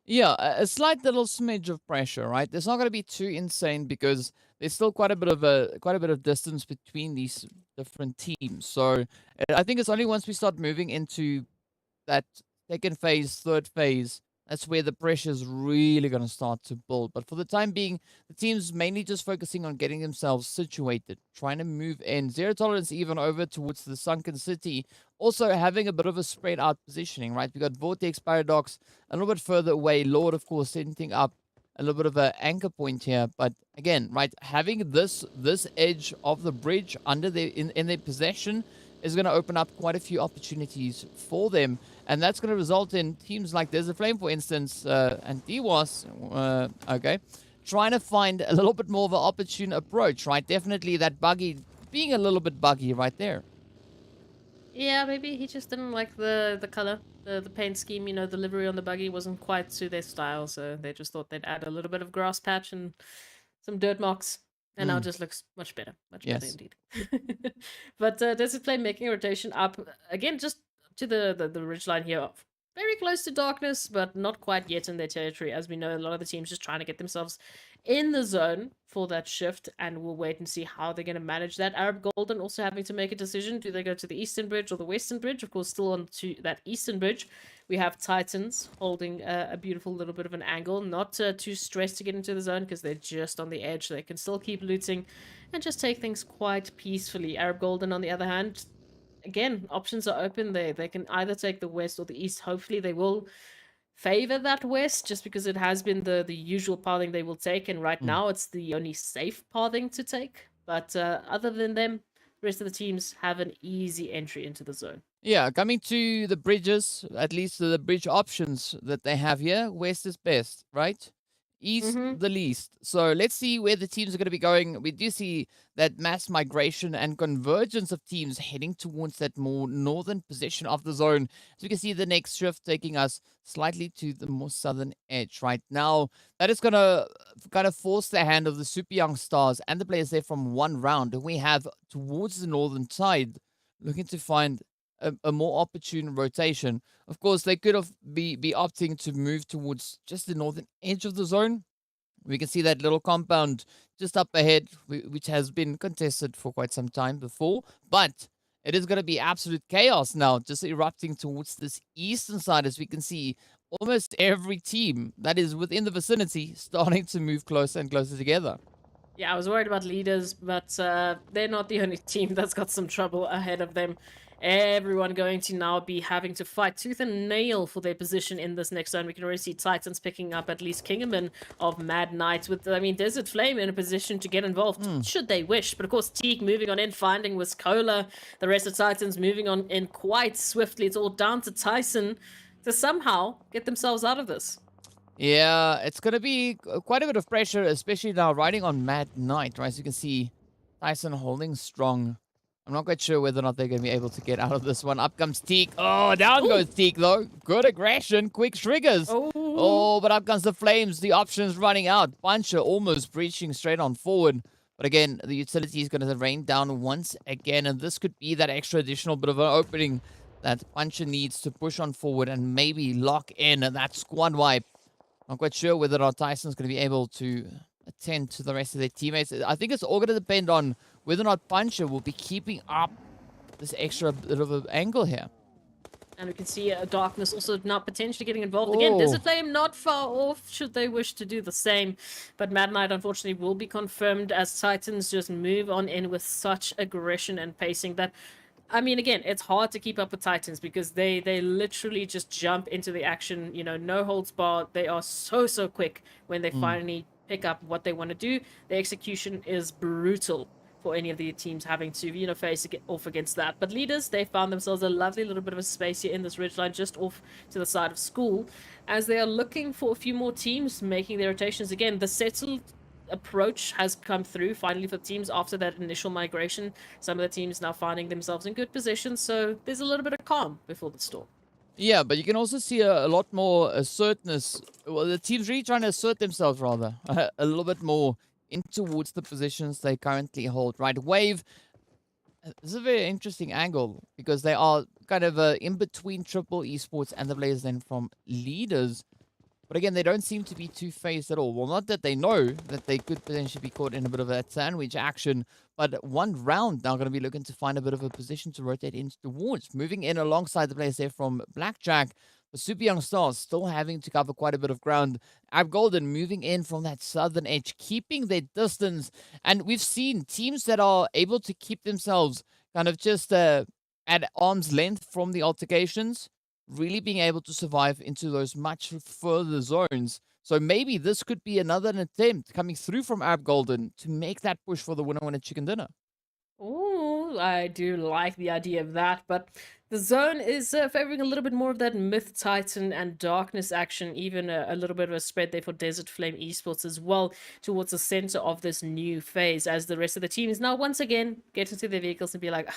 Speaker 4: Yeah, a slight little smidge of pressure, right? It's not going to be too insane because there's still quite a bit of distance between these different teams. So I think it's only once we start moving into that second phase, third phase, that's where the pressure is really going to start to build. But for the time being, the team's mainly just focusing on getting themselves situated, trying to move in. Zero tolerance even over towards the sunken city. Also having a bit of a spread out positioning, right? We got Vortex, Paradox a little bit further away. Lord, of course, setting up a little bit of an anchor point here. But again, right, having this edge of the bridge under their in their possession is going to open up quite a few opportunities for them. And that's going to result in teams like Desert Flame, for instance, and DWAS, trying to find a little bit more of an opportune approach, right? Definitely that buggy, being a little bit buggy right there.
Speaker 5: Yeah, maybe he just didn't like the color, the paint scheme. You know, the livery on the buggy wasn't quite to their style, so they just thought they'd add a little bit of grass patch and some dirt marks, and now it just looks much better, much better
Speaker 4: Yes.
Speaker 5: indeed. But Desert Flame making a rotation up again, just to the ridge line here. Very close to darkness, but not quite yet in their territory. As we know, a lot of the teams just trying to get themselves in the zone for that shift, and we'll wait and see how they're going to manage that. Arab Golden also having to make a decision. Do they go to the Eastern Bridge or the Western Bridge? Of course, still on to that Eastern Bridge. We have Titans holding a beautiful little bit of an angle. Not too stressed to get into the zone because they're just on the edge. They can still keep looting and just take things quite peacefully. Arab Golden, on the other hand, again, options are open there. They can either take the west or the east. Hopefully, they will favor that west just because it has been the usual pathing they will take, and right now it's the only safe pathing to take. But other than them, the rest of the teams have an easy entry into the zone.
Speaker 4: Yeah, coming to the bridges, at least the bridge options that they have here, west is best, right? East, the least. So let's see where the teams are going to be going. We do see that mass migration and convergence of teams heading towards that more northern position of the zone. So we can see the next shift taking us slightly to the more southern edge right now. That is going to kind of force the hand of the super young stars and the players there from one round. We have towards the northern side looking to find a more opportune rotation. Of course, they could have be opting to move towards just the northern edge of the zone. We can see that little compound just up ahead, which has been contested for quite some time before, but it is going to be absolute chaos now, just erupting towards this eastern side, as we can see almost every team that is within the vicinity starting to move closer and closer together.
Speaker 5: Yeah, I was worried about leaders, but they're not the only team that's got some trouble ahead of them. Everyone going to now be having to fight tooth and nail for their position in this next zone. We can already see Titans picking up at least Kingerman of Mad Knight with, I mean, Desert Flame in a position to get involved, should they wish. But of course, Teak moving on in, finding Wiskola. The rest of Titans moving on in quite swiftly. It's all down to Tyson to somehow get themselves out of this.
Speaker 4: Yeah, it's going to be quite a bit of pressure, especially now riding on Mad Knight, right? As you can see, Tyson holding strong. I'm not quite sure whether or not they're going to be able to get out of this one. Up comes Teak. Oh, down goes Teak, though. Good aggression. Quick triggers. Oh, but up comes the Flames. The options running out. Puncher almost breaching straight on forward. But again, the utility is going to rain down once again. And this could be that extra additional bit of an opening that Puncher needs to push on forward and maybe lock in that squad wipe. Not quite sure whether or not Tyson's going to be able to attend to the rest of their teammates. I think it's all going to depend on whether or not Puncher will be keeping up this extra bit of an angle here.
Speaker 5: And we can see Darkness also now potentially getting involved again. Desert Flame not far off should they wish to do the same. But Mad Knight unfortunately will be confirmed as Titans just move on in with such aggression and pacing that, I mean, again, it's hard to keep up with Titans because they literally just jump into the action, you know, no holds barred. They are so quick when they finally pick up what they want to do. The execution is brutal for any of the teams having to, you know, face off against that. But leaders, they found themselves a lovely little bit of a space here in this ridgeline just off to the side of school as they are looking for a few more teams making their rotations. Again, the settled approach has come through finally for teams after that initial migration. Some of the teams now finding themselves in good positions, so there's a little bit of calm before the storm.
Speaker 4: Yeah, but you can also see a lot more assertness. Well, the team's really trying to assert themselves, rather, a little bit more in towards the positions they currently hold. Right, Wave. This is a very interesting angle because they are kind of in between Triple Esports and the players then from Leaders. But again, they don't seem to be too phased at all. Well, not that they know that they could potentially be caught in a bit of that sandwich action, but one round now going to be looking to find a bit of a position to rotate in towards. Moving in alongside the players there from Blackjack, the Super Young Stars still having to cover quite a bit of ground. Ab Golden moving in from that southern edge, keeping their distance. And we've seen teams that are able to keep themselves kind of just at arm's length from the altercations, really being able to survive into those much further zones. So maybe this could be another attempt coming through from Ab Golden to make that push for the winner chicken dinner.
Speaker 5: Ooh, I do like the idea of that, but the zone is favoring a little bit more of that Myth Titan and Darkness action, even a little bit of a spread there for Desert Flame Esports as well towards the center of this new phase as the rest of the team is now once again get into their vehicles and be like,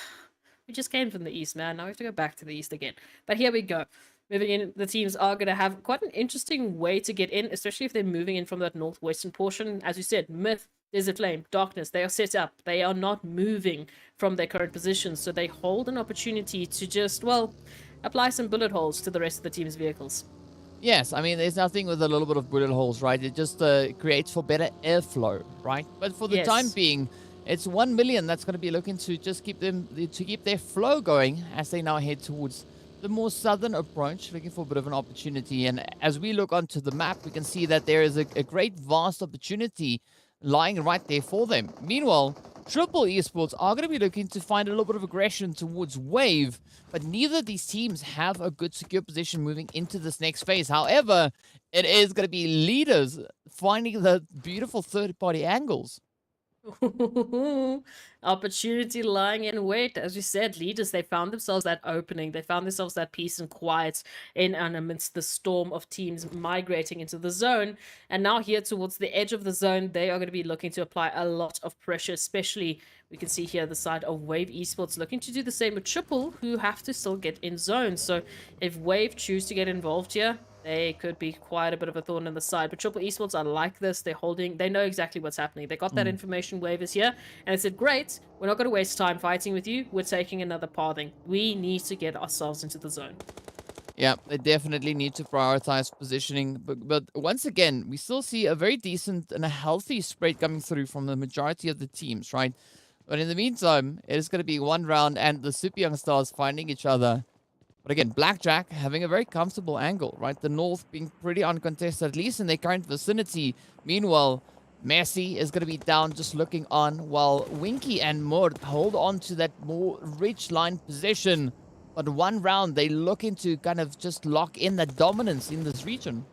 Speaker 5: We just came from the east, man. Now we have to go back to the east again. But here we go. Moving in, the teams are going to have quite an interesting way to get in, especially if they're moving in from that northwestern portion. As you said, Myth, Desert Flame, Darkness, they are set up. They are not moving from their current positions, so they hold an opportunity to just, well, apply some bullet holes to the rest of the team's vehicles.
Speaker 4: Yes, I mean, there's nothing with a little bit of bullet holes, right? It just creates for better airflow, right? But for the time being, it's 1 million that's going to be looking to just keep their flow going as they now head towards the more southern approach, looking for a bit of an opportunity. And as we look onto the map, we can see that there is a great vast opportunity lying right there for them. Meanwhile, Triple Esports are going to be looking to find a little bit of aggression towards Wave, but neither of these teams have a good secure position moving into this next phase. However, it is going to be leaders finding the beautiful third-party angles.
Speaker 5: Opportunity lying in wait. As you said, leaders, they found themselves that opening. They found themselves that peace and quiet in and amidst the storm of teams migrating into the zone. And now here towards the edge of the zone, they are going to be looking to apply a lot of pressure, especially we can see here the side of Wave Esports looking to do the same with Triple, who have to still get in zone. So if Wave choose to get involved here, they could be quite a bit of a thorn in the side. But Triple Esports are like this. They know exactly what's happening. They got that information. Wave is here. And they said, great, we're not going to waste time fighting with you. We're taking another pathing. We need to get ourselves into the zone.
Speaker 4: Yeah, they definitely need to prioritize positioning. But once again, we still see a very decent and a healthy spread coming through from the majority of the teams, right? But in the meantime, it is going to be one round and the Super Young Stars finding each other. But again, Blackjack having a very comfortable angle, right? The North being pretty uncontested, at least in their current vicinity. Meanwhile, Messi is going to be down just looking on, while Winky and Mord hold on to that more rich line position. But one round, they looking to kind of just lock in that dominance in this region.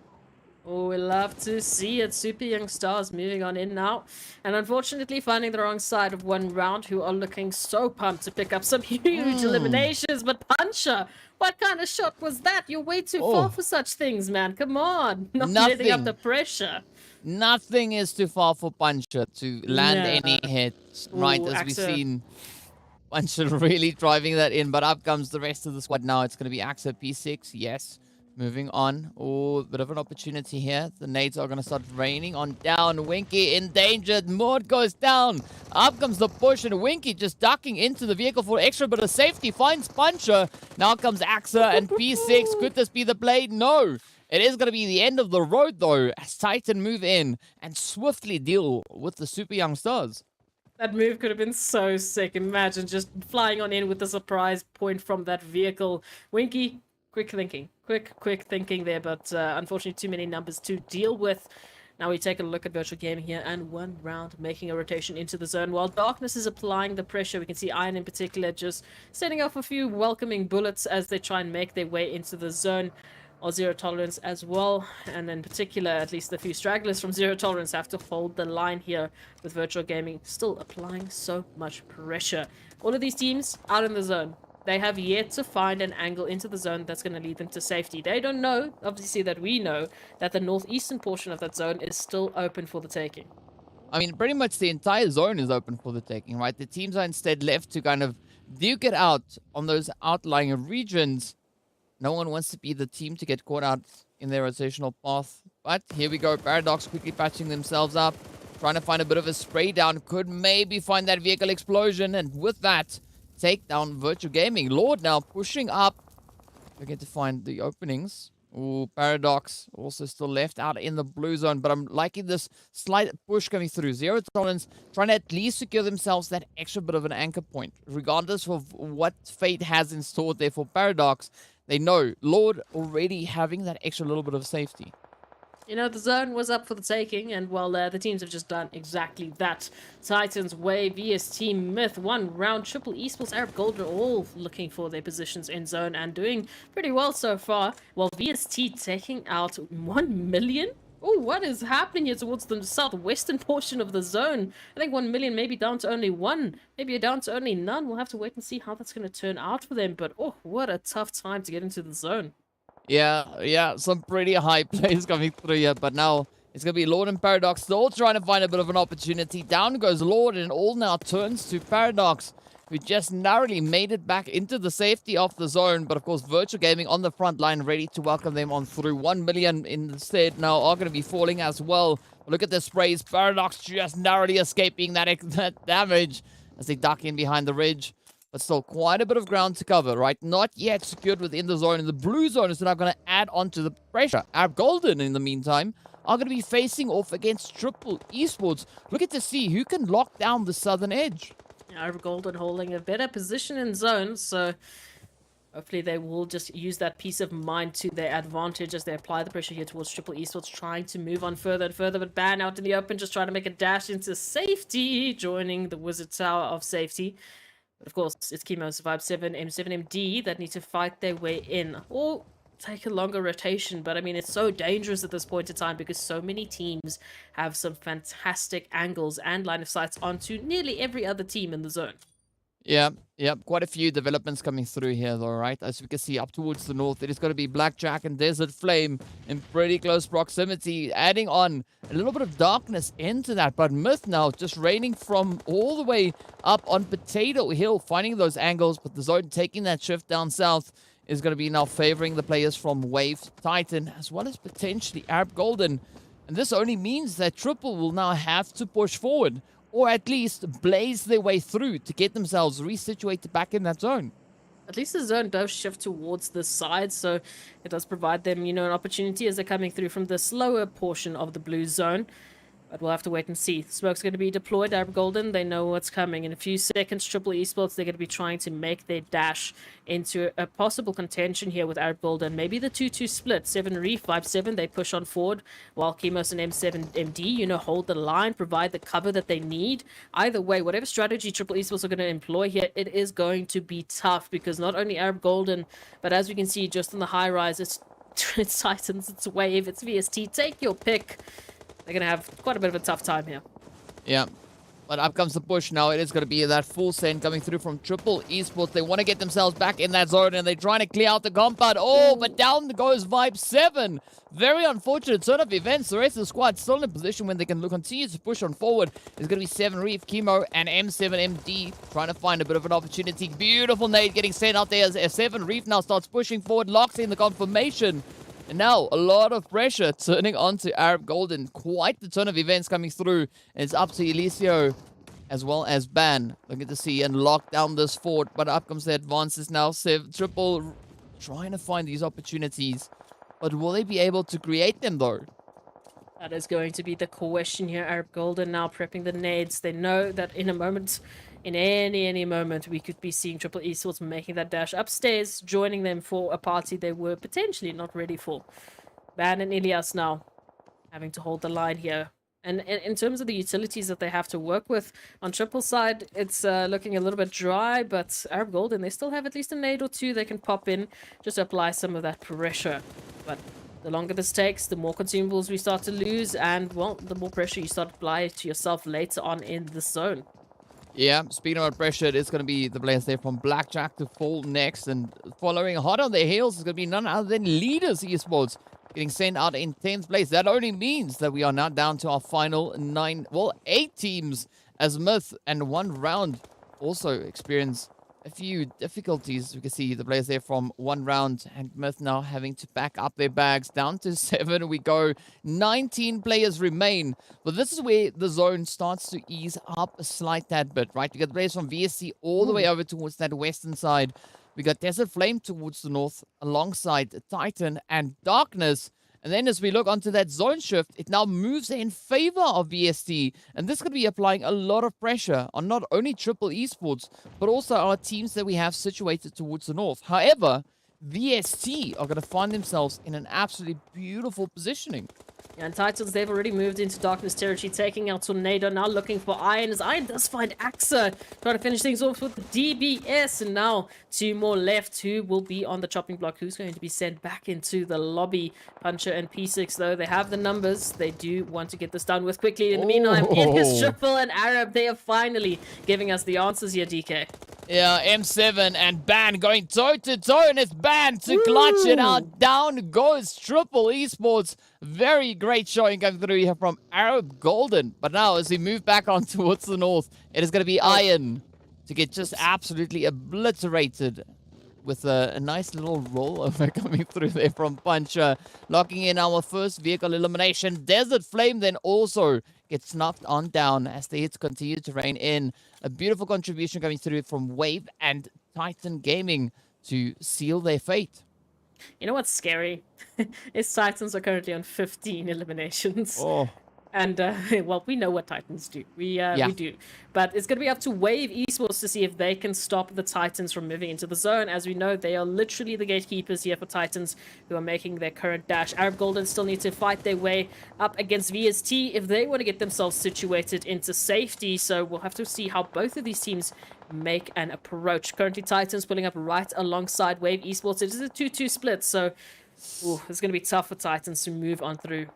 Speaker 5: Oh, we love to see it. Super Young Stars moving on in now. And unfortunately finding the wrong side of one round, who are looking so pumped to pick up some huge eliminations. But Puncher, what kind of shot was that? You're way too far for such things, man. Come on. Not letting up the pressure.
Speaker 4: Nothing is too far for Puncher to land any hits, right? As we've seen Puncher really driving that in. But up comes the rest of the squad now. It's going to be Axa P6, yes. Moving on. Oh, bit of an opportunity here. The nades are going to start raining on down. Winky endangered. Maud goes down. Up comes the push, and Winky just ducking into the vehicle for extra bit of safety. Finds Puncher. Now comes Axa and P6. Could this be the play? No. It is going to be the end of the road, though, as Titan move in and swiftly deal with the Super Young Stars.
Speaker 5: That move could have been so sick. Imagine just flying on in with a surprise point from that vehicle. Winky, quick thinking. Quick thinking there, but unfortunately too many numbers to deal with. Now we take a look at Virtual Gaming here, and one round making a rotation into the zone. While Darkness is applying the pressure, we can see Iron in particular just setting off a few welcoming bullets as they try and make their way into the zone. Or Zero Tolerance as well, and in particular, at least a few stragglers from Zero Tolerance have to hold the line here with Virtual Gaming still applying so much pressure. All of these teams out in the zone. They have yet to find an angle into the zone that's going to lead them to safety. They don't know, obviously, that we know, that the northeastern portion of that zone is still open for the taking.
Speaker 4: I mean, pretty much the entire zone is open for the taking, right? The teams are instead left to kind of duke it out on those outlying regions. No one wants to be the team to get caught out in their rotational path. But here we go. Paradox quickly patching themselves up. Trying to find a bit of a spray down. Could maybe find that vehicle explosion. And with that, take down Virtual Gaming. Lord now pushing up. Looking to find the openings. Ooh, Paradox also still left out in the blue zone. But I'm liking this slight push coming through. Zero Tolerance trying to at least secure themselves that extra bit of an anchor point. Regardless of what fate has in store there for Paradox. They know Lord already having that extra little bit of safety.
Speaker 5: You know, the zone was up for the taking, and well, the teams have just done exactly that. Titans, Wave, VST, Myth, one round, Triple Esports, Arab Gold are all looking for their positions in zone and doing pretty well so far. While VST taking out 1 million? Oh, what is happening here towards the southwestern portion of the zone? I think 1 million maybe down to only one, maybe down to only none. We'll have to wait and see how that's going to turn out for them. But oh, what a tough time to get into the zone.
Speaker 4: Yeah, some pretty high plays coming through here. But now it's going to be Lord and Paradox still trying to find a bit of an opportunity. Down goes Lord, and all now turns to Paradox. who just narrowly made it back into the safety of the zone. But of course, Virtual Gaming on the front line, ready to welcome them on through. 1 million instead now are going to be falling as well. Look at the sprays. Paradox just narrowly escaping that damage as they duck in behind the ridge. But still, quite a bit of ground to cover, right? Not yet secured within the zone. And the blue zone is now going to add on to the pressure. Arab Golden, in the meantime, are going to be facing off against Triple Esports. Look at to see who can lock down the southern edge.
Speaker 5: Arab Golden holding a better position in zone, so hopefully they will just use that peace of mind to their advantage as they apply the pressure here towards Triple Esports, trying to move on further and further, but Ban out in the open, just trying to make a dash into safety, joining the Wizard Tower of safety. But of course, it's Chemo, Survive 7, M7MD that need to fight their way in, or take a longer rotation. But I mean, it's so dangerous at this point in time because so many teams have some fantastic angles and line of sights onto nearly every other team in the zone.
Speaker 4: Yeah, quite a few developments coming through here though, right? As we can see up towards the north, it is going to be Blackjack and Desert Flame in pretty close proximity, adding on a little bit of darkness into that. But Myth now just raining from all the way up on Potato Hill, finding those angles, but the zone taking that shift down south is going to be now favoring the players from Wave, Titan, as well as potentially Arab Golden. And this only means that Triple will now have to push forward, or at least blaze their way through to get themselves resituated back in that zone.
Speaker 5: At least the zone does shift towards this side, so it does provide them, an opportunity as they're coming through from the slower portion of the blue zone. But we'll have to wait and see. Smoke's going to be deployed. Arab Golden, they know what's coming. In a few seconds, Triple Esports, they're going to be trying to make their dash into a possible contention here with Arab Golden. Maybe the 2-2 split. 7 Reef, 5-7, they push on forward, while Chemos and M7MD, hold the line, provide the cover that they need. Either way, whatever strategy Triple Esports are going to employ here, it is going to be tough because not only Arab Golden, but as we can see just on the high rise, it's Titans, it's Wave, it's VST. Take your pick. They're going to have quite a bit of a tough time here.
Speaker 4: Yeah, but up comes the push now. It is going to be that full send coming through from Triple Esports. They want to get themselves back in that zone, and they're trying to clear out the compound. Oh, but down goes Vibe 7. Very unfortunate turn of events. The rest of the squad still in a position when they can continue to push on forward. It's going to be 7 Reef, Chemo, and M7MD trying to find a bit of an opportunity. Beautiful nade getting sent out there as 7 Reef now starts pushing forward, locks in the confirmation. And now, a lot of pressure turning onto Arab Golden. Quite the turn of events coming through. And it's up to Elisio as well as Ban. Looking to see and lock down this fort. But up comes the advances now. Triple trying to find these opportunities. But will they be able to create them, though?
Speaker 5: That is going to be the question here. Arab Golden now prepping the nades. They know that in a moment, in any moment, we could be seeing Triple Esports making that dash upstairs, joining them for a party they were potentially not ready for. Ban and Ilias now having to hold the line here. And in terms of the utilities that they have to work with, on Triple side, it's looking a little bit dry, but Arab Golden, they still have at least a nade or two they can pop in just to apply some of that pressure. But the longer this takes, the more consumables we start to lose, and, well, the more pressure you start to apply to yourself later on in the zone.
Speaker 4: Yeah, speaking about pressure, it's going to be the players there from Blackjack to fall next. And following hot on their heels is going to be none other than Leaders Esports getting sent out in 10th place. That only means that we are now down to our final 8 teams as Myth and 1 round also experience a few difficulties. We can see the players there from 1 round and Myth now having to back up their bags. Down to 7 we go. 19 players remain. But this is where the zone starts to ease up a slight tad bit, right? We got players from VSC all the way over towards that western side. We got Desert Flame towards the north alongside Titan and Darkness. And then as we look onto that zone shift, it now moves in favor of VST. And this could be applying a lot of pressure on not only Triple Esports, but also our teams that we have situated towards the north. However, VST are going to find themselves in an absolutely beautiful positioning.
Speaker 5: Yeah, and Titans, they've already moved into Darkness territory, taking out Tornado, now looking for Iron, as Iron does find Axa, trying to finish things off with the DBS, and now 2 more left who will be on the chopping block, who's going to be sent back into the lobby. Puncher and P6, though, they have the numbers, they do want to get this done with quickly. In the meantime, it is Triple and Arab, they are finally giving us the answers here, DK.
Speaker 4: Yeah, M7 and Ban going toe-to-toe, and it's Ban to clutch it out. Down goes Triple Esports. Very great showing coming through here from Arab Golden. But now, as we move back on towards the north, it is going to be Iron to get just absolutely obliterated with a nice little rollover coming through there from Puncher. Locking in our first vehicle elimination. Desert Flame then also gets knocked on down as the hits continue to rain in. A beautiful contribution coming through from Wave and Titan Gaming to seal their fate.
Speaker 5: You know what's scary? Is Titans are currently on 15 eliminations.
Speaker 4: Oh.
Speaker 5: And, well, we know what Titans do. We do. But it's going to be up to Wave Esports to see if they can stop the Titans from moving into the zone. As we know, they are literally the gatekeepers here for Titans who are making their current dash. Arab Golden still need to fight their way up against VST if they want to get themselves situated into safety. So we'll have to see how both of these teams make an approach. Currently, Titans pulling up right alongside Wave Esports. It is a 2-2 split, so it's going to be tough for Titans to move on through.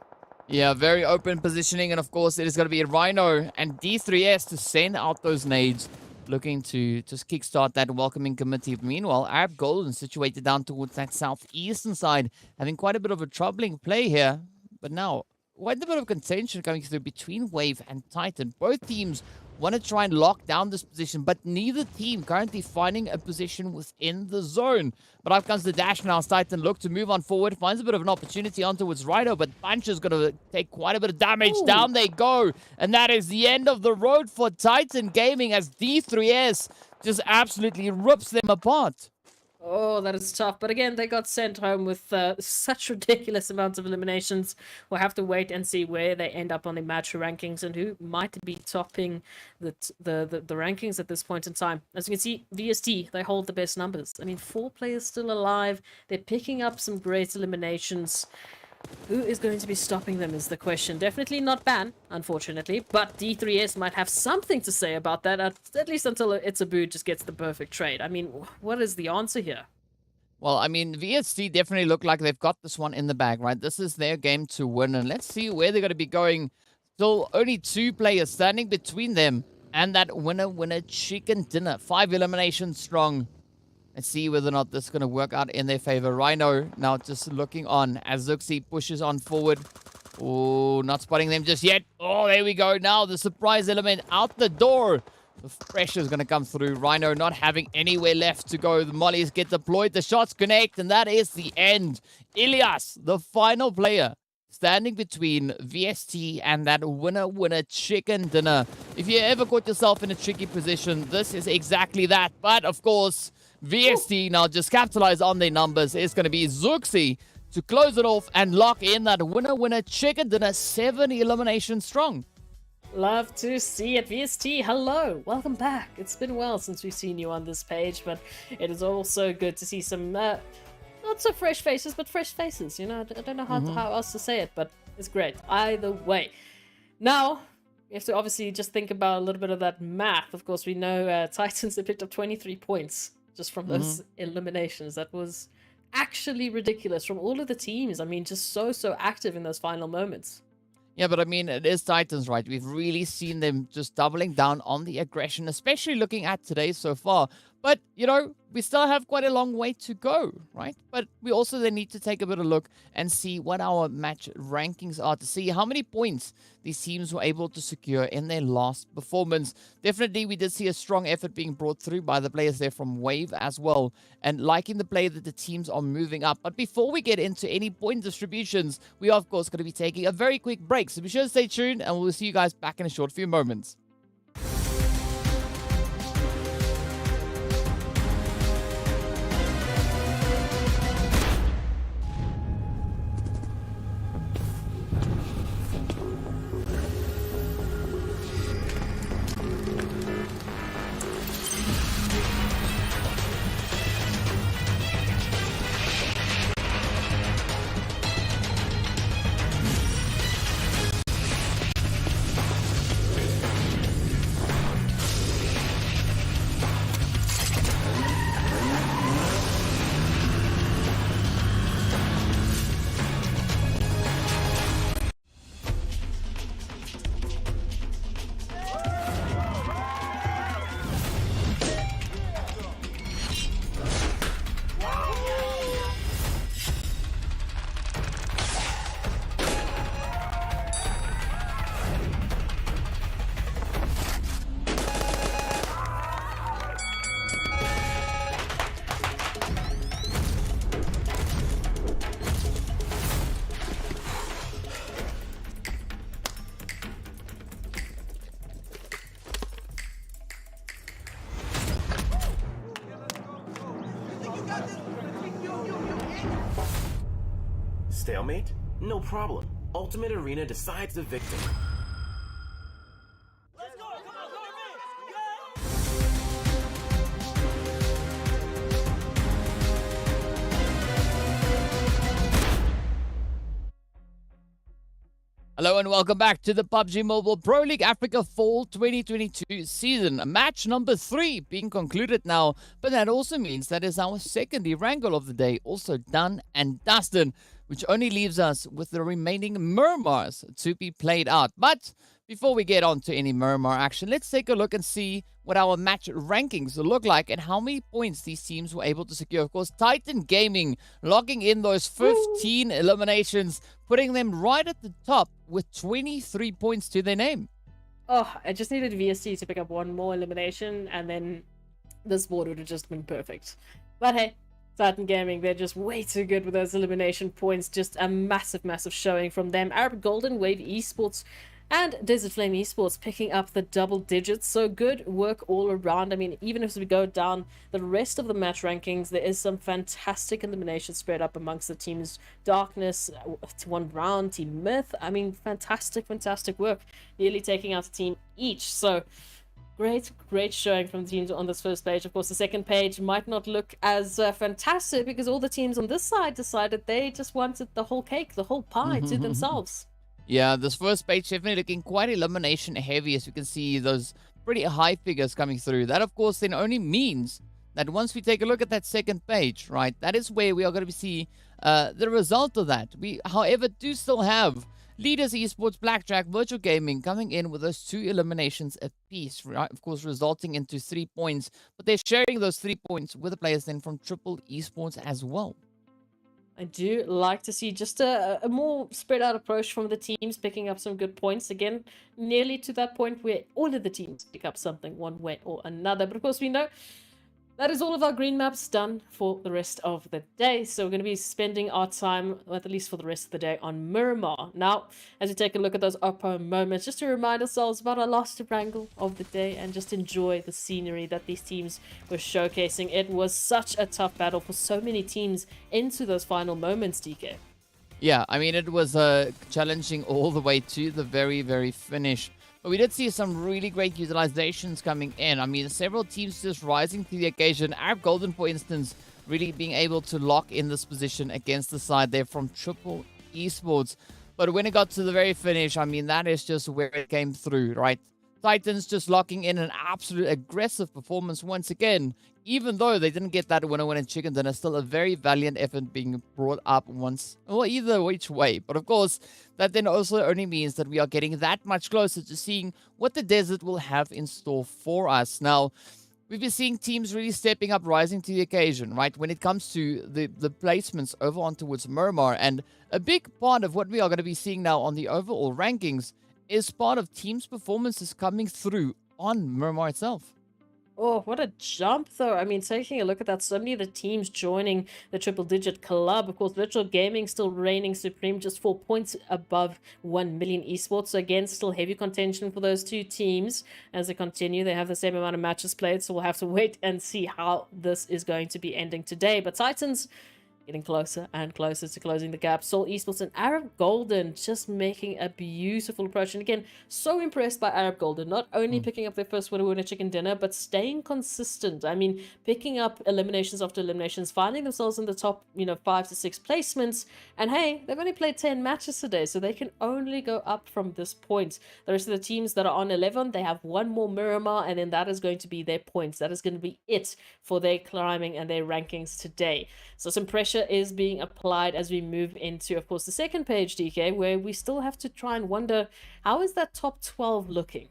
Speaker 4: Yeah, very open positioning, and of course it is going to be Rhino and D3S to send out those nades, looking to just kickstart that welcoming committee. Meanwhile, Arab Golden situated down towards that southeastern side, having quite a bit of a troubling play here. But now, quite a bit of contention coming through between Wave and Titan. Both teams want to try and lock down this position, but neither team currently finding a position within the zone. But up comes the dash now. Titan look to move on forward, finds a bit of an opportunity on towards Rhino, but Puncher's going to take quite a bit of damage.
Speaker 5: Ooh.
Speaker 4: Down they go, and that is the end of the road for Titan Gaming as D3S just absolutely rips them apart.
Speaker 5: Oh, that is tough. But again, they got sent home with such ridiculous amounts of eliminations. We'll have to wait and see where they end up on the match rankings and who might be topping the rankings at this point in time. As you can see, VST, they hold the best numbers. I mean, 4 players still alive. They're picking up some great eliminations. Who is going to be stopping them is the question. Definitely not Ban, unfortunately, but D3S might have something to say about that, at least until It's a Boo just gets the perfect trade. I mean, what is the answer here?
Speaker 4: Well, I mean, VST definitely look like they've got this one in the bag, right? This is their game to win, and let's see where they're going to be going. Still only 2 players standing between them and that winner chicken dinner. 5 eliminations strong. Let's see whether or not this is going to work out in their favor. Rhino now just looking on as Zuxi pushes on forward. Oh, not spotting them just yet. Oh, there we go. Now the surprise element out the door. The pressure is going to come through. Rhino not having anywhere left to go. The mollies get deployed. The shots connect, and that is the end. Ilias, the final player, standing between VST and that winner chicken dinner. If you ever caught yourself in a tricky position, this is exactly that. But, of course, VST now just capitalize on their numbers. It's going to be Zuxi to close it off and lock in that winner chicken dinner. 7 eliminations strong.
Speaker 5: Love to see it. VST, hello. Welcome back. It's been a while since we've seen you on this page, but it is also good to see some, not so fresh faces, but fresh faces. You know, I don't know how else to say it, but it's great. Either way. Now, we have to obviously just think about a little bit of that math. Of course, we know Titans have picked up 23 points just from those eliminations. That was actually ridiculous from all of the teams. I mean, just so active in those final moments.
Speaker 4: Yeah, but I mean, it is Titans, right? We've really seen them just doubling down on the aggression, especially looking at today so far. But, you know, we still have quite a long way to go, right? But we also then need to take a bit of a look and see what our match rankings are to see how many points these teams were able to secure in their last performance. Definitely, we did see a strong effort being brought through by the players there from Wave as well, and liking the play that the teams are moving up. But before we get into any point distributions, we are, of course, going to be taking a very quick break. So be sure to stay tuned, and we'll see you guys back in a short few moments.
Speaker 6: Stalemate? No problem. Ultimate Arena decides the victor.
Speaker 4: Hello and welcome back to the PUBG Mobile Pro League Africa Fall 2022 season. Match number 3 being concluded now, but that also means that is our second Erangel of the day also done and dusted, which only leaves us with the remaining Miramars to be played out. But before we get on to any Miramar action, let's take a look and see what our match rankings look like and how many points these teams were able to secure. Of course, Titan Gaming logging in those 15 eliminations, putting them right at the top with 23 points to their name.
Speaker 5: Oh, I just needed VSC to pick up one more elimination, and then this board would have just been perfect. But hey, Titan Gaming, they're just way too good with those elimination points. Just a massive, massive showing from them. Arab Golden, Wave Esports, and Desert Flame Esports picking up the double digits. So good work all around. I mean, even as we go down the rest of the match rankings, there is some fantastic elimination spread up amongst the teams. Darkness, one round, Team Myth. I mean, fantastic, fantastic work. Nearly taking out a team each. So great showing from the teams on this first page. Of course, the second page might not look as fantastic because all the teams on this side decided they just wanted the whole cake, the whole pie to themselves.
Speaker 4: Yeah, this first page definitely looking quite elimination heavy, as you can see those pretty high figures coming through. That, of course, then only means that once we take a look at that second page, right, that is where we are going to see the result of that. We, however, do still have Leaders Esports, Blackjack, Virtual Gaming coming in with those 2 eliminations apiece, right? Of course, resulting into 3 points, but they're sharing those 3 points with the players then from Triple Esports as well.
Speaker 5: I do like to see just a more spread out approach from the teams, picking up some good points. Again, nearly to that point where all of the teams pick up something one way or another. But of course, we know that is all of our green maps done for the rest of the day. So we're going to be spending our time, at least for the rest of the day, on Miramar. Now, as we take a look at those Oppo moments, just to remind ourselves about our last Erangel of the day and just enjoy the scenery that these teams were showcasing. It was such a tough battle for so many teams into those final moments, DK.
Speaker 4: Yeah, I mean, it was challenging all the way to the very, very finish. But we did see some really great utilizations coming in. I mean, several teams just rising to the occasion. Arab Golden, for instance, really being able to lock in this position against the side there from Triple Esports. But when it got to the very finish, I mean, that is just where it came through, right? Titans just locking in an absolute aggressive performance once again. Even though they didn't get that winner chicken dinner, still a very valiant effort being brought up once, well, either which way. But of course, that then also only means that we are getting that much closer to seeing what the desert will have in store for us. Now, we've been seeing teams really stepping up, rising to the occasion, right? When it comes to the placements over on towards Miramar. And a big part of what we are going to be seeing now on the overall rankings is part of teams' performances coming through on Miramar itself.
Speaker 5: Oh, what a jump, though. I mean, taking a look at that, so many of the teams joining the triple-digit club. Of course, Virtual Gaming still reigning supreme, just 4 points above 1 million esports. So again, still heavy contention for those two teams as they continue. They have the same amount of matches played, so we'll have to wait and see how this is going to be ending today. But Titans getting closer and closer to closing the gap. Soul Esports and Arab Golden just making a beautiful approach. And again, so impressed by Arab Golden. Not only picking up their first winner chicken dinner, but staying consistent. I mean, picking up eliminations after eliminations, finding themselves in the top, 5 to 6 placements. And hey, they've only played 10 matches today, so they can only go up from this point. The rest of the teams that are on 11, they have one more Miramar, and then that is going to be their points. That is going to be it for their climbing and their rankings today. So some pressure is being applied as we move into, of course, the second page, DK, where we still have to try and wonder, how is that top 12 looking?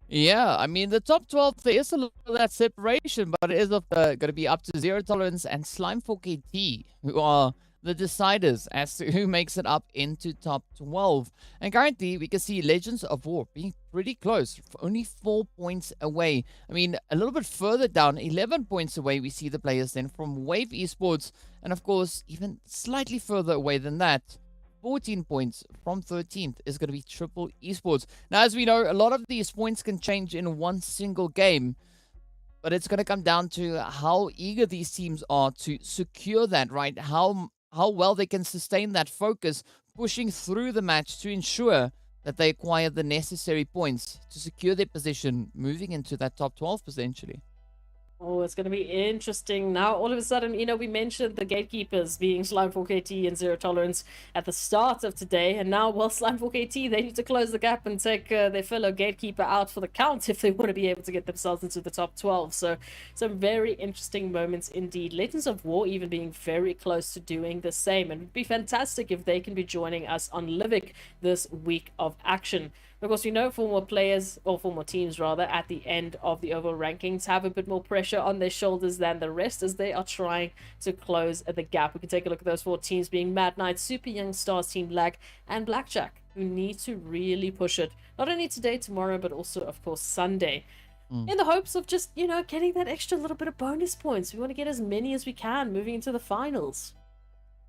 Speaker 4: Yeah, I mean, the top 12, there is a little of that separation, but it is going to be up to Zero Tolerance and Slime 4KT, who are the deciders as to who makes it up into top 12. And currently, we can see Legends of War being pretty close, only 4 points away. I mean, a little bit further down, 11 points away, we see the players then from Wave Esports. And of course, even slightly further away than that, 14 points from 13th is going to be Triple Esports. Now, as we know, a lot of these points can change in one single game. But it's going to come down to how eager these teams are to secure that, right? How how well they can sustain that focus, pushing through the match to ensure that they acquire the necessary points to secure their position, moving into that top 12 potentially.
Speaker 5: Oh, it's going to be interesting. Now, all of a sudden, we mentioned the gatekeepers being Slime 4KT and Zero Tolerance at the start of today. And now, well, Slime 4KT, they need to close the gap and take their fellow gatekeeper out for the count if they want to be able to get themselves into the top 12. So, some very interesting moments indeed. Legends of War even being very close to doing the same. And it would be fantastic if they can be joining us on Livic this week of action. Of course, we know former players, or former teams rather, at the end of the overall rankings have a bit more pressure on their shoulders than the rest as they are trying to close the gap. We can take a look at those 4 teams being Mad Knight, Super Young Stars, TEAMLAG, and Blackjack, who need to really push it, not only today, tomorrow, but also, of course, Sunday. In the hopes of just, getting that extra little bit of bonus points. We want to get as many as we can moving into the finals.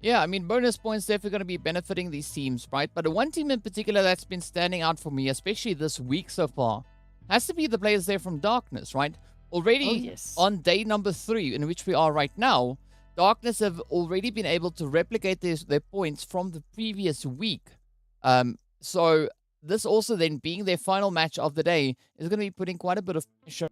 Speaker 4: Yeah, I mean, bonus points definitely going to be benefiting these teams, right? But the one team in particular that's been standing out for me, especially this week so far, has to be the players there from Darkness, right? Already on day number 3, in which we are right now, Darkness have already been able to replicate their points from the previous week. So this also then being their final match of the day is going to be putting quite a bit of pressure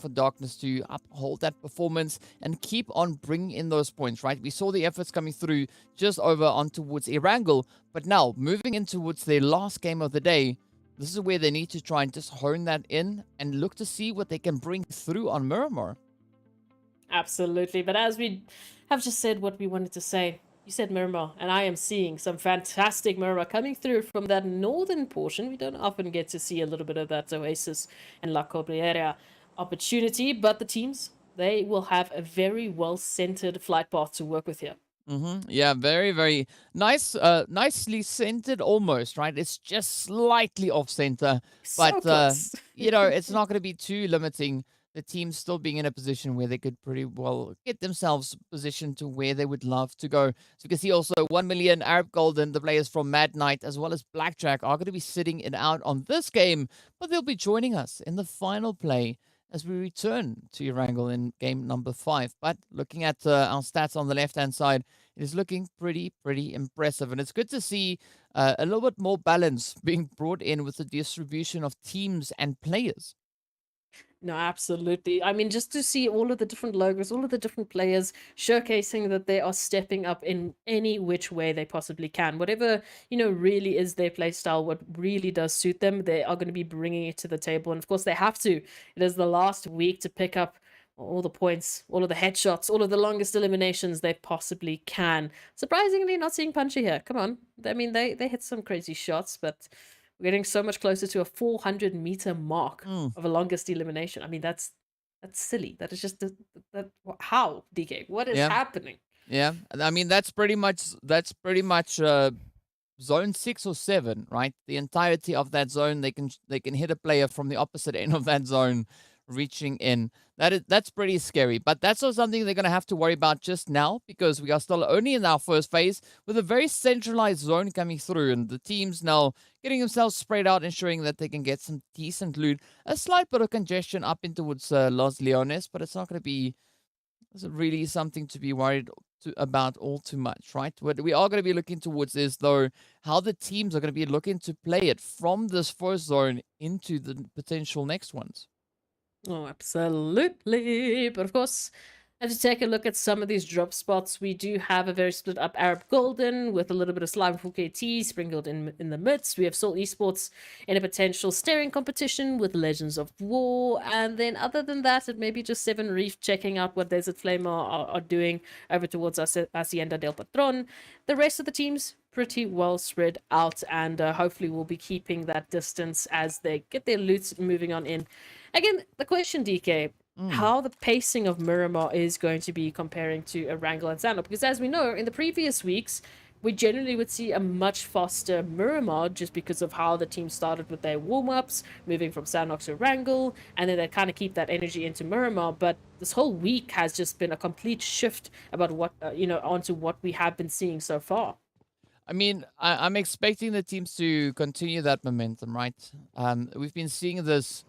Speaker 4: for Darkness to uphold that performance and keep on bringing in those points, right? We saw the efforts coming through just over on towards Erangel, but now moving in towards their last game of the day, this is where they need to try and just hone that in and look to see what they can bring through on Miramar.
Speaker 5: Absolutely. But as we have just said what we wanted to say, you said Miramar, and I am seeing some fantastic Miramar coming through from that northern portion. We don't often get to see a little bit of that Oasis and La Corriera opportunity, but the teams, they will have a very well-centered flight path to work with here.
Speaker 4: Yeah, very, very nice, nicely centered almost, right? It's just slightly off center,
Speaker 5: So
Speaker 4: but
Speaker 5: close.
Speaker 4: it's not going to be too limiting. The team still being in a position where they could pretty well get themselves positioned to where they would love to go. So you can see also 1 million Arab Golden, the players from Mad Knight, as well as Blackjack are going to be sitting it out on this game, but they'll be joining us in the final play as we return to Erangel in game number 5. But looking at our stats on the left-hand side, it is looking pretty impressive. And it's good to see a little bit more balance being brought in with the distribution of teams and players.
Speaker 5: No, absolutely. I mean, just to see all of the different logos, all of the different players showcasing that they are stepping up in any which way they possibly can. Whatever, really is their play style, what really does suit them, they are going to be bringing it to the table. And of course, they have to. It is the last week to pick up all the points, all of the headshots, all of the longest eliminations they possibly can. Surprisingly, not seeing Punchy here. Come on. I mean, they hit some crazy shots, but we're getting so much closer to a 400-meter mark of a longest elimination. I mean, that's silly. That is just how, DK? What is happening?
Speaker 4: Yeah, I mean that's pretty much zone 6 or 7, right? The entirety of that zone, they can hit a player from the opposite end of that zone, reaching in. That's pretty scary, but that's not something they're going to have to worry about just now because we are still only in our first phase with a very centralized zone coming through, and the teams now getting themselves spread out, ensuring that they can get some decent loot. A slight bit of congestion up in towards Los Leones, but it's not going to be really something to be worried about all too much, right? What we are going to be looking towards is, though, how the teams are going to be looking to play it from this first zone into the potential next ones.
Speaker 5: Oh, absolutely. But of course, as you take a look at some of these drop spots, we do have a very split up Arab Golden with a little bit of Slime 4KT sprinkled in the midst. We have Salt Esports in a potential staring competition with Legends of War. And then other than that, it may be just Seven Reef checking out what Desert Flame are doing over towards Hacienda del Patron. The rest of the teams pretty well spread out, and hopefully we'll be keeping that distance as they get their loot moving on in. Again, the question, DK, how the pacing of Miramar is going to be comparing to Erangel and Sanhok, because as we know, in the previous weeks, we generally would see a much faster Miramar just because of how the team started with their warm-ups, moving from Sanhok to Erangel, and then they kind of keep that energy into Miramar. But this whole week has just been a complete shift about what, onto what we have been seeing so far.
Speaker 4: I mean, I'm expecting the teams to continue that momentum, right? We've been seeing this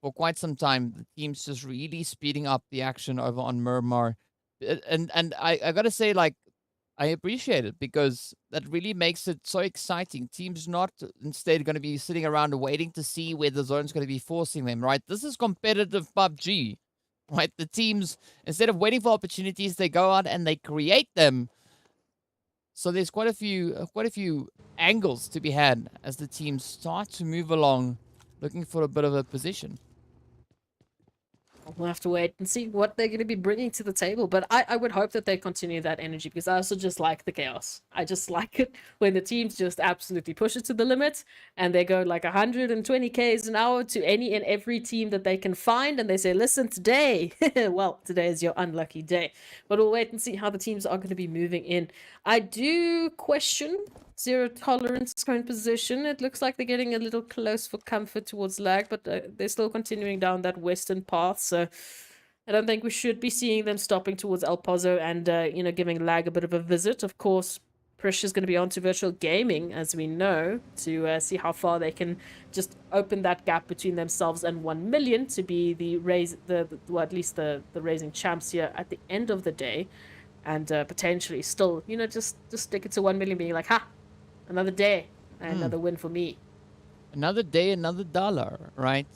Speaker 4: for quite some time. The teams just really speeding up the action over on Miramar. And I got to say, like, I appreciate it because that really makes it so exciting. Teams not instead going to be sitting around waiting to see where the zone's going to be forcing them, right? This is competitive PUBG, right? The teams, instead of waiting for opportunities, they go out and they create them. So there's quite a few angles to be had as the teams start to move along, looking for a bit of a position.
Speaker 5: We'll have to wait and see what they're going to be bringing to the table. But I would hope that they continue that energy because I also just like the chaos. I just like it when the teams just absolutely push it to the limit and they go like 120 Ks an hour to any and every team that they can find. And they say, listen, today, well, today is your unlucky day. But we'll wait and see how the teams are going to be moving in. I do question Zero Tolerance current position. It looks like they're getting a little close for comfort towards lag, but they're still continuing down that western path, so I don't think we should be seeing them stopping towards El Pozo and, giving lag a bit of a visit. Of course, pressure's going to be on to virtual gaming, as we know, to see how far they can just open that gap between themselves and 1 million to be the at least the raising champs here at the end of the day, and potentially still, just stick it to 1 million, being like, ha! Another day, another win for me.
Speaker 4: Another day, another dollar, right?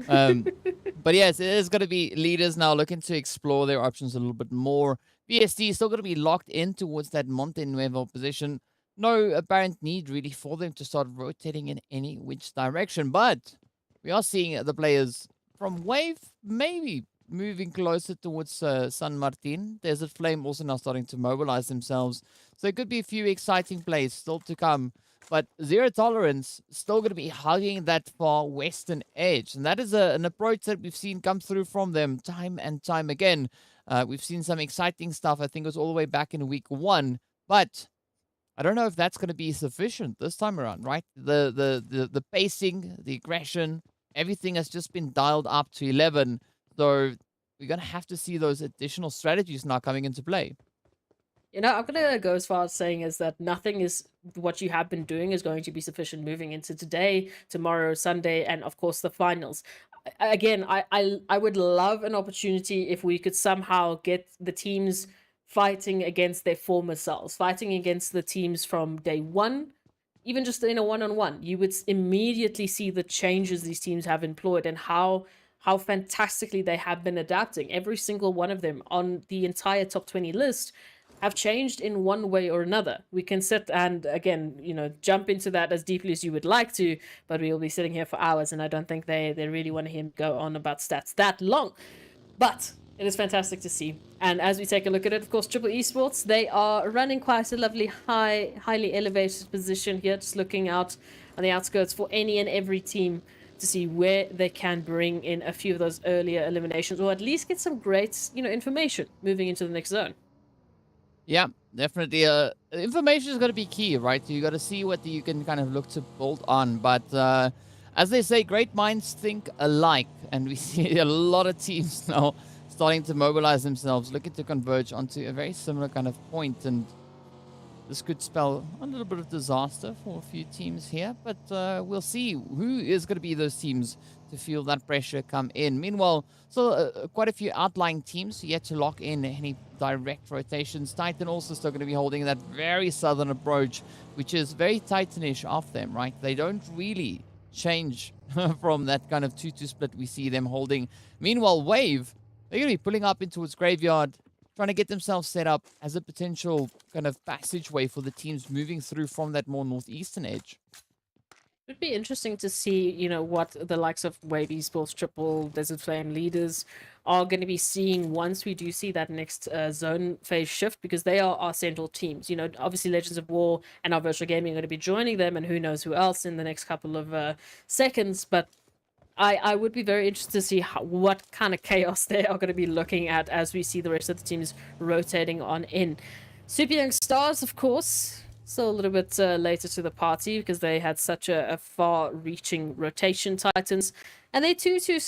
Speaker 4: But yes, it is going to be leaders now looking to explore their options a little bit more. BST is still going to be locked in towards that Monte Nuevo position. No apparent need really for them to start rotating in any which direction. But we are seeing the players from Wave maybe moving closer towards San Martin. Desert Flame also now starting to mobilize themselves. So there could be a few exciting plays still to come. But Zero Tolerance still going to be hugging that far western edge. And that is an approach that we've seen come through from them time and time again. We've seen some exciting stuff. I think it was all the way back in week 1. But I don't know if that's going to be sufficient this time around, right? The pacing, the aggression, everything has just been dialed up to 11. So we're going to have to see those additional strategies now coming into play.
Speaker 5: I'm going to go as far as saying is that nothing is what you have been doing is going to be sufficient moving into today, tomorrow, Sunday, and of course the finals. Again, I would love an opportunity if we could somehow get the teams fighting against their former selves, fighting against the teams from day one, even just in a one-on-one. You would immediately see the changes these teams have employed and how fantastically they have been adapting. Every single one of them on the entire top 20 list have changed in one way or another. We can sit and, again, jump into that as deeply as you would like to, but we'll be sitting here for hours, and I don't think they really want to hear him go on about stats that long. But it is fantastic to see. And as we take a look at it, of course, Triple Esports, they are running quite a lovely, highly elevated position here, just looking out on the outskirts for any and every team to see where they can bring in a few of those earlier eliminations, or at least get some great, information moving into the next zone.
Speaker 4: Yeah, definitely. Information is going to be key, right? You got to see what you can kind of look to build on. But as they say, great minds think alike. And we see a lot of teams now starting to mobilize themselves, looking to converge onto a very similar kind of point. And this could spell a little bit of disaster for a few teams here. But we'll see who is going to be those teams to feel that pressure come in. Meanwhile, quite a few outlying teams yet to lock in any direct rotations. Titan also still going to be holding that very southern approach, which is very Titanish of them, right? They don't really change from that kind of 2-2 split we see them holding. Meanwhile, Wave, they're going to be pulling up into its graveyard, trying to get themselves set up as a potential kind of passageway for the teams moving through from that more northeastern edge.
Speaker 5: It would be interesting to see, what the likes of Wave Esports, Triple, Desert Flame leaders are going to be seeing once we do see that next zone phase shift, because they are our central teams. Obviously Legends of War and our virtual gaming are going to be joining them, and who knows who else in the next couple of seconds. But I would be very interested to see what kind of chaos they are going to be looking at as we see the rest of the teams rotating on in. Super Young Stars, of course, still a little bit later to the party because they had such a far-reaching rotation, Titans. And they 2-2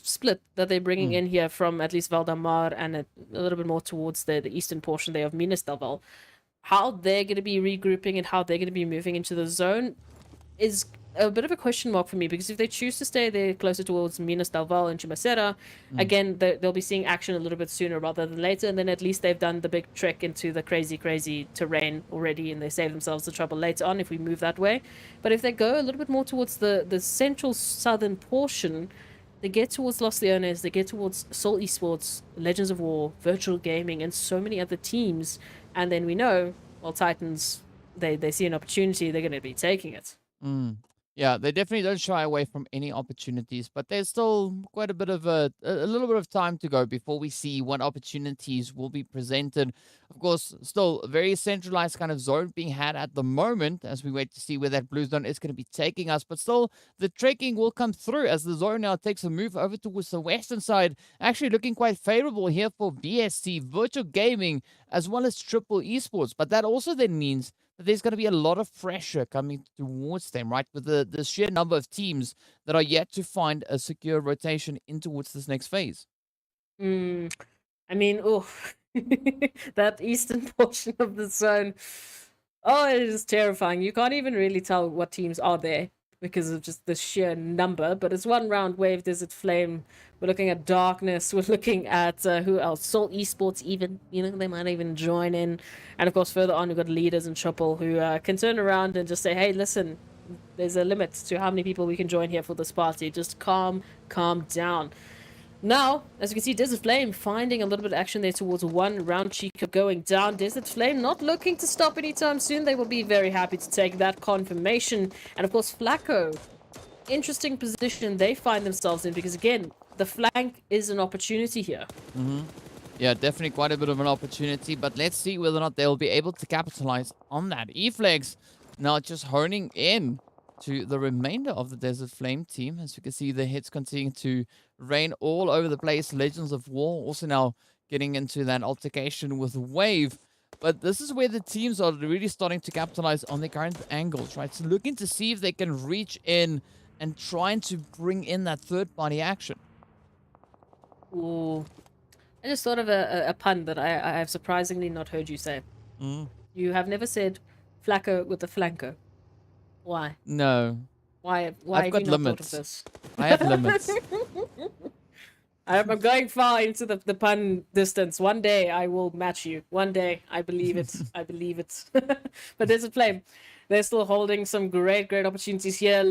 Speaker 5: split that they're bringing in here from at least Valdemar and a little bit more towards the eastern portion there of Minas del Val. How they're going to be regrouping and how they're going to be moving into the zone is a bit of a question mark for me, because if they choose to stay there closer towards Minas del Val and Chumacera, again, they'll be seeing action a little bit sooner rather than later, and then at least they've done the big trek into the crazy terrain already, and they save themselves the trouble later on if we move that way. But if they go a little bit more towards the central southern portion, they get towards Los Leones, they get towards Soul Esports, Legends of War, Virtual Gaming, and so many other teams, and then we know, well, Titans, they see an opportunity, they're going to be taking it.
Speaker 4: Yeah, they definitely don't shy away from any opportunities, but there's still quite a bit of a little bit of time to go before we see what opportunities will be presented. Of course, still a very centralized kind of zone being had at the moment as we wait to see where that blue zone is going to be taking us. But still, the trekking will come through as the zone now takes a move over towards the western side. Actually looking quite favorable here for VST, Virtual Gaming, as well as Triple Esports. But that also then means that there's going to be a lot of pressure coming towards them, right? With the sheer number of teams that are yet to find a secure rotation in towards this next phase.
Speaker 5: I mean, oh, that eastern portion of the zone, oh, it is terrifying. You can't even really tell what teams are there because of just the sheer number. But it's one round wave, Desert Flame. We're looking at Darkness. We're looking at who else? Soul Esports even. You know, they might even join in. And of course, further on, we've got Leaders and Triple who can turn around and just say, hey, listen, there's a limit to how many people we can join here for this party. Just calm down. Now, as you can see, Desert Flame finding a little bit of action there towards one round Chica going down. Desert Flame not looking to stop anytime soon. They will be very happy to take that confirmation. And of course, Flacco, interesting position they find themselves in, because again, the flank is an opportunity here.
Speaker 4: Yeah, definitely quite a bit of an opportunity, but let's see whether or not they'll be able to capitalize on that. E-Flex now just honing in to the remainder of the Desert Flame team. As you can see, the hits continue to rain all over the place. Legends of War also now getting into that altercation with Wave. But this is where the teams are really starting to capitalize on their current angles, right? So looking to see if they can reach in and trying to bring in that third-party action.
Speaker 5: Ooh. I just thought of a pun that I have surprisingly not heard you say. You have never said Flacco with a flanco. Why?
Speaker 4: No.
Speaker 5: Why
Speaker 4: I've
Speaker 5: have
Speaker 4: got
Speaker 5: you not
Speaker 4: limits.
Speaker 5: thought of this?
Speaker 4: I have limits.
Speaker 5: I'm going far into the pun distance. One day I will match you. One day. I believe it. I believe it. But there's a flame. They're still holding some great opportunities here.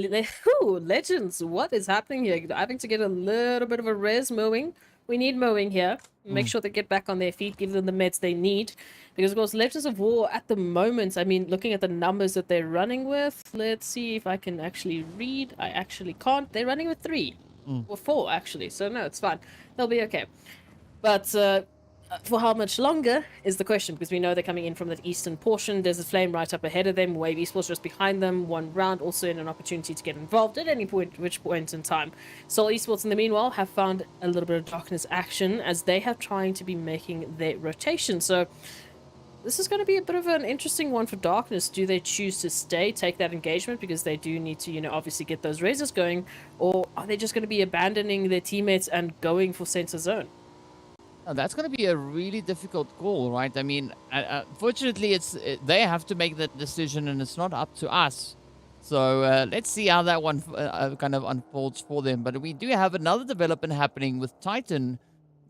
Speaker 5: Ooh, Legends. What is happening here? Having to get a little bit of a res mowing. We need mowing here. Make sure they get back on their feet. Give them the meds they need. Because, of course, Legends of War at the moment, I mean, looking at the numbers that they're running with, let's see if I can actually read. I actually can't. They're running with 3. Or 4, actually. So, no, it's fine. They'll be okay. But for how much longer is the question, because we know they're coming in from that eastern portion. There's a flame right up ahead of them. Wave Esports just behind them. One round, also in an opportunity to get involved at any point, which point in time. Soul Esports, in the meanwhile, have found a little bit of darkness action as they have trying to be making their rotation. So this is going to be a bit of an interesting one for Darkness. Do they choose to stay, take that engagement, because they do need to, you know, obviously get those raises going, or are they just going to be abandoning their teammates and going for center zone?
Speaker 4: Now, that's going to be a really difficult call, right? I mean, fortunately, they have to make that decision, and it's not up to us. So let's see how that one kind of unfolds for them. But we do have another development happening with Titan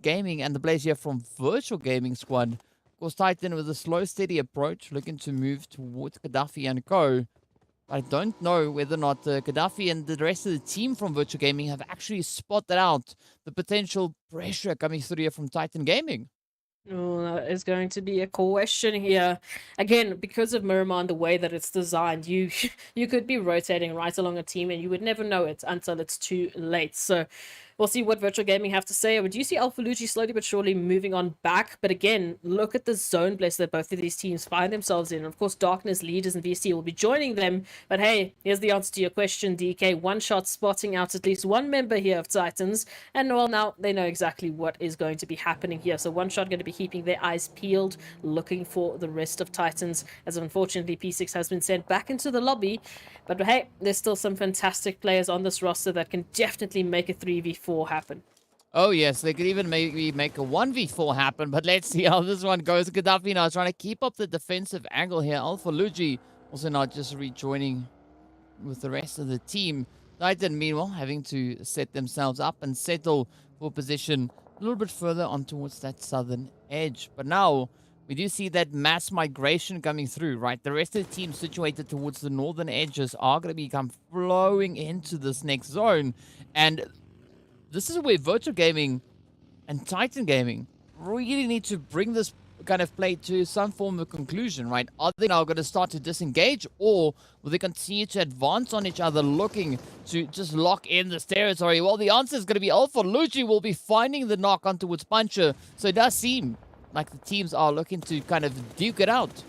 Speaker 4: Gaming and the players here from Virtual Gaming Squad. Of course, Titan with a slow, steady approach, looking to move towards Gaddafi and Co. I don't know whether or not Gaddafi and the rest of the team from Virtual Gaming have actually spotted out the potential pressure coming through here from Titan Gaming.
Speaker 5: Oh, that is going to be a question here. Again, because of Miramar and the way that it's designed, you could be rotating right along a team and you would never know it until it's too late. So we'll see what Virtual Gaming have to say. But you see Alpha Luigi slowly but surely moving on back. But again, look at the zone place that both of these teams find themselves in. Of course, Darkness, Leaders, and VST will be joining them. But hey, here's the answer to your question, DK. One shot spotting out at least one member here of Titans. And well, now they know exactly what is going to be happening here. So one shot going to be keeping their eyes peeled, looking for the rest of Titans. As unfortunately, P6 has been sent back into the lobby. But hey, there's still some fantastic players on this roster that can definitely make a 3v4 happen.
Speaker 4: Oh, yes, they could even maybe make a 1v4 happen, but let's see how this one goes. Gaddafi now trying to keep up the defensive angle here. Alpha Luigi also now just rejoining with the rest of the team. Titan, meanwhile, having to set themselves up and settle for position a little bit further on towards that southern edge. But now we do see that mass migration coming through, right? The rest of the team situated towards the northern edges are going to become flowing into this next zone. And this is where Virtual Gaming and Titan Gaming really need to bring this kind of play to some form of conclusion, right? Are they now going to start to disengage, or will they continue to advance on each other, looking to just lock in this territory? Well, the answer is going to be Alpha. Luigi will be finding the knock on towards Puncher, so it does seem like the teams are looking to kind of duke it out.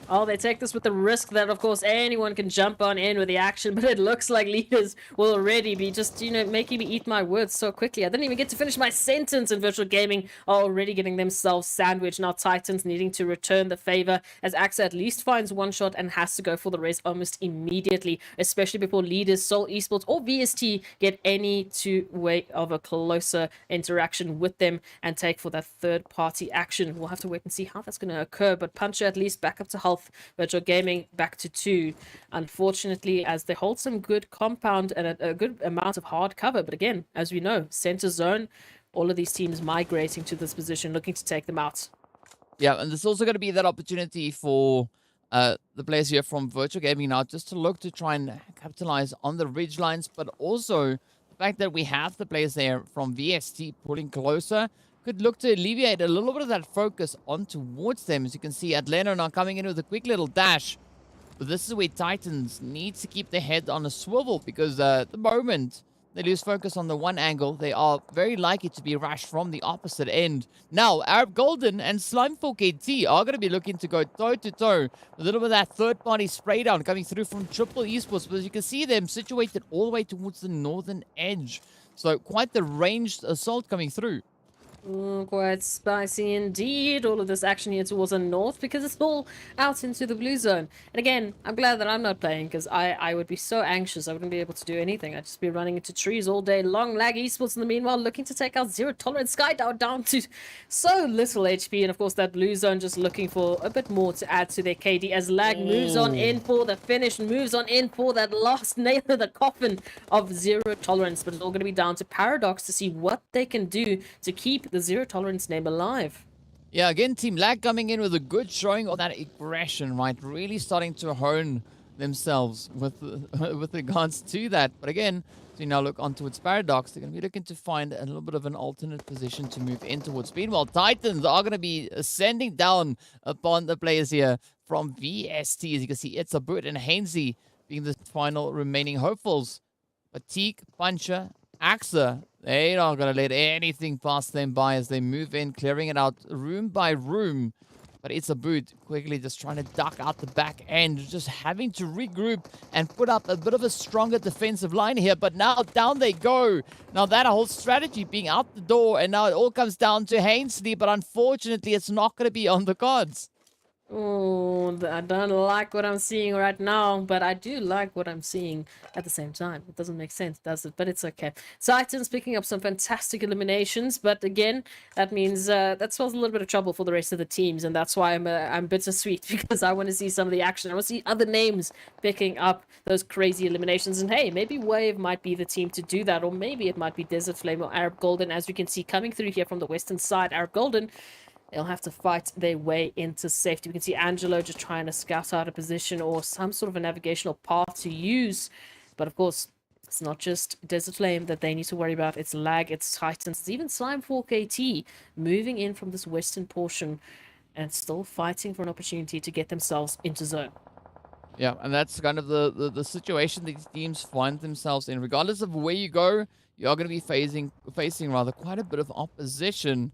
Speaker 5: Oh, they take this with the risk that, of course, anyone can jump on in with the action, but it looks like leaders will already be just, making me eat my words so quickly. I didn't even get to finish my sentence, and Virtual Gaming are already getting themselves sandwiched. Now Titans needing to return the favor, as Axa at least finds one shot and has to go for the race almost immediately, especially before leaders, Seoul Esports or VST get any way of a closer interaction with them and take for that third-party action. We'll have to wait and see how that's going to occur, but Puncher at least back up to health. Virtual Gaming back to 2, unfortunately, as they hold some good compound and a good amount of hard cover. But again, as we know, center zone, all of these teams migrating to this position, looking to take them out.
Speaker 4: Yeah, and there's also going to be that opportunity for the players here from Virtual Gaming now just to look to try and capitalize on the ridge lines, but also the fact that we have the players there from VST pulling closer could look to alleviate a little bit of that focus on towards them. As you can see, Atleno now coming in with a quick little dash. But this is where Titans need to keep their head on a swivel, because at the moment they lose focus on the one angle, they are very likely to be rushed from the opposite end. Now, Arab Golden and Slimefork KT are going to be looking to go toe-to-toe. A little bit of that third-party spray down coming through from Triple Esports, but as you can see them situated all the way towards the northern edge. So quite the ranged assault coming through.
Speaker 5: Quite spicy indeed. All of this action here towards the north, because it's all out into the blue zone. And again, I'm glad that I'm not playing, because I would be so anxious. I wouldn't be able to do anything. I'd just be running into trees all day long. Lag Esports in the meanwhile looking to take out Zero Tolerance. Sky down to so little HP. And of course that blue zone just looking for a bit more to add to their KD, as Lag moves on in for the finish, moves on in for that last nail in the coffin of Zero Tolerance. But it's all going to be down to Paradox to see what they can do to keep the Zero Tolerance name alive.
Speaker 4: Yeah, again, TEAMLAG coming in with a good showing of that aggression, right? Really starting to hone themselves with regards to that. But again, so you now look on towards Paradox, they're going to be looking to find a little bit of an alternate position to move in towards. Meanwhile, Titans are going to be ascending down upon the players here from VST. As you can see, it's a Burt and Hainsey being the final remaining hopefuls. But Teak, Puncher, Axa, they're not going to let anything pass them by as they move in, clearing it out room by room. But it's a boot quickly just trying to duck out the back end, just having to regroup and put up a bit of a stronger defensive line here. But now down they go. Now that whole strategy being out the door, and now it all comes down to Hainsley, but unfortunately it's not going to be on the cards.
Speaker 5: Oh, I don't like what I'm seeing right now, but I do like what I'm seeing at the same time. It doesn't make sense, does it? But it's okay. Titans picking up some fantastic eliminations, but again, that means that spells a little bit of trouble for the rest of the teams, and that's why I'm bittersweet, because I want to see some of the action. I want to see other names picking up those crazy eliminations, and hey, maybe Wave might be the team to do that, or maybe it might be Desert Flame or Arab Golden, as we can see coming through here from the western side. Arab Golden, they'll have to fight their way into safety. We can see Angelo just trying to scout out a position or some sort of a navigational path to use. But of course, it's not just Desert Flame that they need to worry about. It's Lag, it's Titans, it's even Slimefork KT moving in from this western portion and still fighting for an opportunity to get themselves into zone.
Speaker 4: Yeah, and that's kind of the situation these teams find themselves in. Regardless of where you go, you are going to be facing quite a bit of opposition.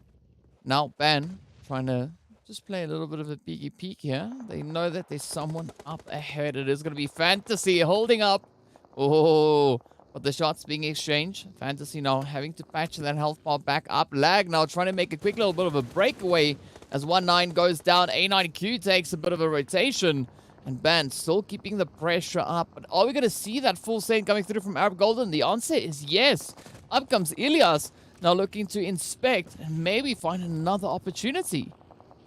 Speaker 4: Now, Ban trying to just play a little bit of a peeky peek here. They know that there's someone up ahead. It is going to be Fantasy holding up. Oh, but the shots being exchanged. Fantasy now having to patch that health bar back up. Lag now trying to make a quick little bit of a breakaway as 1-9 goes down. A9Q takes a bit of a rotation. And Ban still keeping the pressure up. But are we going to see that full send coming through from Arab Golden? The answer is yes. Up comes Ilias. Now looking to inspect and maybe find another opportunity.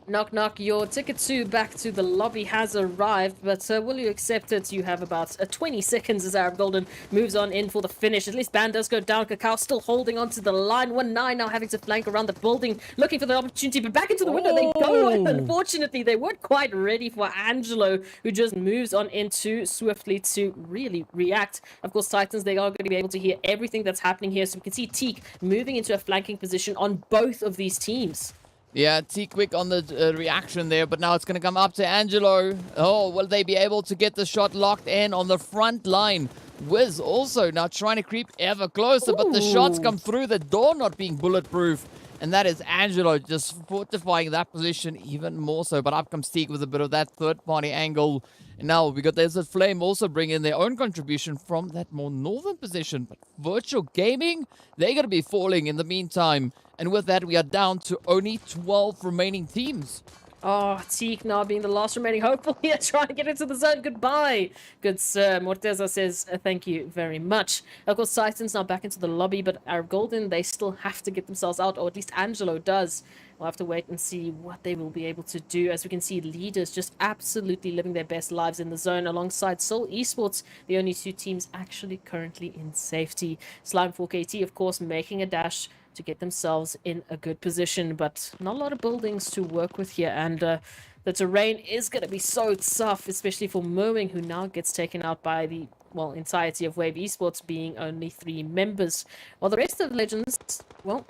Speaker 5: Knock, knock. Your ticket to back to the lobby has arrived, but will you accept it? You have about 20 seconds as Arab Golden moves on in for the finish. At least Ban does go down. Kakao still holding on to the line. 1-9 now having to flank around the building, looking for the opportunity, but back into the window they go. Unfortunately, they weren't quite ready for Angelo, who just moves on in too swiftly to really react. Of course, Titans, they are going to be able to hear everything that's happening here, so we can see Teak moving into a flanking position on both of these teams.
Speaker 4: Yeah, T quick on the reaction there, but now it's going to come up to Angelo. Oh, will they be able to get the shot locked in on the front line? Wiz also now trying to creep ever closer, but the shots come through the door not being bulletproof. And that is Angelo just fortifying that position even more so. But up comes Teak with a bit of that third-party angle. And now we got Desert Flame also bringing their own contribution from that more northern position. But Virtual Gaming, they're going to be falling in the meantime. And with that, we are down to only 12 remaining teams.
Speaker 5: Oh, Teak now being the last remaining hopeful here, trying to get into the zone. Goodbye, good sir. Morteza says thank you very much. Of course, Titans now back into the lobby, but Arab Golden, they still have to get themselves out, or at least Angelo does. We'll have to wait and see what they will be able to do. As we can see, leaders just absolutely living their best lives in the zone alongside Seoul Esports, the only two teams actually currently in safety. Slime 4KT, of course, making a dash to get themselves in a good position, but not a lot of buildings to work with here, and the terrain is going to be so tough, especially for Merwing, who now gets taken out by the, well, entirety of Wave Esports, being only 3 members, while the rest of Legends, well,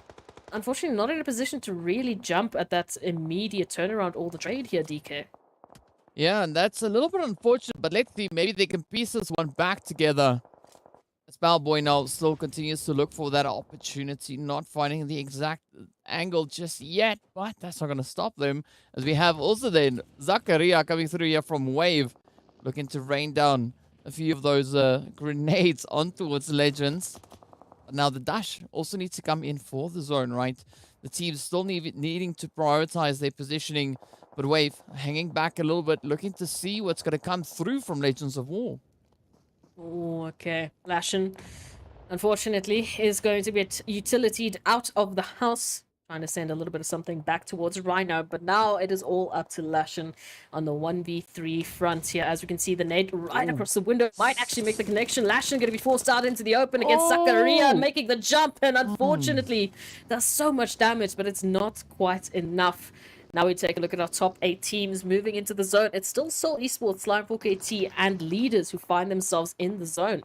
Speaker 5: unfortunately not in a position to really jump at that immediate turnaround or the trade here, DK.
Speaker 4: Yeah, and that's a little bit unfortunate, but let's see, maybe they can piece this one back together. Spellboy now still continues to look for that opportunity, not finding the exact angle just yet, but that's not going to stop them, as we have also then Zakaria coming through here from Wave, looking to rain down a few of those grenades on towards Legends. But now the dash also needs to come in for the zone, right? The teams still needing to prioritize their positioning, but Wave hanging back a little bit, looking to see what's going to come through from Legends of War.
Speaker 5: Oh, okay. Lashin, unfortunately, is going to get utilitied out of the house. Trying to send a little bit of something back towards Rhino, but now it is all up to Lashin on the 1v3 front here. As we can see, the nade right across the window might actually make the connection. Lashin going to be forced out into the open against Zakaria, making the jump, and unfortunately, does so much damage, but it's not quite enough. Now we take a look at our top 8 teams moving into the zone. It's still Seoul Esports, Slime 4KT, and Leaders who find themselves in the zone.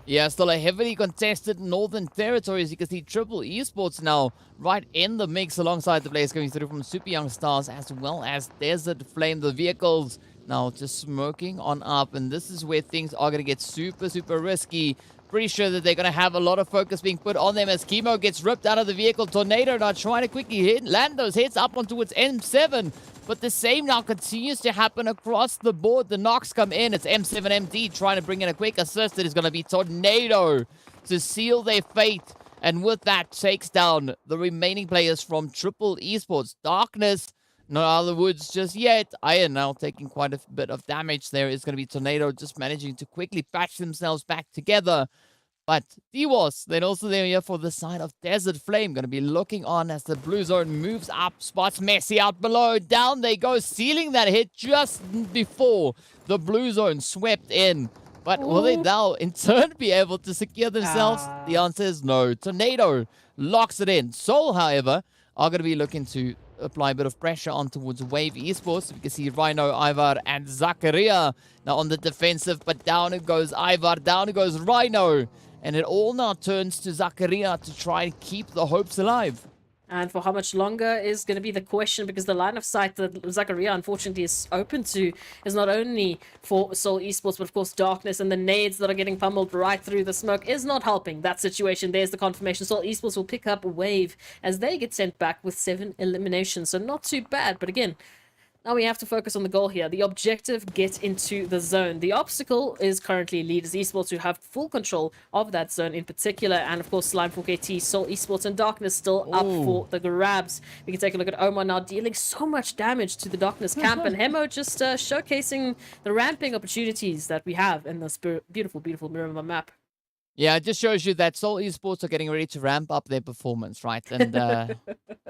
Speaker 4: Yeah, still a heavily contested northern territory, as you can see Triple Esports now right in the mix alongside the players going through from Super Young Stars as well as Desert Flame. The vehicles now just smoking on up, and this is where things are going to get super, super risky. Pretty sure that they're going to have a lot of focus being put on them as Chemo gets ripped out of the vehicle. Tornado now trying to quickly land those hits up onto its M7. But the same now continues to happen across the board. The knocks come in. It's M7MD trying to bring in a quick assist. It is going to be Tornado to seal their fate. And with that, takes down the remaining players from Triple Esports. Darkness, not out of the woods just yet. Iron now taking quite a bit of damage there. It's going to be Tornado just managing to quickly patch themselves back together. But D-Was, then also there here for the side of Desert Flame. Going to be looking on as the blue zone moves up. Spots Messi out below. Down they go, sealing that hit just before the blue zone swept in. But will they now, in turn, be able to secure themselves? The answer is no. Tornado locks it in. Soul, however, are going to be looking to apply a bit of pressure on towards Wave Esports. We can see Rhino, Ivar, and Zakaria now on the defensive. But down it goes Ivar, down it goes Rhino. And it all now turns to Zakaria to try and keep the hopes alive.
Speaker 5: And for how much longer is going to be the question, because the line of sight that Zakaria unfortunately is open to is not only for Seoul Esports, but of course Darkness, and the nades that are getting pummeled right through the smoke is not helping that situation. There's the confirmation. Seoul Esports will pick up Wave as they get sent back with 7 eliminations. So not too bad, but again, now we have to focus on the goal here. The objective, get into the zone. The obstacle is currently Leaders Esports, who have full control of that zone in particular. And of course, Slime 4KT, Seoul Esports, and Darkness still up for the grabs. We can take a look at Omar now dealing so much damage to the Darkness camp. And Hemo just showcasing the ramping opportunities that we have in this beautiful, beautiful Miramar map.
Speaker 4: Yeah, it just shows you that Seoul Esports are getting ready to ramp up their performance, right? And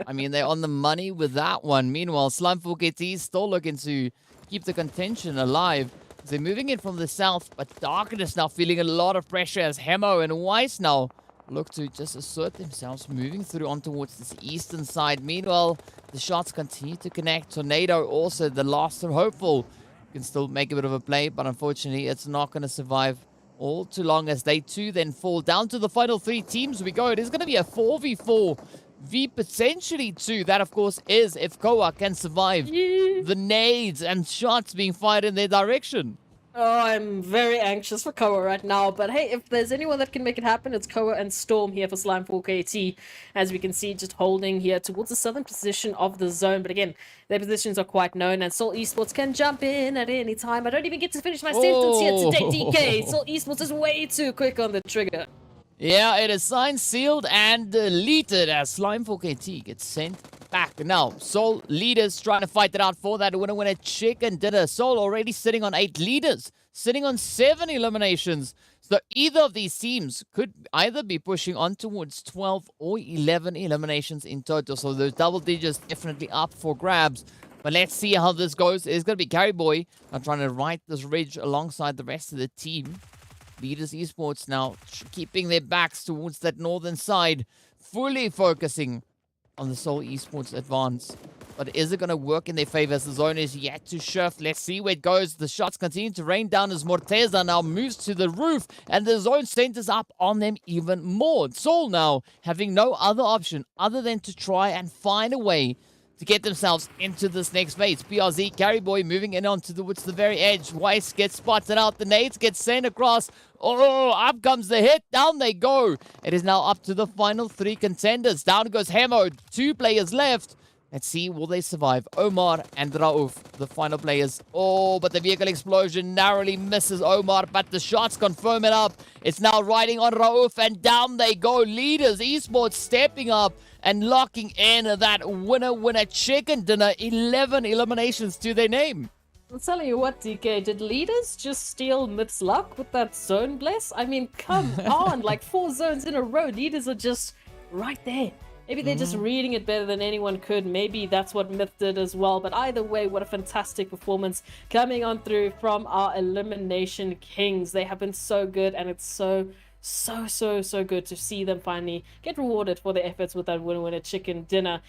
Speaker 4: I mean, they're on the money with that one. Meanwhile, Slime 4KT is still looking to keep the contention alive. They're moving in from the south, but Darkness now feeling a lot of pressure as Hemo and Weiss now look to just assert themselves, moving through on towards this eastern side. Meanwhile, the shots continue to connect. Tornado also, the last of hopeful, can still make a bit of a play, but unfortunately, it's not going to survive all too long as they too then fall down to the final 3 teams we go. It is going to be a 4v4 v potentially 2. That, of course, is if Koa can survive the nades and shots being fired in their direction.
Speaker 5: Oh, I'm very anxious for Koa right now, but hey, if there's anyone that can make it happen, it's Koa and Storm here for Slime 4KT. As we can see, just holding here towards the southern position of the zone, but again, their positions are quite known, and Seoul Esports can jump in at any time. I don't even get to finish my sentence here today, DK. Seoul Esports is way too quick on the trigger.
Speaker 4: Yeah, it is signed, sealed, and deleted as Slime 4KT gets sent back. Now, Seoul leaders trying to fight it out for that winner chicken dinner. Seoul already sitting on 8 leaders, sitting on 7 eliminations. So either of these teams could either be pushing on towards 12 or 11 eliminations in total. So those double digits definitely up for grabs. But let's see how this goes. It's going to be Carry Boy now trying to ride this ridge alongside the rest of the team. Leaders Esports now keeping their backs towards that northern side, fully focusing on the Seoul Esports advance. But is it going to work in their favor as the zone is yet to shift? Let's see where it goes. The shots continue to rain down as Morteza now moves to the roof, and the zone centers up on them even more. Seoul now having no other option other than to try and find a way to get themselves into this next phase. PRZ, Carry Boy moving in on towards the very edge. Weiss gets spotted out. The nades get sent across. Oh, up comes the hit. Down they go. It is now up to the final 3 contenders. Down goes Hemo. 2 players left. Let's see, will they survive? Omar and Rauf, the final players. Oh, but the vehicle explosion narrowly misses Omar, but the shots confirm it up. It's now riding on Rauf, and down they go. Leaders, Esports stepping up and locking in that winner chicken dinner. 11 eliminations to their name.
Speaker 5: I'm telling you what, DK, did Leaders just steal Myth's luck with that zone bless? I mean, come on, like 4 zones in a row. Leaders are just right there. Maybe they're just reading it better than anyone could. Maybe that's what Myth did as well. But either way, what a fantastic performance coming on through from our Elimination Kings. They have been so good, and it's so good to see them finally get rewarded for their efforts with that winner chicken dinner.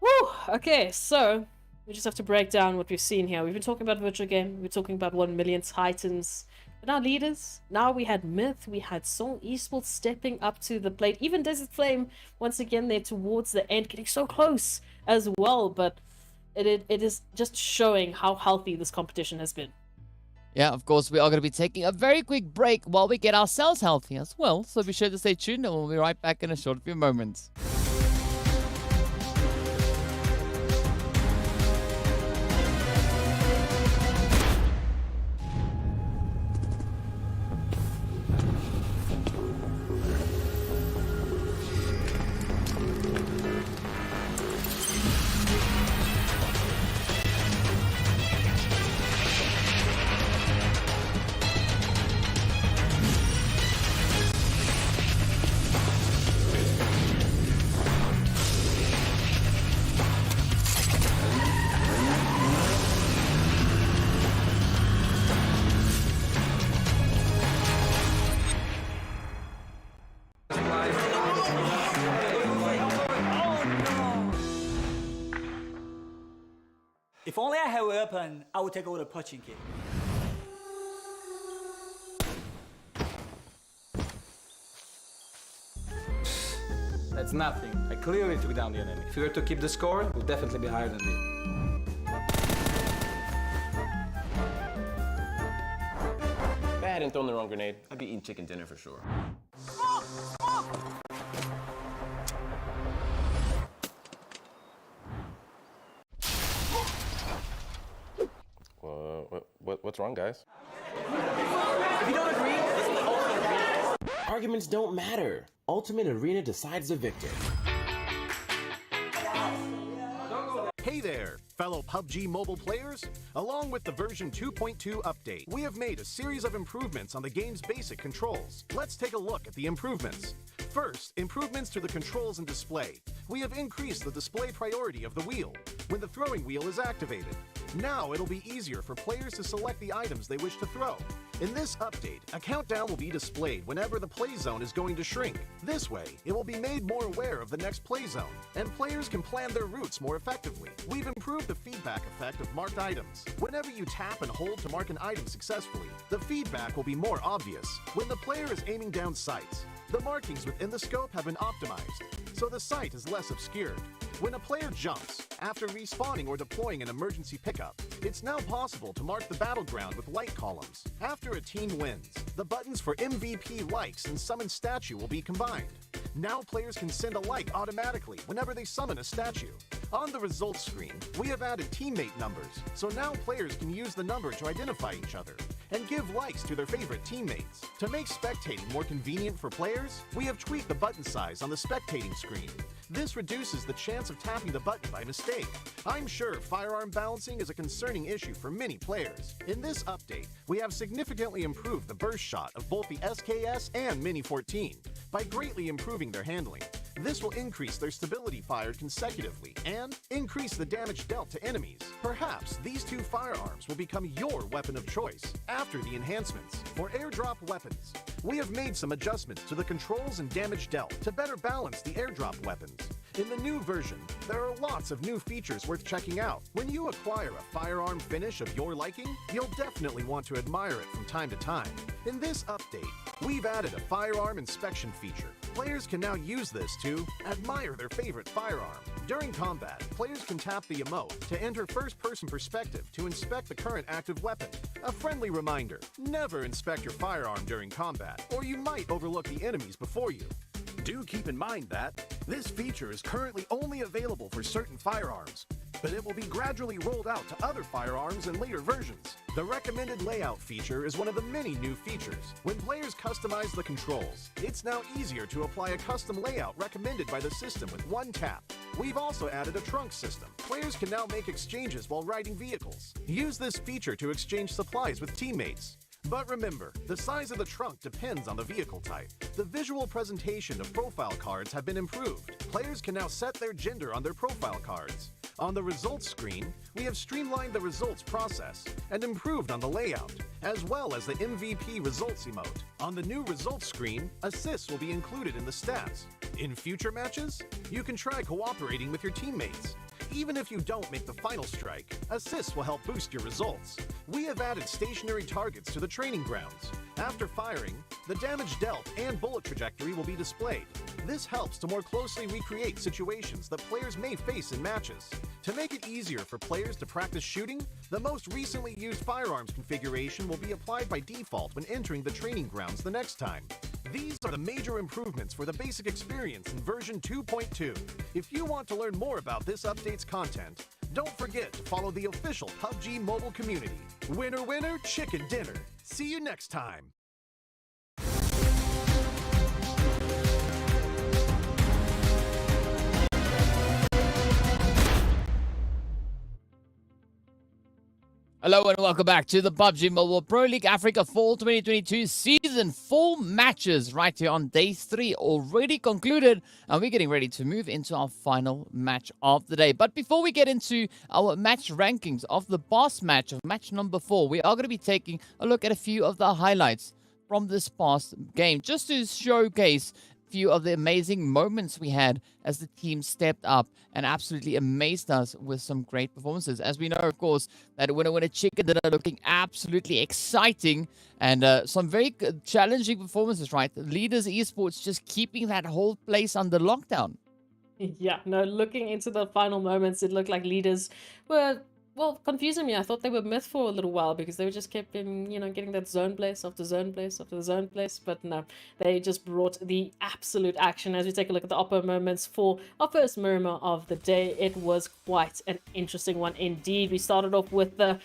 Speaker 5: Woo! Okay, so we just have to break down what we've seen here. We've been talking about Virtual Game. We're talking about 1 million Titans. But now Leaders, now we had Myth, we had Seoul Esports stepping up to the plate. Even Desert Flame, once again, there towards the end, getting so close as well. But it is just showing how healthy this competition has been.
Speaker 4: Yeah, of course, we are going to be taking a very quick break while we get ourselves healthy as well. So be sure to stay tuned, and we'll be right back in a short few moments.
Speaker 8: If only I had a weapon, I would take over the punching kick.
Speaker 9: That's nothing. I clearly took down the enemy. If we were to keep the score, we'll definitely be higher than this.
Speaker 6: If I hadn't thrown the wrong grenade, I'd be eating chicken dinner for sure. What's wrong, guys?
Speaker 8: If you don't agree, listen to Ultimate Arena.
Speaker 6: Arguments don't matter. Ultimate Arena decides the victor.
Speaker 7: Hey there, fellow PUBG mobile players! Along with the version 2.2 update, we have made a series of improvements on the game's basic controls. Let's take a look at the improvements. First, improvements to the controls and display. We have increased the display priority of the wheel when the throwing wheel is activated. Now it'll be easier for players to select the items they wish to throw. In this update, a countdown will be displayed whenever the play zone is going to shrink. This way, it will be made more aware of the next play zone, and players can plan their routes more effectively. We've improved the feedback effect of marked items. Whenever you tap and hold to mark an item successfully, the feedback will be more obvious when the player is aiming down sights. The markings within the scope have been optimized, so the sight is less obscured. When a player jumps, after respawning or deploying an emergency pickup, it's now possible to mark the battleground with light columns. After a team wins, the buttons for MVP likes and summon statue will be combined. Now players can send a like automatically whenever they summon a statue. On the results screen, we have added teammate numbers, so now players can use the number to identify each other and give likes to their favorite teammates. To make spectating more convenient for players, we have tweaked the button size on the spectating screen. This reduces the chance of tapping the button by mistake. I'm sure firearm balancing is a concerning issue for many players. In this update, we have significantly improved the burst shot of both the SKS and Mini 14 by greatly improving their handling. This will increase their stability fired consecutively and increase the damage dealt to enemies. Perhaps these two firearms will become your weapon of choice after the enhancements. For airdrop weapons, we have made some adjustments to the controls and damage dealt to better balance the airdrop weapons. In the new version, there are lots of new features worth checking out. When you acquire a firearm finish of your liking, you'll definitely want to admire it from time to time. In this update, we've added a firearm inspection feature. Players can now use this to admire their favorite firearm. During combat, players can tap the emote to enter first-person perspective to inspect the current active weapon. A friendly reminder, never inspect your firearm during combat, or you might overlook the enemies before you. Do keep in mind that this feature is currently only available for certain firearms, but it will be gradually rolled out to other firearms in later versions. The recommended layout feature is one of the many new features. When players customize the controls, it's now easier to apply a custom layout recommended by the system with one tap. We've also added a trunk system. Players can now make exchanges while riding vehicles. Use this feature to exchange supplies with teammates. But remember, the size of the trunk depends on the vehicle type. The visual presentation of profile cards have been improved. Players can now set their gender on their profile cards. On the results screen, we have streamlined the results process and improved on the layout, as well as the MVP results emote. On the new results screen, assists will be included in the stats. In future matches, you can try cooperating with your teammates. Even if you don't make the final strike, assists will help boost your results. We have added stationary targets to the training grounds. After firing, the damage dealt and bullet trajectory will be displayed. This helps to more closely recreate situations that players may face in matches. To make it easier for players to practice shooting, the most recently used firearms configuration will be applied by default when entering the training grounds the next time. These are the major improvements for the basic experience in version 2.2. If you want to learn more about this update's content, don't forget to follow the official PUBG mobile community. Winner, winner, chicken dinner. See you next time.
Speaker 4: Hello and welcome back to the PUBG Mobile Pro League Africa Fall 2022 Season 4 matches right here on day 3 already concluded, and we're getting ready to move into our final match of the day. But before we get into our match rankings of the past match of match number 4, we are going to be taking a look at a few of the highlights from this past game, just to showcase few of the amazing moments we had as the team stepped up and absolutely amazed us with some great performances. As we know, of course, that winner chicken dinner looking absolutely exciting, and some very good, challenging performances, right? Leaders Esports just keeping that whole place under lockdown.
Speaker 5: Yeah, no, looking into the final moments, it looked like leaders were, well, confusing me. I thought they were myth for a little while because they were just kept in, getting that zone place after zone place after the zone place. But no, they just brought the absolute action. As we take a look at the upper moments for our first Miramar of the day, it was quite an interesting one indeed. We started off with, a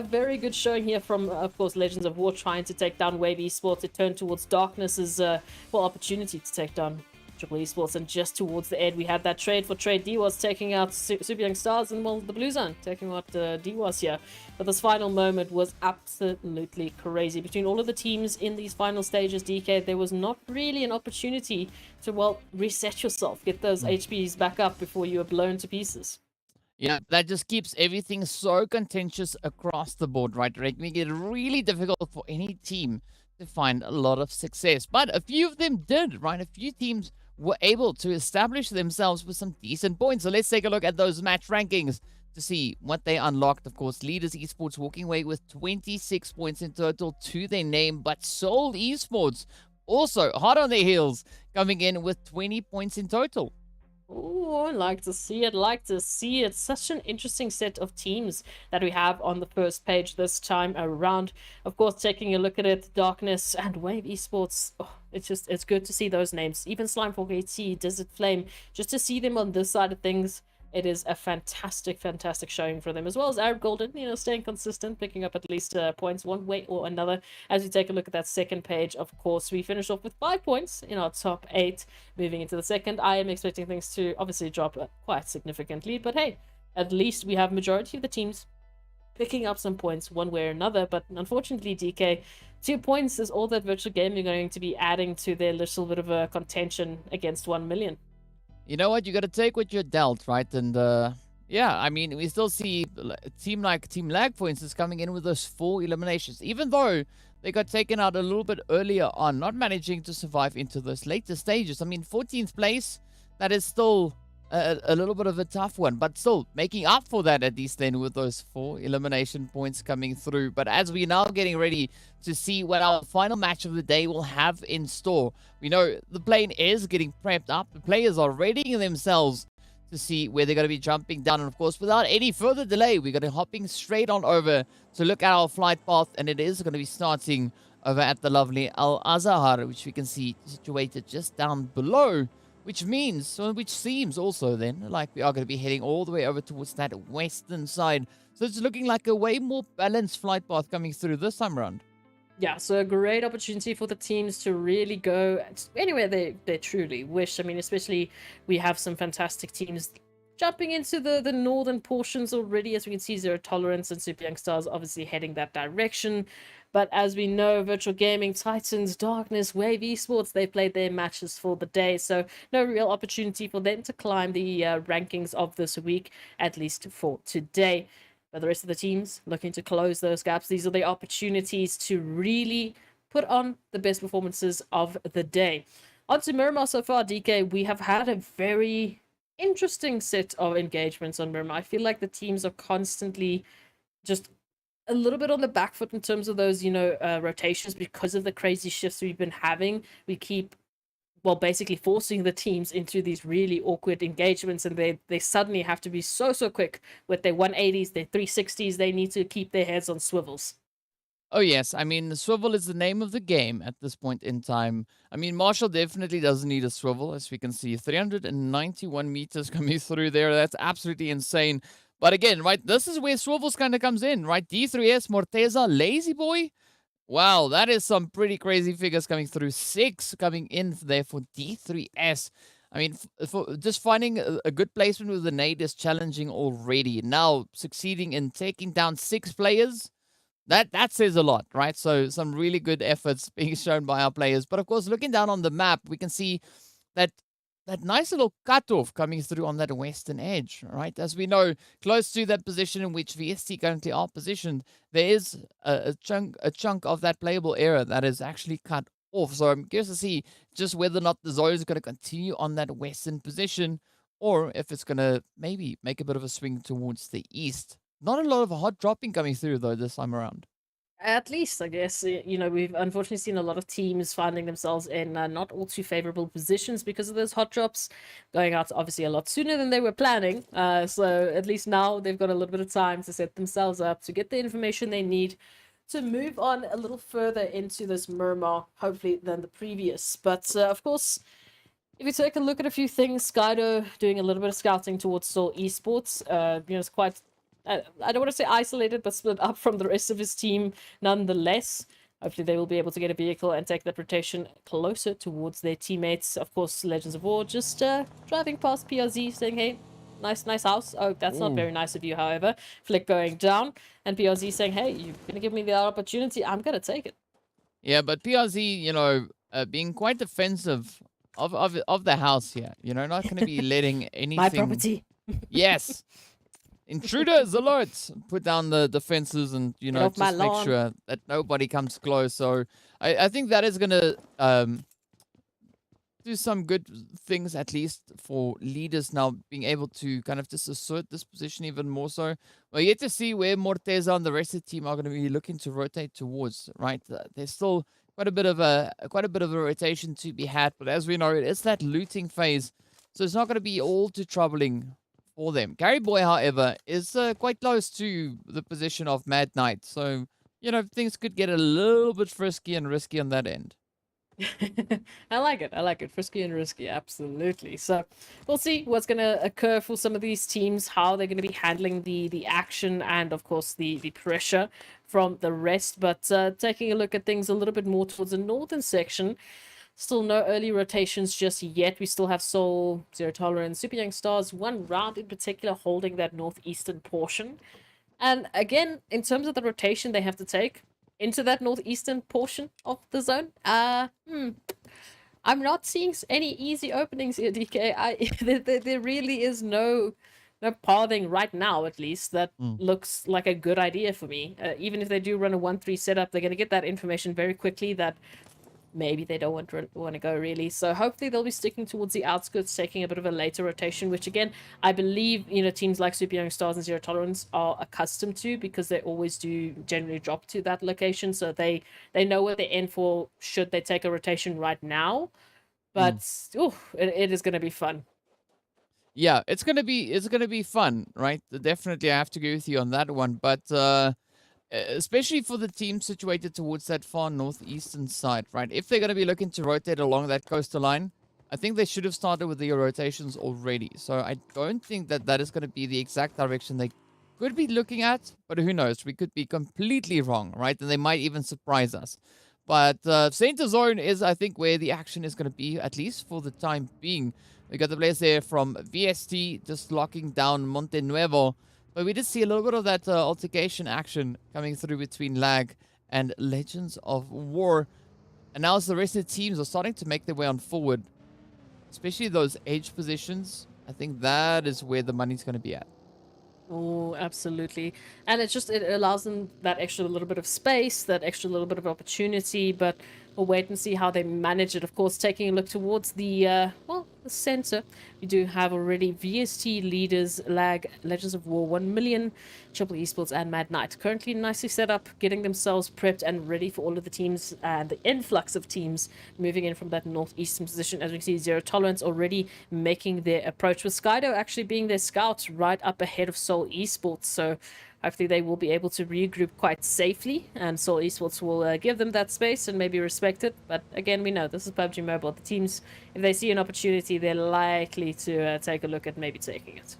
Speaker 5: very good showing here from, of course, Legends of War trying to take down Wave Esports. It turned towards Darkness's opportunity to take down Triple Esports. And just towards the end, we had that trade for trade. DWAS taking out Super Young Stars, and well, the Blue Zone taking out DWAS here. But this final moment was absolutely crazy. Between all of the teams in these final stages, DK, there was not really an opportunity to, well, reset yourself, get those HPs back up before you were blown to pieces.
Speaker 4: Yeah, that just keeps everything so contentious across the board, right? Making it really difficult for any team to find a lot of success. But a few of them did, right? A few teams were able to establish themselves with some decent points. So let's take a look at those match rankings to see what they unlocked. Of course, Leaders Esports walking away with 26 points in total to their name, but Seoul Esports also hot on their heels, coming in with 20 points in total.
Speaker 5: Oh, like to see it, like to see it. Such an interesting set of teams that we have on the first page this time around. Of course, taking a look at it, Darkness and Wave Esports. Oh, it's good to see those names. Even Slime 4KT, Desert Flame, just to see them on this side of things. It is a fantastic showing for them, as well as Arab Golden, staying consistent, picking up at least points one way or another. As we take a look at that second page, of course, we finish off with 5 points in our top 8. Moving into the second, I am expecting things to obviously drop quite significantly, but hey, at least we have majority of the teams picking up some points one way or another. But unfortunately, DK, 2 points is all that Virtual Gaming are going to be adding to their little bit of a contention against 1 million.
Speaker 4: You know what? You got to take what you're dealt, right? And yeah, I mean, we still see a team like TEAMLAG, for instance, coming in with those 4 eliminations, even though they got taken out a little bit earlier on, not managing to survive into those later stages. I mean, 14th place, that is still a little bit of a tough one, but still making up for that at least then with those 4 elimination points coming through. But as we're now getting ready to see what our final match of the day will have in store, we know the plane is getting prepped up. The players are readying themselves to see where they're going to be jumping down. And of course, without any further delay, we're going to be hopping straight on over to look at our flight path, and it is going to be starting over at the lovely Al Azhar, which we can see situated just down below. Which seems also then like we are going to be heading all the way over towards that western side. So it's looking like a way more balanced flight path coming through this time around.
Speaker 5: Yeah, so a great opportunity for the teams to really go anywhere they truly wish. I mean, especially we have some fantastic teams jumping into the northern portions already. As we can see, Zero Tolerance and Super Young Stars obviously heading that direction. But as we know, Virtual Gaming, Titans, Darkness, Wave Esports, they played their matches for the day. So no real opportunity for them to climb the rankings of this week, at least for today. But the rest of the teams looking to close those gaps. These are the opportunities to really put on the best performances of the day. On to Miramar so far, DK. We have had a very interesting set of engagements on Miramar. I feel like the teams are constantly just a little bit on the back foot in terms of those, rotations because of the crazy shifts we've been having. We keep, well, basically forcing the teams into these really awkward engagements, and they suddenly have to be so quick with their 180s, their 360s. They need to keep their heads on swivels.
Speaker 4: Oh, yes. I mean, the swivel is the name of the game at this point in time. I mean, Marshall definitely doesn't need a swivel, as we can see. 391 meters coming through there. That's absolutely insane. But again, right, this is where swivels kind of comes in, right? D3S, Morteza, Lazy Boy. Wow, that is some pretty crazy figures coming through. 6 coming in there for D3S. I mean, for just finding a good placement with the nade is challenging already. Now, succeeding in taking down 6 players, that says a lot, right? So, some really good efforts being shown by our players. But, of course, looking down on the map, we can see that nice little cutoff coming through on that western edge, right? As we know, close to that position in which VST currently are positioned, there is a chunk of that playable area that is actually cut off. So I'm curious to see just whether or not the zone is going to continue on that western position, or if it's going to maybe make a bit of a swing towards the east. Not a lot of hot dropping coming through, though, this time around.
Speaker 5: At least, I guess, we've unfortunately seen a lot of teams finding themselves in not all too favorable positions because of those hot drops, going out obviously a lot sooner than they were planning. So at least now they've got a little bit of time to set themselves up, to get the information they need to move on a little further into this Miramar, hopefully, than the previous. But of course, if you take a look at a few things, Skydo doing a little bit of scouting towards Seoul Esports, it's quite, I don't want to say isolated, but split up from the rest of his team nonetheless. Hopefully they will be able to get a vehicle and take that rotation closer towards their teammates. Of course, Legends of War just driving past PRZ saying, hey, nice house. Oh, that's not very nice of you, however. Flick going down, and PRZ saying, hey, you're going to give me the opportunity. I'm going to take it.
Speaker 4: Yeah, but PRZ, being quite defensive of the house here. Not going to be letting anything...
Speaker 5: My property.
Speaker 4: Yes. Intruders alert! Put down the defenses and,
Speaker 5: off my
Speaker 4: just make
Speaker 5: lawn.
Speaker 4: sure that nobody comes close. So I think that is going to do some good things, at least for leaders now being able to kind of just assert this position even more so. We're yet to see where Morteza and the rest of the team are going to be looking to rotate towards, right? There's still quite a bit of a rotation to be had, but as we know, it's that looting phase, so it's not going to be all too troubling for them. Gary Boy, however, is quite close to the position of Mad Knight, so things could get a little bit frisky and risky on that end.
Speaker 5: I like it. Frisky and risky, absolutely. So we'll see what's going to occur for some of these teams, how they're going to be handling the action and, of course, the pressure from the rest. But taking a look at things a little bit more towards the northern section, still no early rotations just yet. We still have Soul, Zero Tolerance, Super Young Stars, one round in particular holding that northeastern portion. And again, in terms of the rotation they have to take into that northeastern portion of the zone, I'm not seeing any easy openings here, DK. There really is no pathing right now, at least, that looks like a good idea for me. Even if they do run a 1-3 setup, they're going to get that information very quickly that maybe they don't want to go, really. So hopefully they'll be sticking towards the outskirts, taking a bit of a later rotation, which again, I believe, teams like Super Young Stars and Zero Tolerance are accustomed to, because they always do generally drop to that location. So they know what they're in for should they take a rotation right now. But it is going to be fun.
Speaker 4: Yeah, it's gonna be fun, right? Definitely, I have to agree with you on that one. But especially for the team situated towards that far northeastern side, right? If they're going to be looking to rotate along that coastal line, I think they should have started with the rotations already. So I don't think that is going to be the exact direction they could be looking at, but who knows? We could be completely wrong, right? And they might even surprise us. But center zone is, I think, where the action is going to be, at least for the time being. We got the players there from VST just locking down Monte Nuevo. But we did see a little bit of that altercation action coming through between Lag and Legends of War. And now as the rest of the teams are starting to make their way on forward, especially those edge positions, I think that is where the money's going to be at.
Speaker 5: Oh, absolutely. And it allows them that extra little bit of space, that extra little bit of opportunity, but we'll wait and see how they manage it. Of course, taking a look towards the center, we do have already VST leaders, Lag, Legends of War, 1 million, Triple Esports, and Mad Knight. Currently nicely set up, getting themselves prepped and ready for all of the teams and the influx of teams moving in from that northeastern position. As we see, Zero Tolerance already making their approach, with Skydo actually being their scouts right up ahead of Soul Esports. So hopefully they will be able to regroup quite safely, and Soul Esports will give them that space and maybe respect it. But again, we know this is PUBG Mobile. The teams, if they see an opportunity, they're likely to take a look at maybe taking it.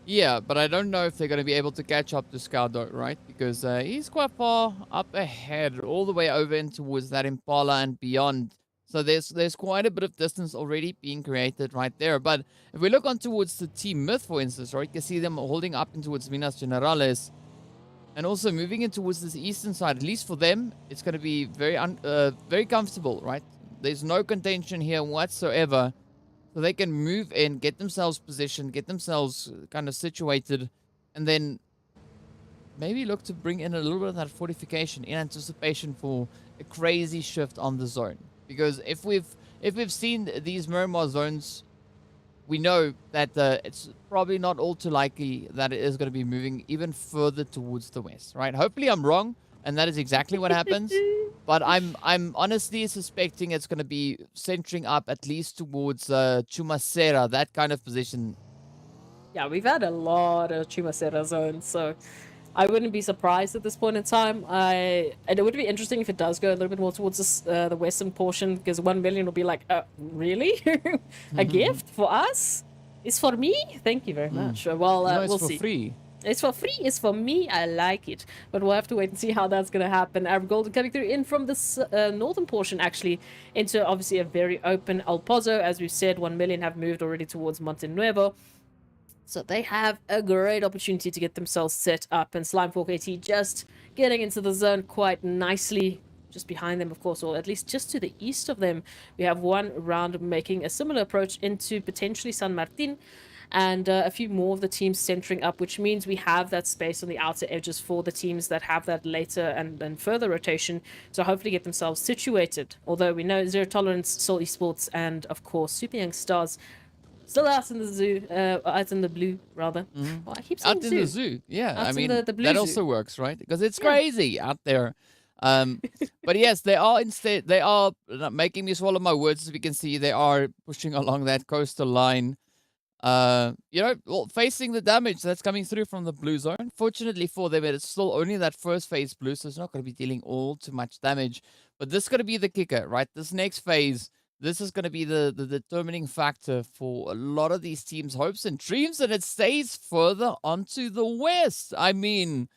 Speaker 4: Yeah, but I don't know if they're going to be able to catch up to Scardo, right? Because he's quite far up ahead, all the way over in towards that Impala and beyond. So there's quite a bit of distance already being created right there. But if we look on towards the Team Myth, for instance, right, you can see them holding up in towards Minas Generales. And also moving in towards this eastern side, at least for them, it's going to be very comfortable, right? There's no contention here whatsoever. So they can move in, get themselves positioned, get themselves kind of situated, and then maybe look to bring in a little bit of that fortification in anticipation for a crazy shift on the zone. Because if we've seen these Miramar zones, we know that it's probably not all too likely that it is going to be moving even further towards the west, right? Hopefully I'm wrong, and that is exactly what happens. But I'm honestly suspecting it's going to be centering up at least towards Chumacera, that kind of position.
Speaker 5: Yeah, we've had a lot of Chumacera zones, so I wouldn't be surprised at this point in time. And it would be interesting if it does go a little bit more towards this, the western portion, because 1 million will be like, really? A gift for us? It's for me? Thank you very much. Well,
Speaker 4: No, it's
Speaker 5: we'll
Speaker 4: for
Speaker 5: see.
Speaker 4: free.
Speaker 5: It's for free, it's for me, I like it. But we'll have to wait and see how that's going to happen. Arab Golden coming through in from the northern portion, actually, into obviously a very open El Pozo. As we've said, 1 million have moved already towards Monte Nuevo. So they have a great opportunity to get themselves set up. And Slime Fork AT just getting into the zone quite nicely. Just behind them, of course, or at least just to the east of them. We have one round making a similar approach into potentially San Martin. And a few more of the teams centering up, which means we have that space on the outer edges for the teams that have that later and further rotation to hopefully get themselves situated. Although we know Zero Tolerance, Soul Esports, and of course Super Young Stars still out in the zoo, out in the blue, rather. Well, I keep saying
Speaker 4: Out in the zoo, yeah.
Speaker 5: Out
Speaker 4: I
Speaker 5: in
Speaker 4: mean,
Speaker 5: the blue
Speaker 4: that
Speaker 5: zoo.
Speaker 4: also works, right? Because it's crazy out there. But yes, they are making me swallow my words. As we can see, they are pushing along that coastal line. Well, facing the damage that's coming through from the blue zone. Fortunately for them, it's still only that first phase blue, so it's not going to be dealing all too much damage. But this is going to be the kicker, right? This next phase, this is going to be the determining factor for a lot of these teams' hopes and dreams, and it stays further onto the west. I mean,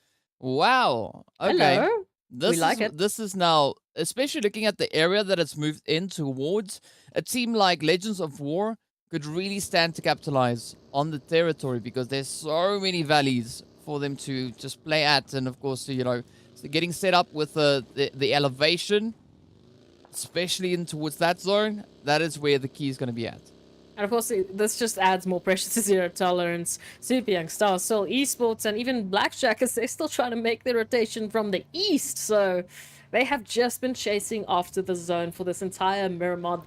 Speaker 4: wow. Okay.
Speaker 5: Hello. We like it.
Speaker 4: This is now, especially looking at the area that it's moved in towards, a team like Legends of War could really stand to capitalize on the territory because there's so many valleys for them to just play at. And of course, so getting set up with the elevation, especially in towards that zone, that is where the key is going to be at.
Speaker 5: And of course, this just adds more pressure to Zero Tolerance, Super Young Stars, Soul Esports, and even Blackjack, as they're still trying to make their rotation from the east. So they have just been chasing after the zone for this entire Miramar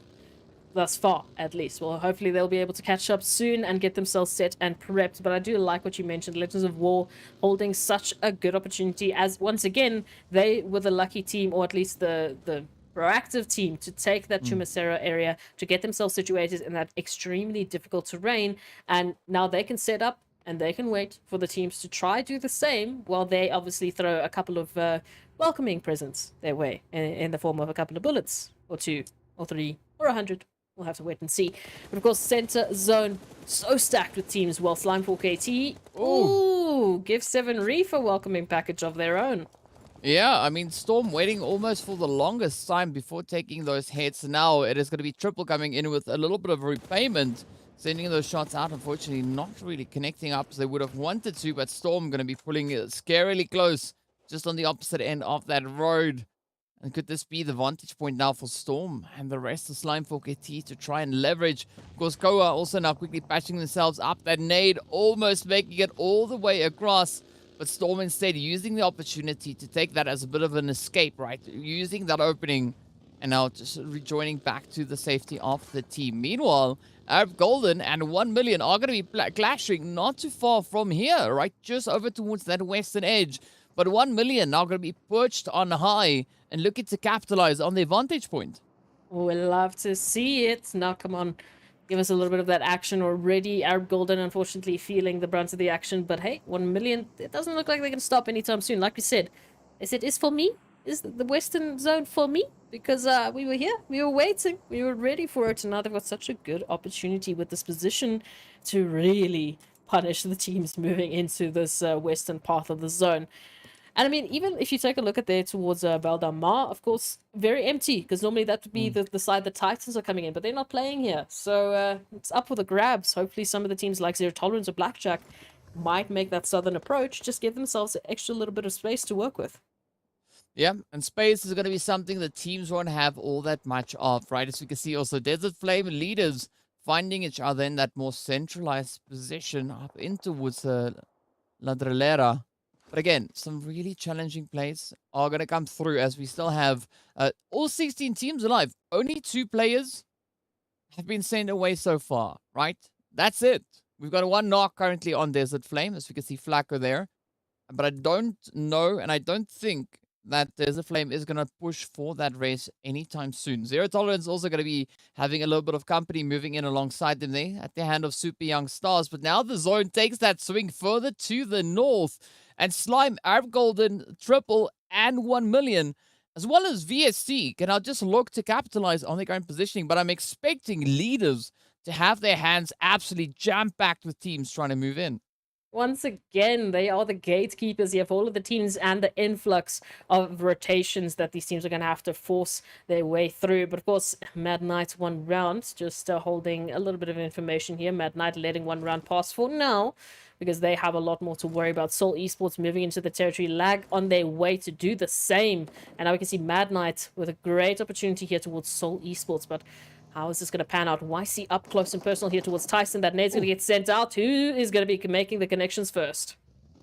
Speaker 5: thus far, at least. Well, hopefully they'll be able to catch up soon and get themselves set and prepped. But I do like what you mentioned, Legends of War holding such a good opportunity, as once again they were the lucky team, or at least the proactive team, to take that Chumacero area to get themselves situated in that extremely difficult terrain. And now they can set up and they can wait for the teams to try do the same, while they obviously throw a couple of welcoming presents their way in the form of a couple of bullets, or 2 or 3 or 100. We'll have to wait and see. But of course, center zone so stacked with teams. Well, Slime Fork AT, give 7 Reef a welcoming package of their own.
Speaker 4: Yeah, I mean, Storm waiting almost for the longest time before taking those hits. Now it is going to be Triple coming in with a little bit of repayment, sending those shots out. Unfortunately, not really connecting up as they would have wanted to, but Storm going to be pulling it scarily close, just on the opposite end of that road. And could this be the vantage point now for Storm and the rest of Slime Fork AT to try and leverage? Of course, Koa also now quickly patching themselves up. That nade almost making it all the way across. But Storm instead using the opportunity to take that as a bit of an escape, right? Using that opening and now just rejoining back to the safety of the team. Meanwhile, Arab Golden and 1 million are going to be clashing not too far from here, right? Just over towards that western edge. But 1 million now going to be perched on high and looking to capitalize on their vantage point.
Speaker 5: We'd love to see it. Now, come on. Give us a little bit of that action already. Arab Golden, unfortunately, feeling the brunt of the action. But hey, 1 million, it doesn't look like they can stop anytime soon. Like we said, I said, is for me? Is the western zone for me? Because we were here, we were waiting, we were ready for it. And now they've got such a good opportunity with this position to really punish the teams moving into this western path of the zone. And I mean, even if you take a look at there towards Beldamar, of course, very empty, because normally that would be the side the Titans are coming in, but they're not playing here. So it's up for the grabs. Hopefully some of the teams like Zero Tolerance or Blackjack might make that southern approach, just give themselves an extra little bit of space to work with.
Speaker 4: Yeah, and space is going to be something that teams won't have all that much of, right? As we can see also, Desert Flame leaders finding each other in that more centralized position up in towards La Drillera. But again, some really challenging plays are going to come through as we still have all 16 teams alive. Only 2 players have been sent away so far, right? That's it. We've got 1 knock currently on Desert Flame, as we can see Flacco there. But I don't know, and I don't think that Desert Flame is going to push for that race anytime soon. Zero Tolerance also going to be having a little bit of company moving in alongside them there at the hand of Super Young Stars. But now the zone takes that swing further to the north. And Slime, Arab Golden, Triple, and 1 million, as well as VSC, can now just look to capitalize on their current positioning. But I'm expecting leaders to have their hands absolutely jam-packed with teams trying to move in.
Speaker 5: Once again, they are the gatekeepers here for all of the teams and the influx of rotations that these teams are going to have to force their way through. But of course, Mad Knight 1 round, just holding a little bit of information here. Mad Knight letting 1 round pass for now because they have a lot more to worry about. Seoul Esports moving into the territory, Lag on their way to do the same. And now we can see Mad Knight with a great opportunity here towards Seoul Esports, but how is this going to pan out? YC up close and personal here towards Tyson. That nade's going to get sent out. Who is going to be making the connections first?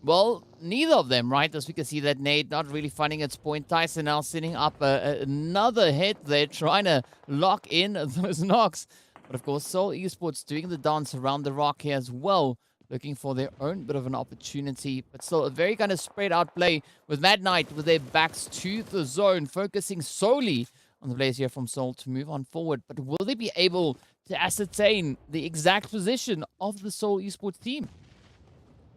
Speaker 4: Well, neither of them, right? As we can see that nade not really finding its point. Tyson now sending up another hit there, trying to lock in those knocks. But of course, Seoul Esports doing the dance around the rock here as well, looking for their own bit of an opportunity. But still a very kind of spread out play with Mad Knight with their backs to the zone, focusing solely on the players here from Seoul to move on forward. But will they be able to ascertain the exact position of the Seoul Esports team?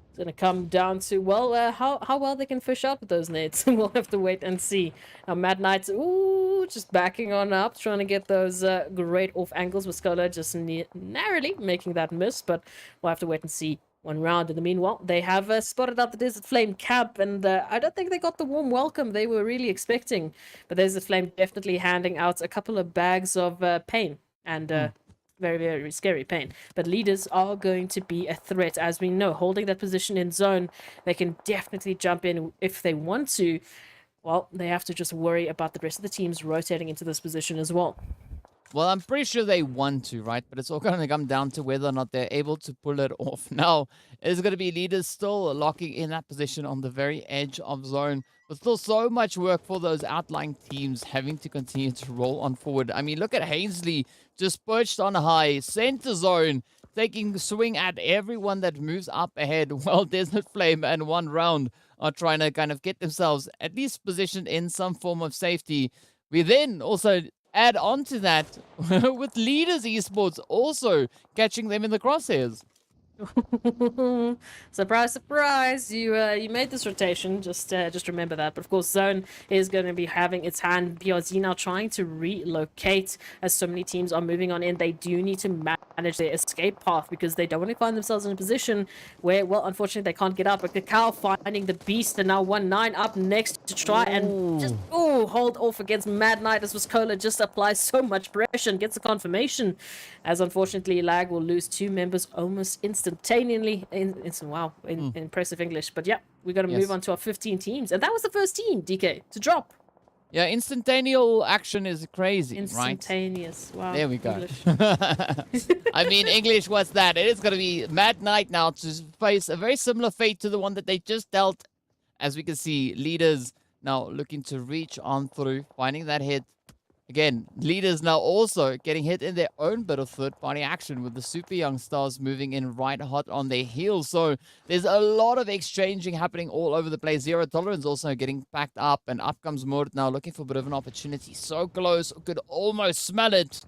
Speaker 5: It's going to come down to, well, how well they can fish out with those nades. We'll have to wait and see. Now, Mad Knights, ooh, just backing on up, trying to get those great off angles with Scholar, just narrowly making that miss. But we'll have to wait and see 1 round. In the meanwhile, they have spotted out the Desert Flame camp, and I don't think they got the warm welcome they were really expecting. But Desert Flame definitely handing out a couple of bags of pain, and very, very scary pain. But leaders are going to be a threat, as we know. Holding that position in zone, they can definitely jump in if they want to. Well, they have to just worry about the rest of the teams rotating into this position as well.
Speaker 4: Well, I'm pretty sure they want to, right? But it's all going to come down to whether or not they're able to pull it off. Now, it's going to be leaders still locking in that position on the very edge of zone. But still so much work for those outlying teams having to continue to roll on forward. I mean, look at Hainsley just perched on high, center zone, taking swing at everyone that moves up ahead. Well, Desert Flame and 1 round are trying to kind of get themselves at least positioned in some form of safety. We then also add on to that with Leaders Esports also catching them in the crosshairs.
Speaker 5: Surprise, surprise! You made this rotation. Just remember that. But of course, Zone is going to be having its hand. BRZ now trying to relocate as so many teams are moving on in. They do need to manage their escape path because they don't want to find themselves in a position where, well, unfortunately, they can't get out. But Cacao finding the beast, and now 1-9 up next to try and just hold off against Mad Knight as Wascola just applies so much pressure and gets a confirmation. As unfortunately, Lag will lose 2 members almost instantaneously. Impressive English. But yeah, we got to move on to our 15 teams. And that was the first team, DK, to drop.
Speaker 4: Yeah, instantaneous action is crazy,
Speaker 5: Instantaneous.
Speaker 4: Right?
Speaker 5: Wow.
Speaker 4: There we go. I mean, English, what's that? It is going to be Mad Knight now to face a very similar fate to the one that they just dealt. As we can see, Leaders now looking to reach on through, finding that hit. Again, Leaders now also getting hit in their own bit of third-party action with the Super Young Stars moving in right hot on their heels. So there's a lot of exchanging happening all over the place. Zero Tolerance also getting packed up, and up comes Mord now looking for a bit of an opportunity. So close, could almost smell it.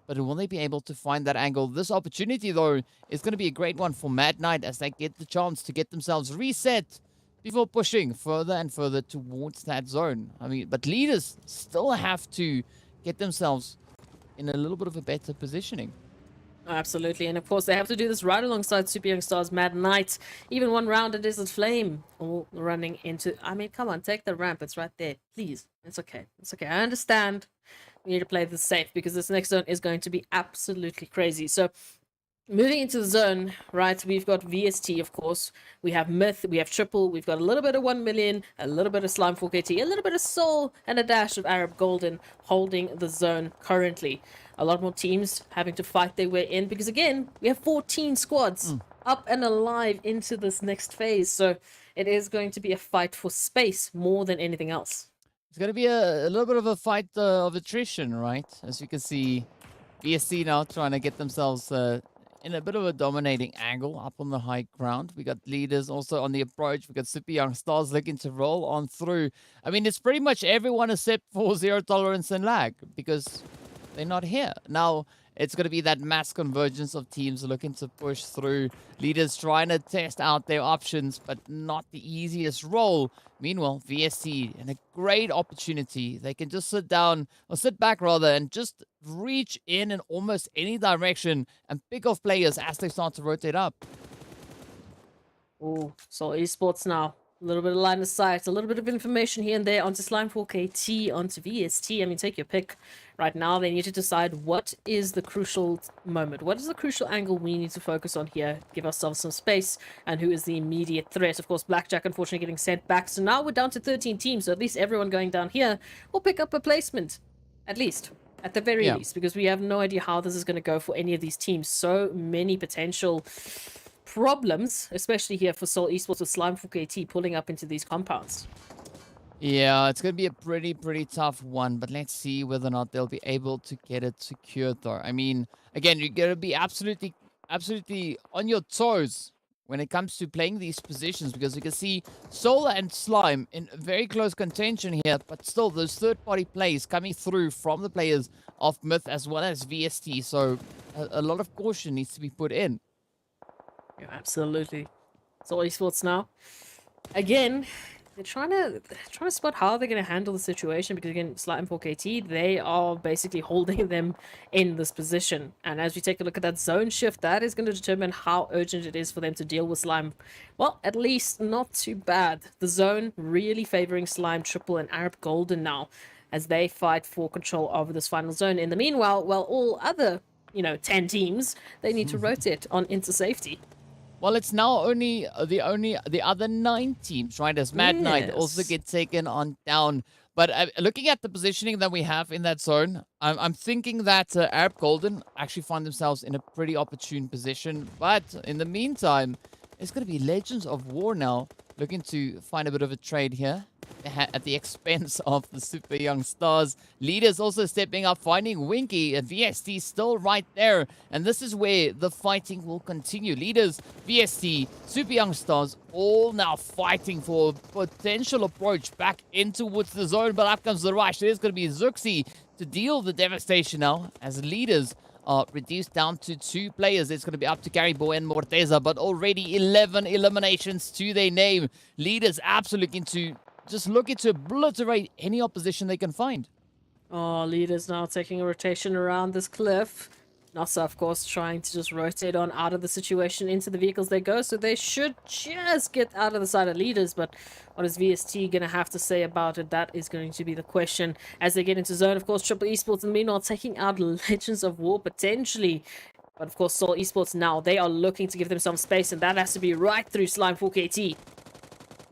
Speaker 4: But will they be able to find that angle? This opportunity, though, is going to be a great one for Mad Knight as they get the chance to get themselves reset before pushing further and further towards that zone. I mean, but Leaders still have to get themselves in a little bit of a better positioning.
Speaker 5: Absolutely, and of course they have to do this right alongside Super Young Stars, Mad Knight. Even 1 round at Desert Flame, all running into. I mean, come on, take the ramp. It's right there, please. It's okay. It's okay. I understand. We need to play this safe because this next zone is going to be absolutely crazy. So, moving into the zone, right, we've got VST, of course. We have Myth, we have Triple, we've got a little bit of 1 million, a little bit of Slime 4KT, a little bit of Soul, and a dash of Arab Golden holding the zone currently. A lot more teams having to fight their way in because, again, we have 14 squads up and alive into this next phase. So it is going to be a fight for space more than anything else.
Speaker 4: It's going to be a little bit of a fight of attrition, right? As you can see, VSC now trying to get themselves in a bit of a dominating angle up on the high ground. We got Leaders also on the approach. We got Super Young Stars looking to roll on through. I mean, it's pretty much everyone except for Zero Tolerance and Lag because they're not here. Now, it's going to be that mass convergence of teams looking to push through. Leaders trying to test out their options, but not the easiest role. Meanwhile, VSC in a great opportunity. They can just sit down, or sit back rather, and just reach in almost any direction and pick off players as they start to rotate up.
Speaker 5: Oh, so esports now. A little bit of line of sight, a little bit of information here and there onto Slime4KT, onto VST. I mean, take your pick. Right now, they need to decide what is the crucial moment. What is the crucial angle we need to focus on here? Give ourselves some space. And who is the immediate threat? Of course, Blackjack, unfortunately, getting sent back. So now we're down to 13 teams. So at least everyone going down here will pick up a placement. At least. At the very least. Because we have no idea how this is going to go for any of these teams. So many potential problems, especially here for Seoul Esports with Slime4KT pulling up into these compounds.
Speaker 4: Yeah, it's going to be a pretty tough one, but let's see whether or not they'll be able to get it secured, though. I mean, again, you're going to be absolutely on your toes when it comes to playing these positions, because you can see Solar and Slime in very close contention here, but still those third-party plays coming through from the players of Myth as well as VST, so a lot of caution needs to be put in.
Speaker 5: Yeah, absolutely. Seoul Esports now. Again, they're trying to spot how they're going to handle the situation, because again, Slime4KT, they are basically holding them in this position. And as we take a look at that zone shift, that is going to determine how urgent it is for them to deal with Slime. Well, at least not too bad. The zone really favoring Slime, Triple, and Arab Golden now, as they fight for control over this final zone. In the meanwhile, well, all other, 10 teams, they need to rotate on into safety.
Speaker 4: Well, it's now only the other 9 teams, right? As Mad Knight also get taken on down. But looking at the positioning that we have in that zone, I'm thinking that Arab Golden actually find themselves in a pretty opportune position. But in the meantime, it's going to be Legends of War now looking to find a bit of a trade here at the expense of the super young stars. Leaders also stepping up, finding Winky, and VST still right there. And this is where the fighting will continue. Leaders, VST, super young stars, all now fighting for a potential approach back in towards the zone. But up comes the rush. It is going to be Zuxi to deal the devastation now, as Leaders are reduced down to 2 players. It's going to be up to Gary Boy and Morteza, but already 11 eliminations to their name. Leaders absolutely looking to obliterate any opposition they can find.
Speaker 5: Oh, Leaders now taking a rotation around this cliff. NASA, of course, trying to just rotate on out of the situation into the vehicles they go, so they should just get out of the side of Leaders. But what is VST going to have to say about it? That is going to be the question as they get into zone. Of course, Triple Esports in the meanwhile taking out Legends of War potentially. But of course, Seoul Esports now, they are looking to give them some space, and that has to be right through Slime4KT.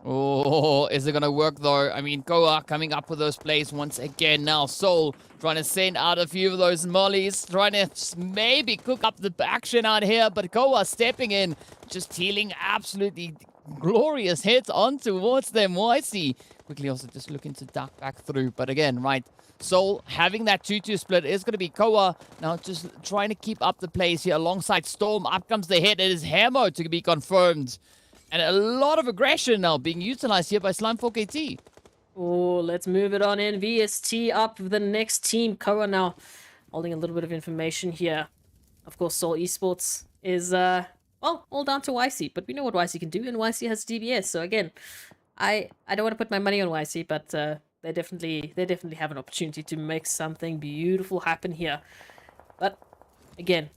Speaker 4: Oh, is it going to work though? I mean, Goa coming up with those plays once again now. Soul trying to send out a few of those mollies, trying to maybe cook up the action out here, but Goa stepping in, just healing absolutely glorious hits on towards them. YC quickly also just looking to duck back through, but again, right, Soul having that 2-2 split is going to be Koa now just trying to keep up the plays here alongside Storm. Up comes the hit. It is Hamo to be confirmed. And a lot of aggression now being utilized here by Slime4KT.
Speaker 5: Oh, let's move it on in. VST up the next team. Koa now holding a little bit of information here. Of course, Seoul Esports is, well, all down to YC. But we know what YC can do, and YC has DBS. So again, I don't want to put my money on YC, but they definitely have an opportunity to make something beautiful happen here. But again,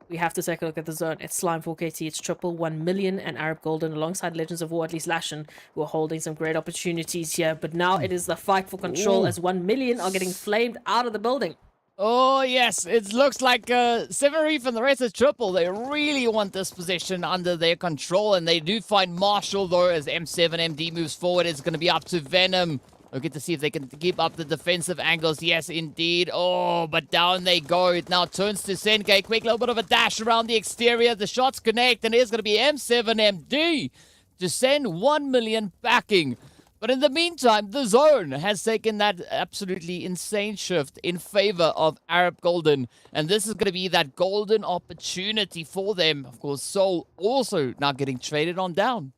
Speaker 5: we have to take a look at the zone. It's Slime4KT, it's Triple, 1 million, and Arab Golden alongside Legends of War, at least Lashin, who are holding some great opportunities here. But now it is the fight for control as 1 million are getting flamed out of the building.
Speaker 4: Oh, yes. It looks like Severif and the rest of Triple, they really want this position under their control, and they do find Marshall, though, as M7MD moves forward. It's going to be up to Venom. We'll get to see if they can keep up the defensive angles. Yes, indeed. Oh, but down they go. It now turns to Senkei. Quick little bit of a dash around the exterior. The shots connect, and it's going to be M7MD to send 1 million backing. But in the meantime, the zone has taken that absolutely insane shift in favor of Arab Golden. And this is going to be that golden opportunity for them. Of course, Soul also now getting traded on down.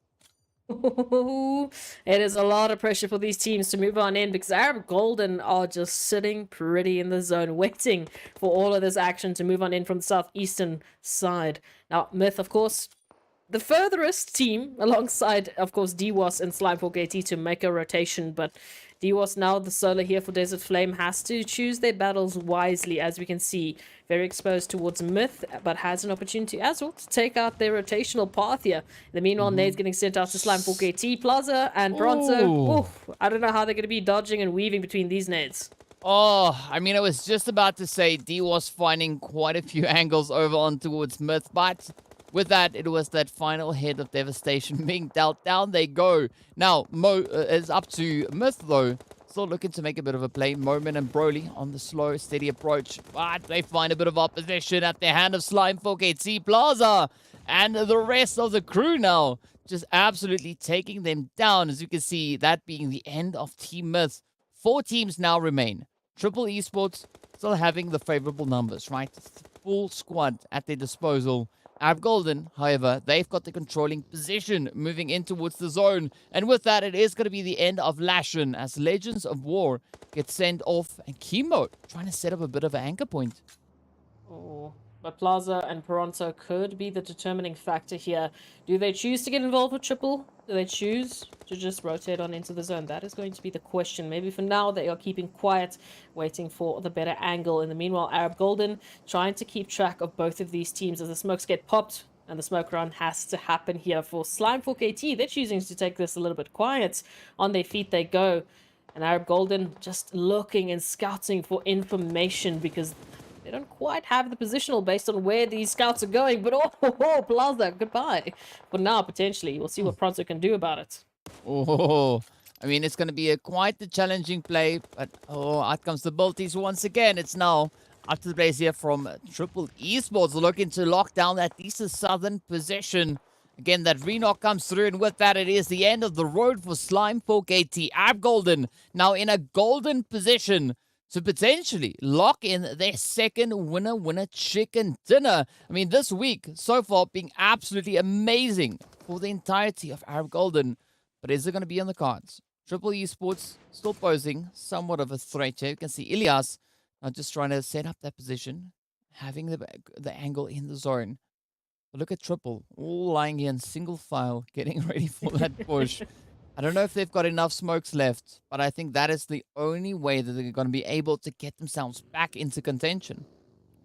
Speaker 5: It is a lot of pressure for these teams to move on in, because Arab Golden are just sitting pretty in the zone, waiting for all of this action to move on in from the southeastern side. Now, Myth, of course, the furthest team alongside, of course, DWAS and Slime4KT to make a rotation, but DWAS now the solo here for Desert Flame has to choose their battles wisely, as we can see. Very exposed towards Myth, but has an opportunity as well to take out their rotational path here. In the meanwhile, nades getting sent out to Slime 4KT, Plaza, and Bronzo. Oof, I don't know how they're going to be dodging and weaving between these nades.
Speaker 4: Oh, I mean, I was just about to say D was finding quite a few angles over on towards Myth, but with that, it was that final hit of devastation being dealt. Down they go. Now, Mo is up to Myth, though. Still looking to make a bit of a play. Moment and Broly on the slow, steady approach. But they find a bit of opposition at the hand of Slime 4KT Plaza. And the rest of the crew now just absolutely taking them down. As you can see, that being the end of Team Myth. 4 teams now remain. Triple Esports still having the favorable numbers, right? Full squad at their disposal. Arab Golden, however, they've got the controlling position moving in towards the zone. And with that, it is going to be the end of Lashin as Legends of War get sent off. And Chemo trying to set up a bit of an anchor point.
Speaker 5: Oh, but Plaza and Toronto could be the determining factor here. Do they choose to get involved with Triple? Do they choose to just rotate on into the zone? That is going to be the question. Maybe for now they are keeping quiet, waiting for the better angle. In the meanwhile, Arab Golden trying to keep track of both of these teams as the smokes get popped. And the smoke run has to happen here for Slime 4KT. They're choosing to take this a little bit quiet. On their feet they go. And Arab Golden just looking and scouting for information because they don't quite have the positional based on where these scouts are going. But oh, Plaza, goodbye. But now, potentially, we'll see what Pronto can do about it.
Speaker 4: Oh, I mean, it's going to be quite the challenging play. But, out comes the Bolties once again. It's now up to the place here from Triple Esports, looking to lock down at least the southern position. Again, that re-knock comes through, and with that, it is the end of the road for Slime 4KT. Ab Golden now in a golden position to potentially lock in their second winner chicken dinner. I mean, this week so far being absolutely amazing for the entirety of Arab Golden. But is it going to be on the cards? Triple Esports still posing somewhat of a threat here. You can see Ilias just trying to set up that position, having the angle in the zone. But look at Triple, all lying here in single file, getting ready for that push. I don't know if they've got enough smokes left, but I think that is the only way that they're going to be able to get themselves back into contention.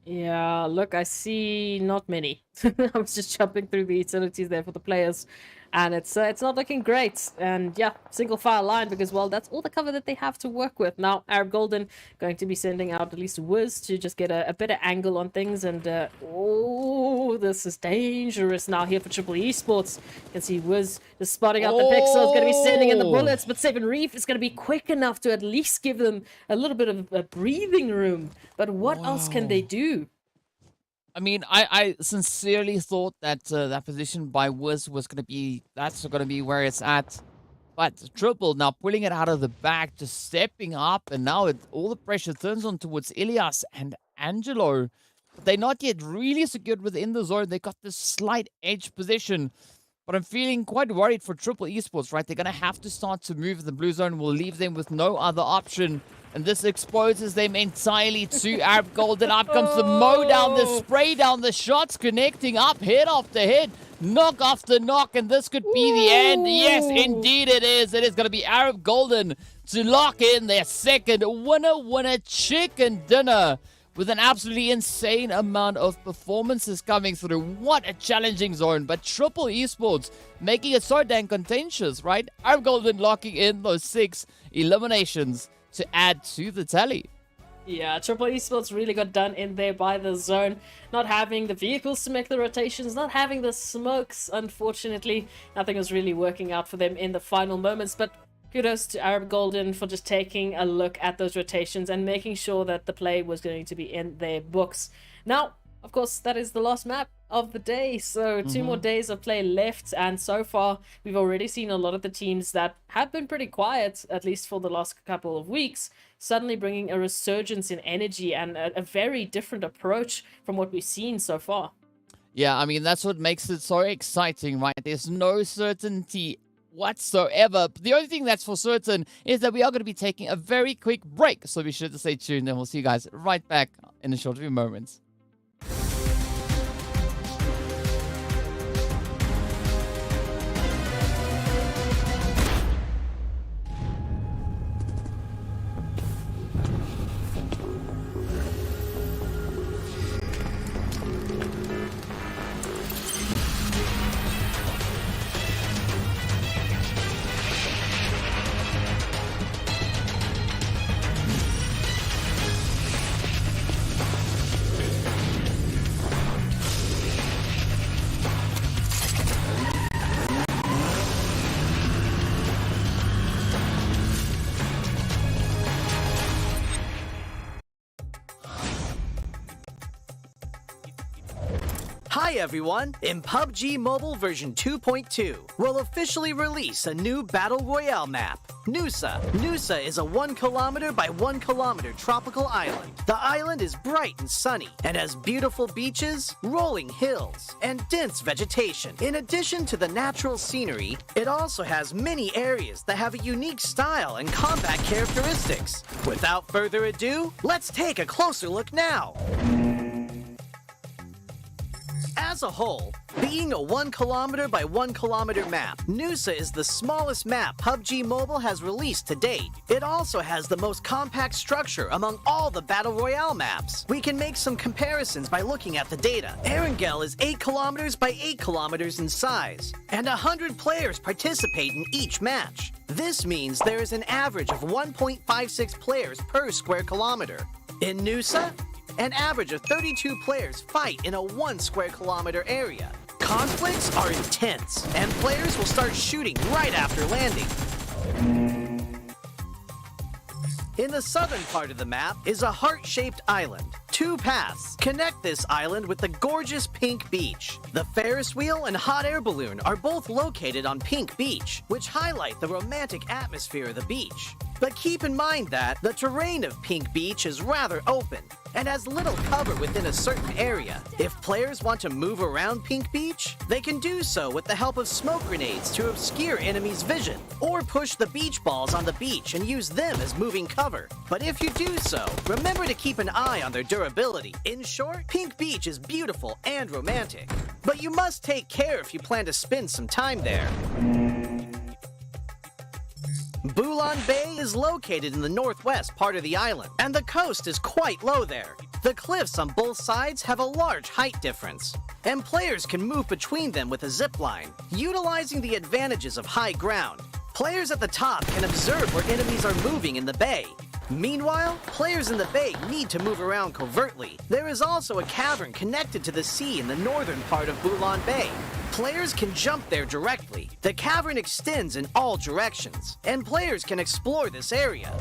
Speaker 5: Yeah, look, I see not many. I was just jumping through the utilities there for the players, and it's not looking great. And yeah, single file line because, well, that's all the cover that they have to work with. Now, Arab Golden going to be sending out at least Wiz to just get a better angle on things. And oh, this is dangerous now here for Triple Esports. You can see Wiz just spotting out the pixels, going to be sending in the bullets, but Seven Reef is going to be quick enough to at least give them a little bit of a breathing room. But what else can they do?
Speaker 4: I mean, I sincerely thought that that position by Wiz was going to be, that's going to be where it's at. But Triple now pulling it out of the bag, just stepping up, and now all the pressure turns on towards Ilias and Angelo. But they're not yet really secured within the zone. They got this slight edge position. But I'm feeling quite worried for Triple Esports, right? They're going to have to start to move. The blue zone will leave them with no other option. And this exposes them entirely to Arab Golden. Up comes the mow down, the spray down, the shots connecting up, head after head, knock after knock, and this could be the end. Yes, indeed it is. It is going to be Arab Golden to lock in their second winner chicken dinner with an absolutely insane amount of performances coming through. What a challenging zone, but Triple Esports making it so dang contentious, right? Arab Golden locking in those 6 eliminations to add to the tally.
Speaker 5: Yeah, Triple Esports really got done in there by the zone. Not having the vehicles to make the rotations, not having the smokes, unfortunately. Nothing was really working out for them in the final moments, but kudos to Arab Golden for just taking a look at those rotations and making sure that the play was going to be in their books. Now, of course, that is the last map of the day, so 2 more days of play left, and so far we've already seen a lot of the teams that have been pretty quiet, at least for the last couple of weeks, suddenly bringing a resurgence in energy and a very different approach from what we've seen so far.
Speaker 4: Yeah, I mean, that's what makes it so exciting, right? There's no certainty whatsoever. The only thing that's for certain is that we are going to be taking a very quick break, so be sure to stay tuned, and we'll see you guys right back in a short few moments.
Speaker 10: Hi everyone! In PUBG Mobile version 2.2, we'll officially release a new Battle Royale map, Nusa. Nusa is a 1 kilometer by 1 kilometer tropical island. The island is bright and sunny and has beautiful beaches, rolling hills, and dense vegetation. In addition to the natural scenery, it also has many areas that have a unique style and combat characteristics. Without further ado, let's take a closer look now. As a whole, being a 1 kilometer by 1 kilometer map, Nusa is the smallest map PUBG Mobile has released to date. It also has the most compact structure among all the Battle Royale maps. We can make some comparisons by looking at the data. Erangel is 8 kilometers by 8 kilometers in size, and 100 players participate in each match. This means there is an average of 1.56 players per square kilometer. In Nusa, an average of 32 players fight in a 1 square kilometer area. Conflicts are intense, and players will start shooting right after landing. In the southern part of the map is a heart-shaped island. 2 paths connect this island with the gorgeous Pink Beach. The Ferris wheel and hot air balloon are both located on Pink Beach, which highlight the romantic atmosphere of the beach. But keep in mind that the terrain of Pink Beach is rather open and has little cover within a certain area. If players want to move around Pink Beach, they can do so with the help of smoke grenades to obscure enemies' vision, or push the beach balls on the beach and use them as moving cover. But if you do so, remember to keep an eye on their durability. In short, Pink Beach is beautiful and romantic, but you must take care if you plan to spend some time there. Bulan Bay is located in the northwest part of the island, and the coast is quite low there. The cliffs on both sides have a large height difference, and players can move between them with a zip line, utilizing the advantages of high ground. Players at the top can observe where enemies are moving in the bay. Meanwhile, players in the bay need to move around covertly. There is also a cavern connected to the sea in the northern part of Bulan Bay. Players can jump there directly. The cavern extends in all directions, and players can explore this area.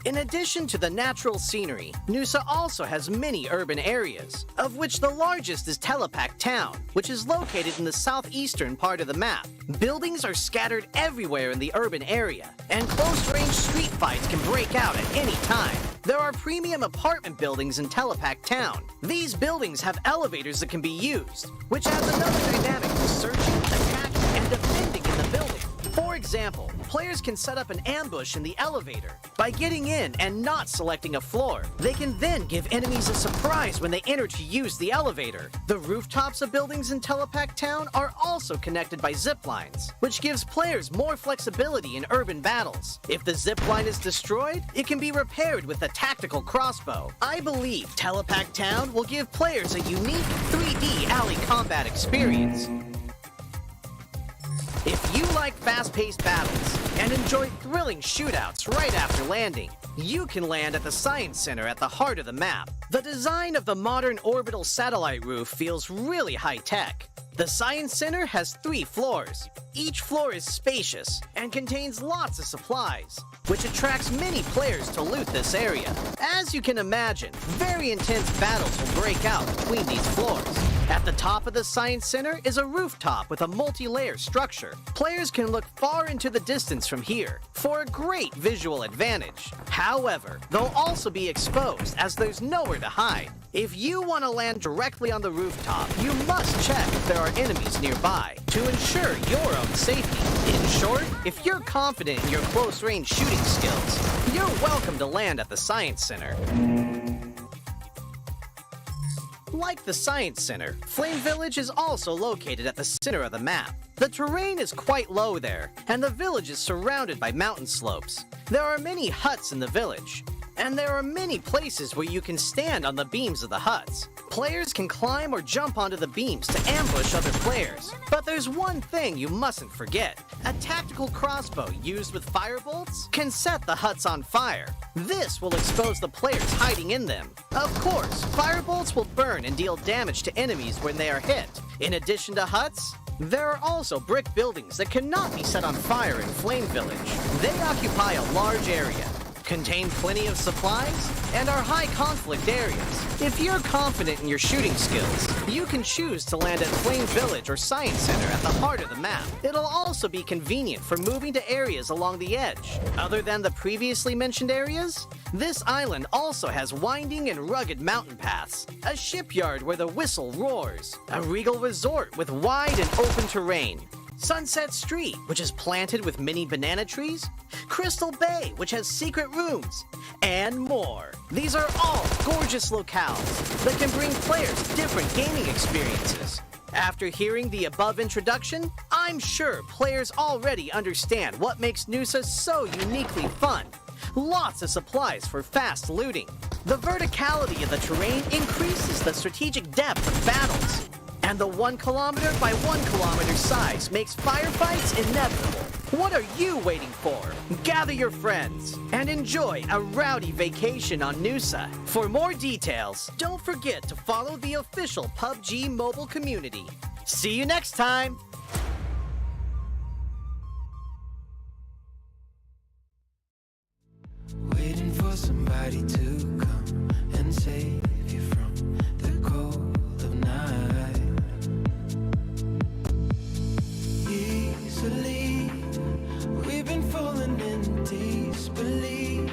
Speaker 10: In addition to the natural scenery, Nusa also has many urban areas, of which the largest is Telepak Town, which is located in the southeastern part of the map. Buildings are scattered everywhere in the urban area, and close-range street fights can break out at any time. There are premium apartment buildings in Telepak Town. These buildings have elevators that can be used, which adds another dynamic to searching, attacking, and defending in the building. For example, players can set up an ambush in the elevator. By getting in and not selecting a floor, they can then give enemies a surprise when they enter to use the elevator. The rooftops of buildings in Telepak Town are also connected by zip lines, which gives players more flexibility in urban battles. If the zip line is destroyed, it can be repaired with a tactical crossbow. I believe Telepak Town will give players a unique 3D alley combat experience. If you like fast-paced battles and enjoy thrilling shootouts right after landing, you can land at the Science Center at the heart of the map. The design of the modern orbital satellite roof feels really high-tech. The Science Center has 3 floors. Each floor is spacious and contains lots of supplies, which attracts many players to loot this area. As you can imagine, very intense battles will break out between these floors. At the top of the Science Center is a rooftop with a multi-layer structure. Players can look far into the distance from here for a great visual advantage. However, they'll also be exposed as there's nowhere to hide. If you want to land directly on the rooftop, you must check if there are enemies nearby to ensure your own safety. In short, if you're confident in your close-range shooting skills, you're welcome to land at the Science Center. Like the Science Center, Flame Village is also located at the center of the map. The terrain is quite low there, and the village is surrounded by mountain slopes. There are many huts in the village, and there are many places where you can stand on the beams of the huts. Players can climb or jump onto the beams to ambush other players. But there's one thing you mustn't forget. A tactical crossbow used with firebolts can set the huts on fire. This will expose the players hiding in them. Of course, firebolts will burn and deal damage to enemies when they are hit. In addition to huts, there are also brick buildings that cannot be set on fire in Flame Village. They occupy a large area, contain plenty of supplies, and are high conflict areas. If you're confident in your shooting skills, you can choose to land at Flame Village or Science Center at the heart of the map. It'll also be convenient for moving to areas along the edge. Other than the previously mentioned areas, this island also has winding and rugged mountain paths, a shipyard where the whistle roars, a regal resort with wide and open terrain, Sunset Street, which is planted with mini banana trees, Crystal Bay, which has secret rooms, and more. These are all gorgeous locales that can bring players different gaming experiences. After hearing the above introduction, I'm sure players already understand what makes Noosa so uniquely fun. Lots of supplies for fast looting. The verticality of the terrain increases the strategic depth of battles. And the 1 kilometer by 1 kilometer size makes firefights inevitable. What are you waiting for? Gather your friends and enjoy a rowdy vacation on Noosa. For more details, don't forget to follow the official PUBG mobile community. See you next time!
Speaker 2: Waiting for somebody to come and save you from the cold of night. Easily, we've been falling in disbelief.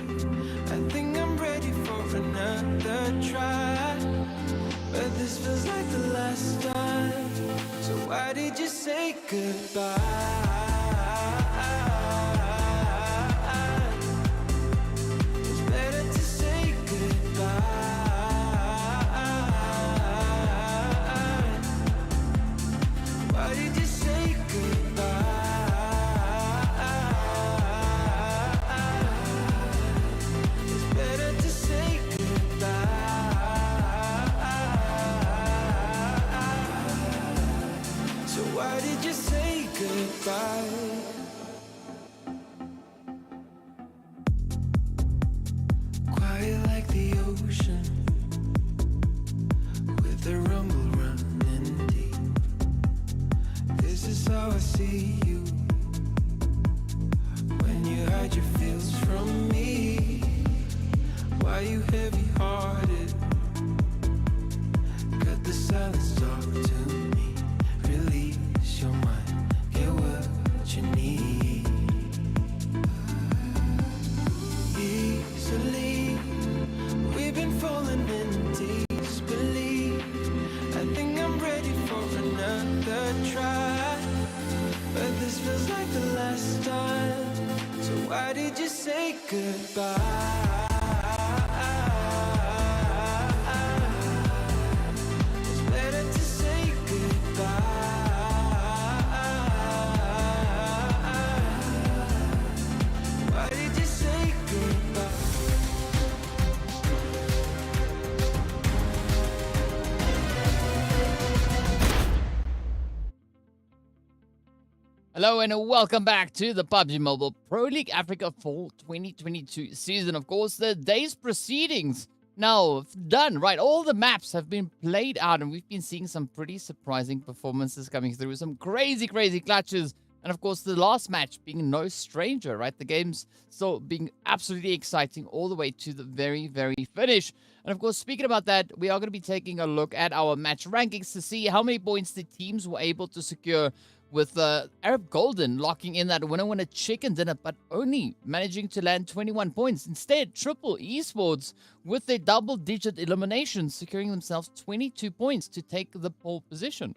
Speaker 2: I think I'm ready for another try, but this feels like the last time. So why did you say goodbye? Quiet like the ocean, with the rumble running deep. This is how I see you, when you hide your feels from me. Why you heavy-hearted? Cut the silence talk to me. Release your mind, get what you need. Easily, we've been falling in disbelief. I think I'm ready for another try, but this feels like the last time. So why did you say goodbye?
Speaker 4: Hello and welcome back to the PUBG Mobile Pro League Africa Fall 2022 season. Of course, the day's proceedings now done, right? All the maps have been played out and we've been seeing some pretty surprising performances coming through. Some crazy clutches. And of course, the last match being no stranger, right? The game's still being absolutely exciting all the way to the very finish. And of course, speaking about that, we are going to be taking a look at our match rankings to see how many points the teams were able to secure, with Arab Golden locking in that winner chicken dinner, but only managing to land 21 points. Instead, Triple Esports, with their double-digit eliminations, securing themselves 22 points to take the pole position.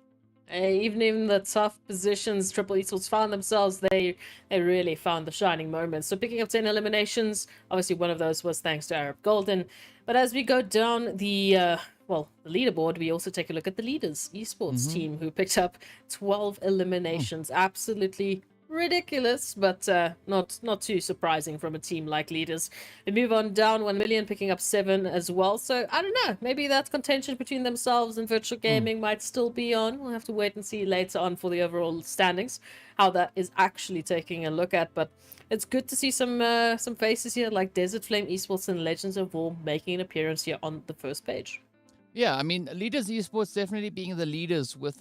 Speaker 5: Even in the tough positions Triple Esports found themselves, they really found the shining moments. So picking up 10 eliminations, obviously one of those was thanks to Arab Golden. But as we go down the leaderboard, we also take a look at the leaders, Esports team, who picked up 12 eliminations. Absolutely ridiculous, but not too surprising from a team like leaders. We move on down 1 million, picking up 7 as well. So I don't know, maybe that contention between themselves and virtual gaming might still be on. We'll have to wait and see later on for the overall standings, how that is actually taking a look at. But it's good to see some faces here like Desert Flame Esports and Legends of War making an appearance here on the first page.
Speaker 4: Yeah, I mean, Leaders Esports definitely being the leaders with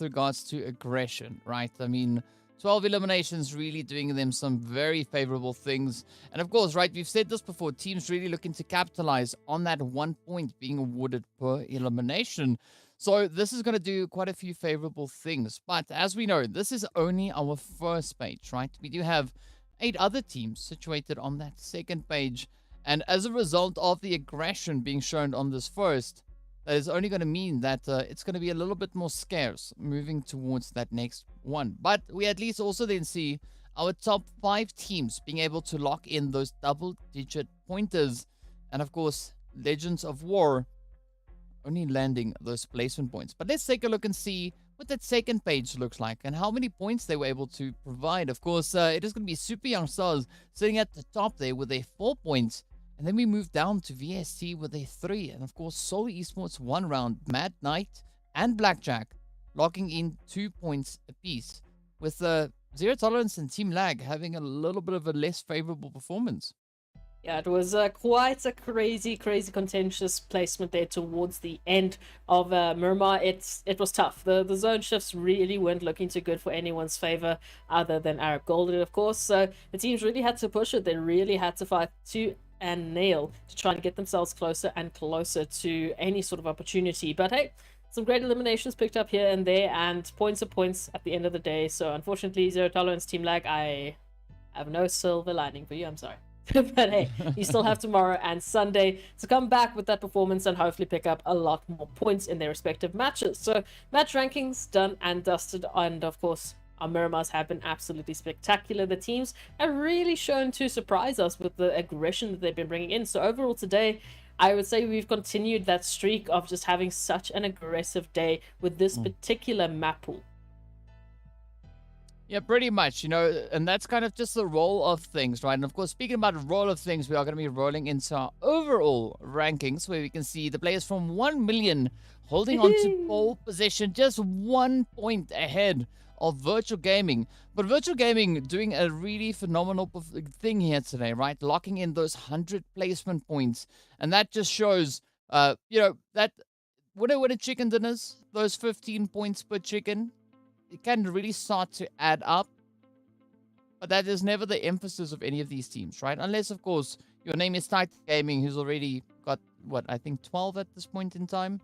Speaker 4: regards to aggression, right? I mean, 12 eliminations really doing them some very favorable things. And of course, right, we've said this before, teams really looking to capitalize on that 1 point being awarded per elimination. So this is going to do quite a few favorable things. But as we know, this is only our first page, right? We do have 8 other teams situated on that second page. And as a result of the aggression being shown on this first, that is only going to mean that it's going to be a little bit more scarce moving towards that next one. But we at least also then see our top 5 teams being able to lock in those double-digit pointers. And of course, Legends of War only landing those placement points. But let's take a look and see what that second page looks like and how many points they were able to provide. Of course, it is going to be Super Young Stars sitting at the top there with their 4 points. And then we move down to VST with a 3. And of course, Soul Esports 1 round, Mad Knight and Blackjack locking in 2 points apiece. With Zero Tolerance and TEAMLAG having a little bit of a less favorable performance.
Speaker 5: Yeah, it was quite a crazy contentious placement there towards the end of Miramar. It was tough. The zone shifts really weren't looking too good for anyone's favor other than Arab Golden, of course. So the teams really had to push it. They really had to fight to and nail to try and get themselves closer and closer to any sort of opportunity. But hey, some great eliminations picked up here and there, and points are points at the end of the day. So unfortunately, Zero Tolerance, TEAMLAG, I have no silver lining for you. I'm sorry. But hey, you still have tomorrow and Sunday to come back with that performance and hopefully pick up a lot more points in their respective matches. So match rankings done and dusted, and of course our Miramars have been absolutely spectacular. The teams have really shown to surprise us with the aggression that they've been bringing in. So overall today, I would say we've continued that streak of just having such an aggressive day with this particular map pool.
Speaker 4: Yeah, pretty much, you know, and that's kind of just the roll of things, right? And of course, speaking about roll of things, we are going to be rolling into our overall rankings where we can see the players from 1 million holding on to pole position, just 1 point ahead of Virtual Gaming. But Virtual Gaming doing a really phenomenal thing here today, right? Locking in those 100 placement points. And that just shows, you know, that winner chicken dinners, those 15 points per chicken, it can really start to add up. But that is never the emphasis of any of these teams, right? Unless, of course, your name is Titan Gaming, who's already got, what, I think 12 at this point in time.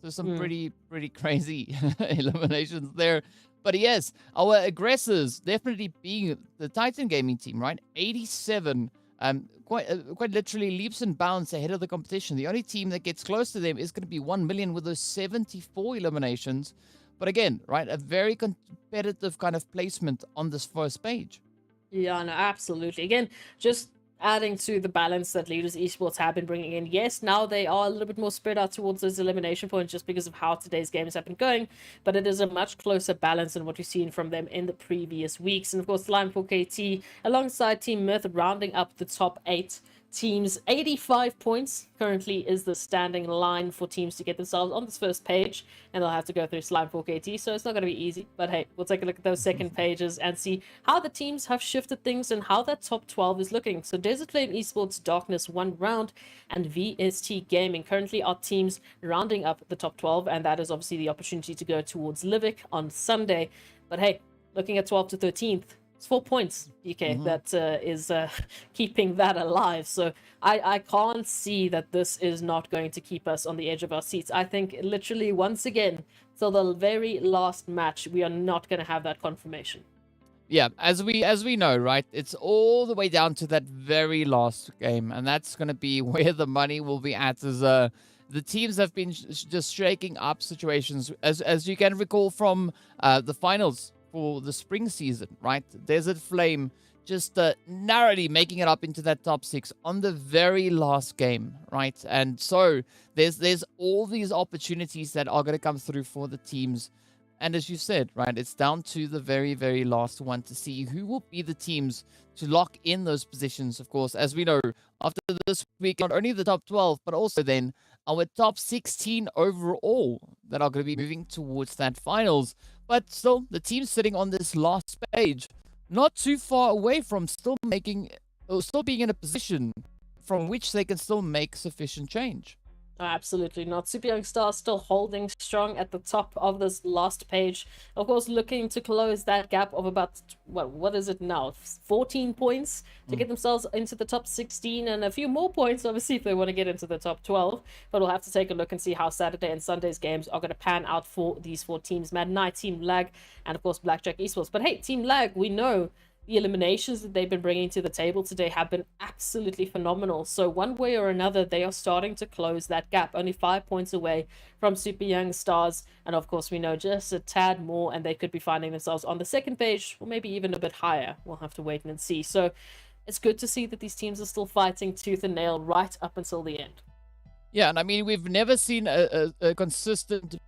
Speaker 4: So some pretty crazy eliminations there. But yes, our aggressors definitely being the Titan Gaming team, right? 87, quite literally leaps and bounds ahead of the competition. The only team that gets close to them is going to be 1 million with those 74 eliminations. But again, right, a very competitive kind of placement on this first page.
Speaker 5: Yeah, no, absolutely. Again, just adding to the balance that Leaders Esports have been bringing in. Yes, now they are a little bit more spread out towards those elimination points just because of how today's games have been going, but it is a much closer balance than what we've seen from them in the previous weeks. And of course, Slime 4KT alongside Team Myth rounding up the top 8 teams. 85 points currently is the standing line for teams to get themselves on this first page, and they'll have to go through Slime 4KT, so it's not going to be easy. But hey, we'll take a look at those second pages and see how the teams have shifted things and how that top 12 is looking. So Desert Flame Esports, Darkness 1 round, and VST Gaming currently are teams rounding up the top 12, and that is obviously the opportunity to go towards Livic on Sunday. But hey, looking at 12th to 13th, it's 4 points, DK, that is keeping that alive. So I can't see that this is not going to keep us on the edge of our seats. I think literally once again, till the very last match, we are not going to have that confirmation.
Speaker 4: Yeah, as we know, right, it's all the way down to that very last game, and that's going to be where the money will be at. As the teams have been just shaking up situations, as you can recall from the finals for the spring season, right? Desert Flame just narrowly making it up into that top 6 on the very last game, right? And so there's all these opportunities that are going to come through for the teams. And as you said, right, it's down to the very, very last one to see who will be the teams to lock in those positions. Of course, as we know, after this week, not only the top 12, but also then our top 16 overall that are going to be moving towards that finals. But still, the team sitting on this last page, not too far away from still being in a position from which they can still make sufficient change.
Speaker 5: Absolutely not. Super Young Stars still holding strong at the top of this last page. Of course, looking to close that gap of about, well, what is it now? 14 points to get themselves into the top 16 and a few more points, obviously, if they want to get into the top 12. But we'll have to take a look and see how Saturday and Sunday's games are going to pan out for these four teams. Mad Knight, TEAMLAG, and of course, Blackjack Esports. But hey, TEAMLAG, we know the eliminations that they've been bringing to the table today have been absolutely phenomenal. So one way or another, they are starting to close that gap. Only 5 points away from Super Young Stars. And of course, we know just a tad more, and they could be finding themselves on the second page, or maybe even a bit higher. We'll have to wait and see. So it's good to see that these teams are still fighting tooth and nail right up until the end.
Speaker 4: Yeah, and I mean, we've never seen a consistent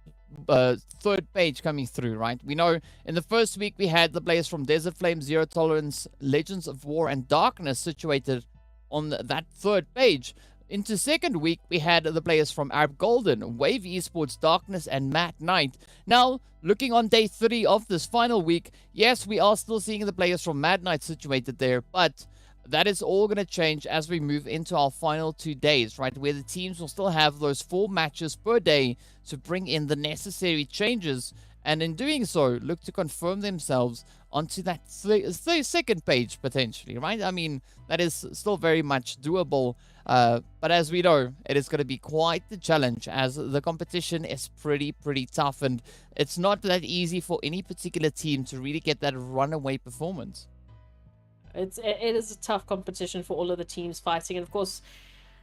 Speaker 4: third page coming through, right? We know in the first week we had the players from Desert Flame, Zero Tolerance, Legends of War, and Darkness situated on that third page. Into second week, we had the players from Arab Golden, Wave Esports, Darkness, and Mad Knight. Now, looking on day 3 of this final week, yes, we are still seeing the players from Mad Knight situated there, but that is all going to change as we move into our final 2 days, right? Where the teams will still have those 4 matches per day to bring in the necessary changes. And in doing so, look to confirm themselves onto that second page, potentially, right? I mean, that is still very much doable. But as we know, it is going to be quite the challenge as the competition is pretty tough. And it's not that easy for any particular team to really get that runaway performance.
Speaker 5: It is a tough competition for all of the teams fighting, and of course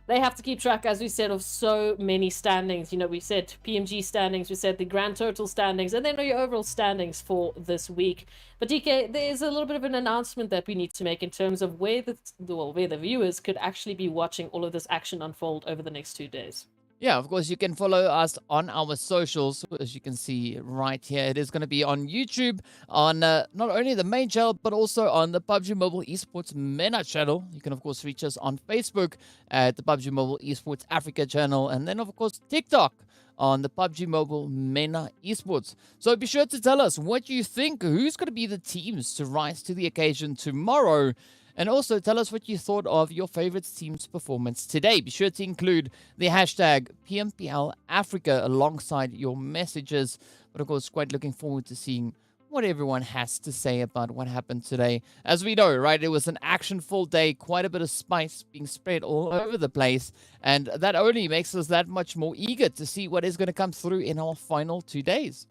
Speaker 5: they have to keep track, as we said, of so many standings. You know, we said PMG standings, we said the grand total standings, and then your overall standings for this week. But DK, there's a little bit of an announcement that we need to make in terms of where the viewers could actually be watching all of this action unfold over the next 2 days.
Speaker 4: Yeah, of course, you can follow us on our socials, as you can see right here. It is going to be on YouTube, on not only the main channel, but also on the PUBG Mobile Esports MENA channel. You can, of course, reach us on Facebook at the PUBG Mobile Esports Africa channel, and then, of course, TikTok on the PUBG Mobile MENA Esports. So be sure to tell us what you think. Who's going to be the teams to rise to the occasion tomorrow? And also tell us what you thought of your favorite team's performance today. Be sure to include the hashtag PMPL Africa alongside your messages. But of course, quite looking forward to seeing what everyone has to say about what happened today. As we know, right, it was an action-full day, quite a bit of spice being spread all over the place. And that only makes us that much more eager to see what is going to come through in our final 2 days.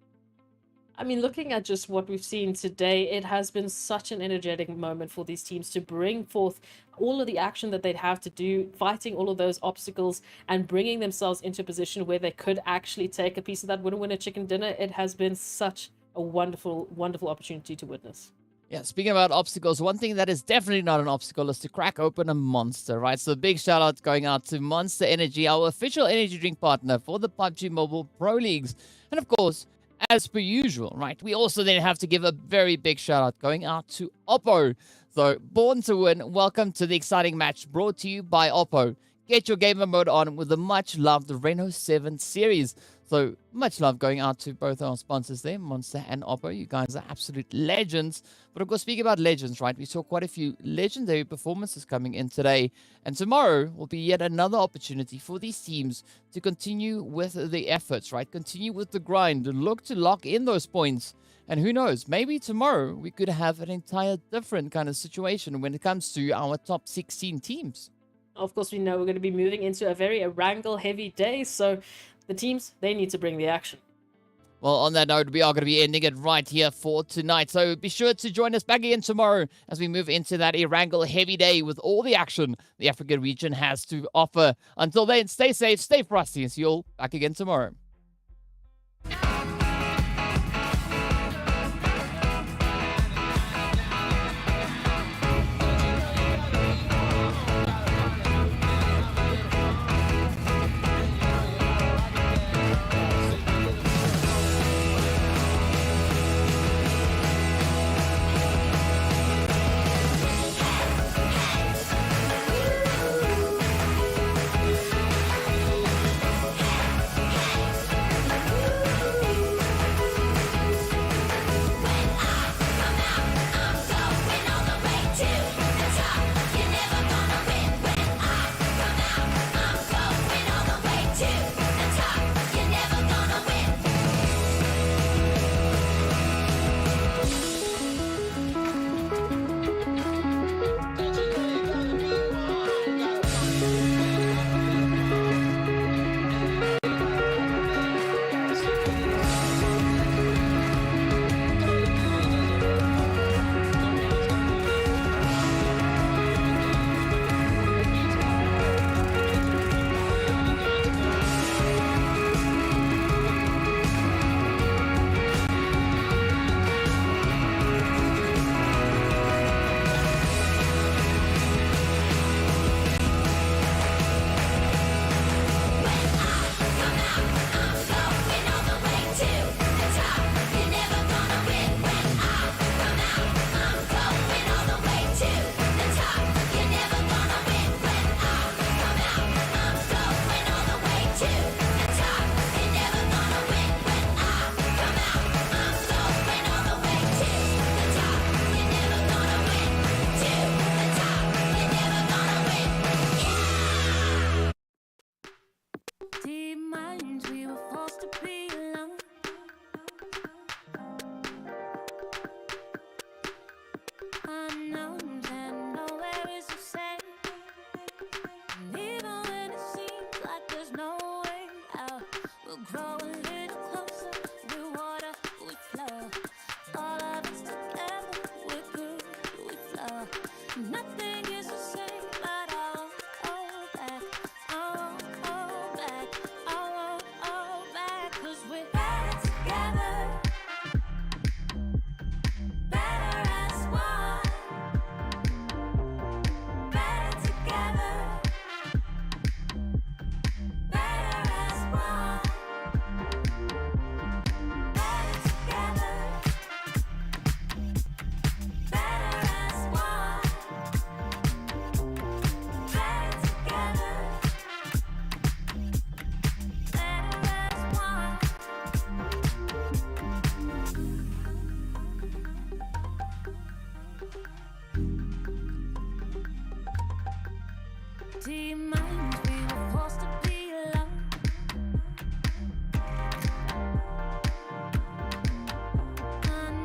Speaker 5: I mean, looking at just what we've seen today, it has been such an energetic moment for these teams to bring forth all of the action that they'd have to do, fighting all of those obstacles and bringing themselves into a position where they could actually take a piece of that winner chicken dinner. It has been such a wonderful opportunity to witness.
Speaker 4: Yeah, speaking about obstacles, one thing that is definitely not an obstacle is to crack open a Monster, right? So big shout out going out to Monster Energy, our official energy drink partner for the PUBG Mobile Pro Leagues. And of course, as per usual, right, we also then have to give a very big shout out going out to Oppo. So, born to win, welcome to the exciting match brought to you by Oppo. Get your gamer mode on with the much loved Reno 7 series. So, much love going out to both our sponsors there, Monster and Oppo. You guys are absolute legends. But of course, speaking about legends, right, we saw quite a few legendary performances coming in today. And tomorrow will be yet another opportunity for these teams to continue with the efforts, right? Continue with the grind, look to lock in those points. And who knows, maybe tomorrow we could have an entire different kind of situation when it comes to our top 16 teams.
Speaker 5: Of course, we know we're going to be moving into a very Erangel heavy day, so the teams, they need to bring the action.
Speaker 4: Well, on that note, we are going to be ending it right here for tonight. So be sure to join us back again tomorrow as we move into that Erangel heavy day with all the action the African region has to offer. Until then, stay safe, stay frosty, and see you all back again tomorrow.